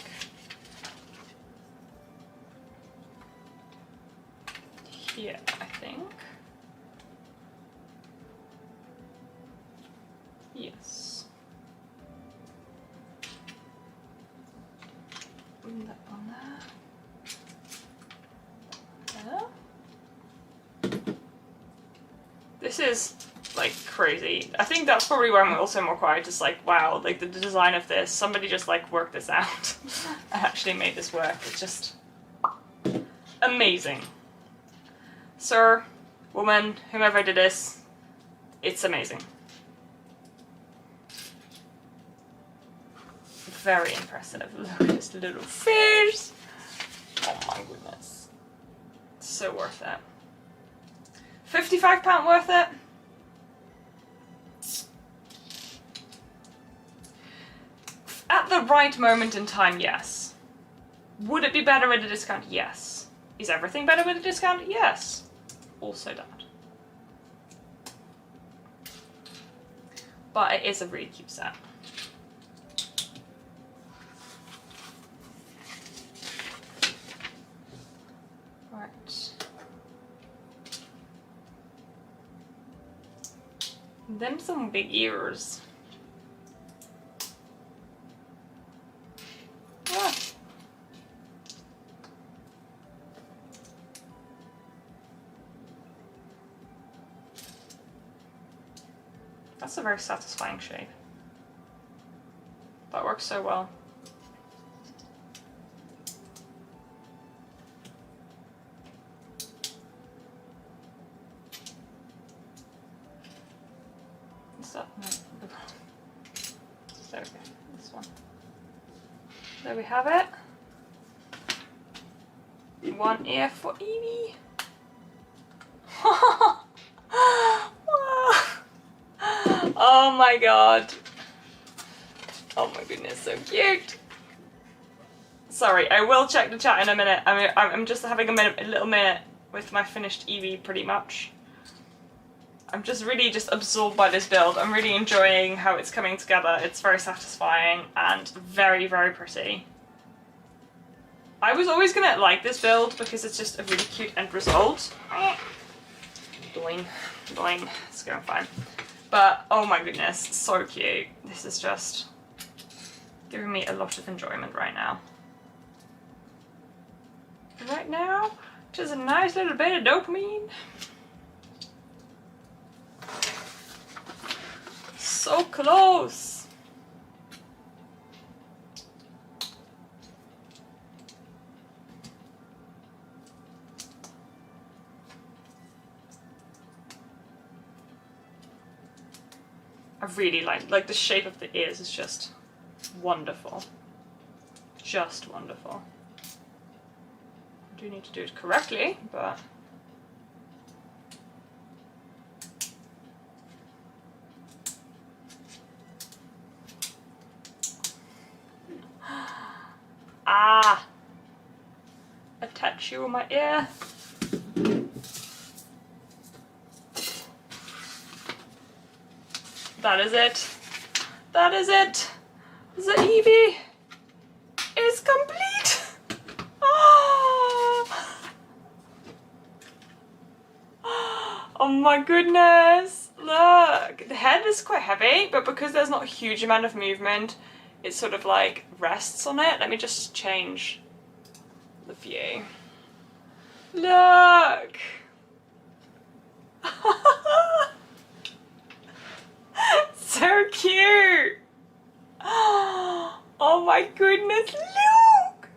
Here, I think. Yes. Put that on there. There. This is like crazy. I think that's probably why I'm also more quiet, just like, wow, like the design of this, somebody just like worked this out. I actually made this work. It's just amazing. Sir, woman, whomever did this, it's amazing. Very impressive. Look at this little fish. Oh my goodness. So worth it. £55 worth it? At the right moment in time, yes. Would it be better with a discount? Yes. Is everything better with a discount? Yes. Also that. But it is a really cute set. Right. Them some big ears. Ah. That's a very satisfying shape. That works so well. What's that? No. There we go. This one. There we have it. One ear for Eevee. Oh my god. Oh my goodness, so cute. Sorry, I will check the chat in a minute. I'm just having a little minute with my finished Eevee, pretty much. I'm just really absorbed by this build. I'm really enjoying how it's coming together. It's very satisfying and very, very pretty. I was always gonna like this build because it's just a really cute end result. Doing, it's going fine. But oh my goodness, so cute. This is just giving me a lot of enjoyment right now. Right now, just a nice little bit of dopamine. So close. I really like the shape of the ears is just wonderful. Just wonderful. I do need to do it correctly, but ah, a tattoo on my ear. That is it. That is it. The Eevee is complete. Oh. Oh my goodness. Look. The head is quite heavy, but because there's not a huge amount of movement, it sort of like rests on it. Let me just change the view. Look. So cute! Oh my goodness, look!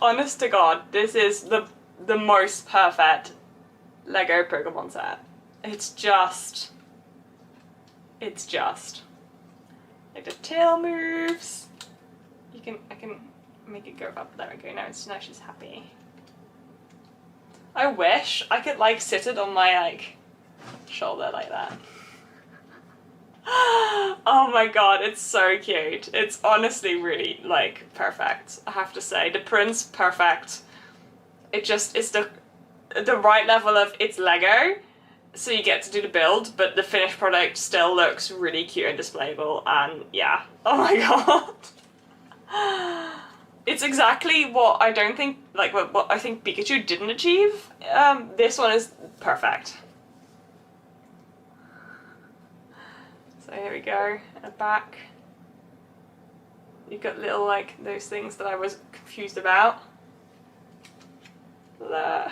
Honest to God, this is the most perfect Lego Pokemon set. It's just like the tail moves. I can make it go up. There we go. Now she's happy. I wish I could like sit it on my like shoulder like that. Oh my god, it's so cute. It's honestly really like perfect, I have to say. The print's perfect. It's the right level of it's Lego, so you get to do the build, but the finished product still looks really cute and displayable, and yeah. Oh my god. It's exactly what I don't think, like what I think Pikachu didn't achieve. This one is perfect. So here we go, at the back. You've got little like those things that I was confused about. Look.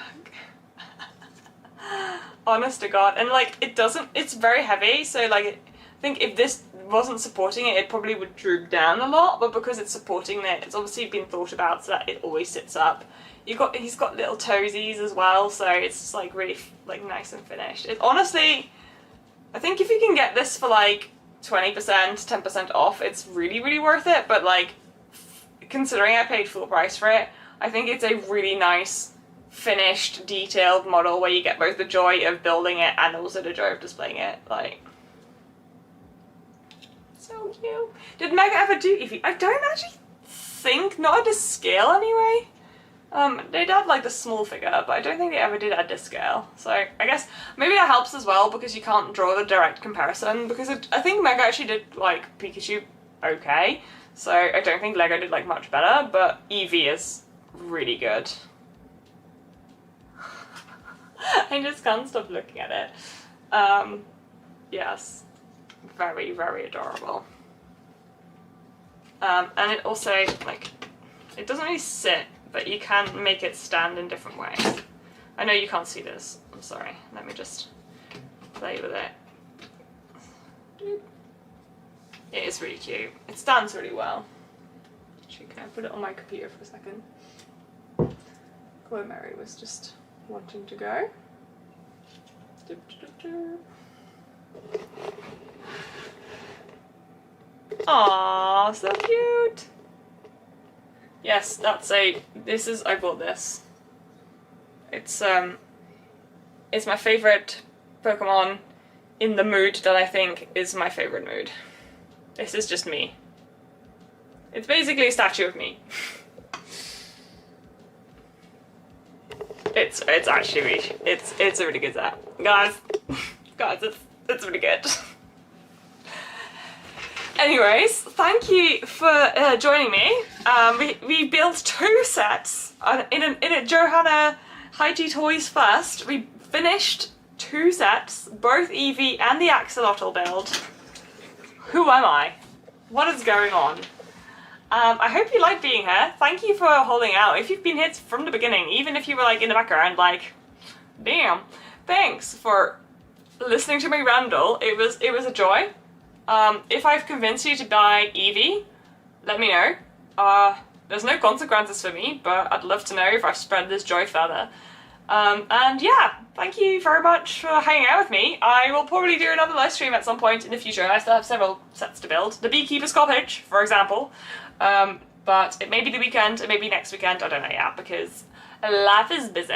Honest to god. And like it's very heavy, so like I think if this wasn't supporting it, it probably would droop down a lot, but because it's supporting it, it's obviously been thought about so that it always sits up. He's got little toesies as well, so it's just like really like nice and finished. It honestly, I think if you can get this for like 20%, 10% off, it's really, really worth it, but like considering I paid full price for it, I think it's a really nice finished, detailed model where you get both the joy of building it and also the joy of displaying it. Like, so cute. Did Mega ever do Eevee? I don't actually think, not at this scale anyway. They did like the small figure, but I don't think they ever did at this scale. So I guess maybe that helps as well because you can't draw the direct comparison, because I think Mega actually did like Pikachu okay. So I don't think Lego did like much better, but Eevee is really good. I just can't stop looking at it. Yes, very, very adorable. And it also, like, it doesn't really sit, but you can make it stand in different ways. I know you can't see this, I'm sorry. Let me just play with it. It is really cute. It stands really well. Actually, can I put it on my computer for a second? Chloe Mary was just wanting to go. Aww, so cute! Yes, I bought this. It's my favourite Pokemon in the mood that I think is my favourite mood. This is just me. It's basically a statue of me. It's actually really, it's a really good set. Guys, it's really good. Anyways, thank you for joining me. We built 2 sets in a Johanna Heidi Toys first. We finished 2 sets, both Eevee and the Axolotl build. Who am I? What is going on? I hope you like being here. Thank you for holding out. If you've been here from the beginning, even if you were like in the background, like, damn. Thanks for listening to me ramble. It was a joy. If I've convinced you to buy Eevee, let me know. There's no consequences for me, but I'd love to know if I've spread this joy further. And yeah, thank you very much for hanging out with me. I will probably do another live stream at some point in the future. I still have several sets to build. The Beekeeper's Cottage, for example. But it may be the weekend, it may be next weekend, I don't know yet, because life is busy,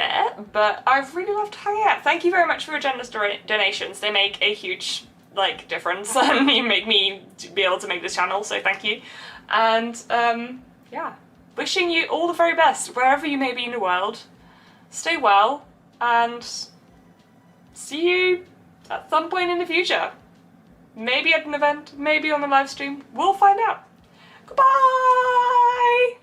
but I've really loved hanging out. Thank you very much for your generous donations. They make a huge, like, difference, and you make me be able to make this channel, so thank you. And, yeah, wishing you all the very best, wherever you may be in the world. Stay well, and see you at some point in the future. Maybe at an event, maybe on a live stream. We'll find out. Goodbye!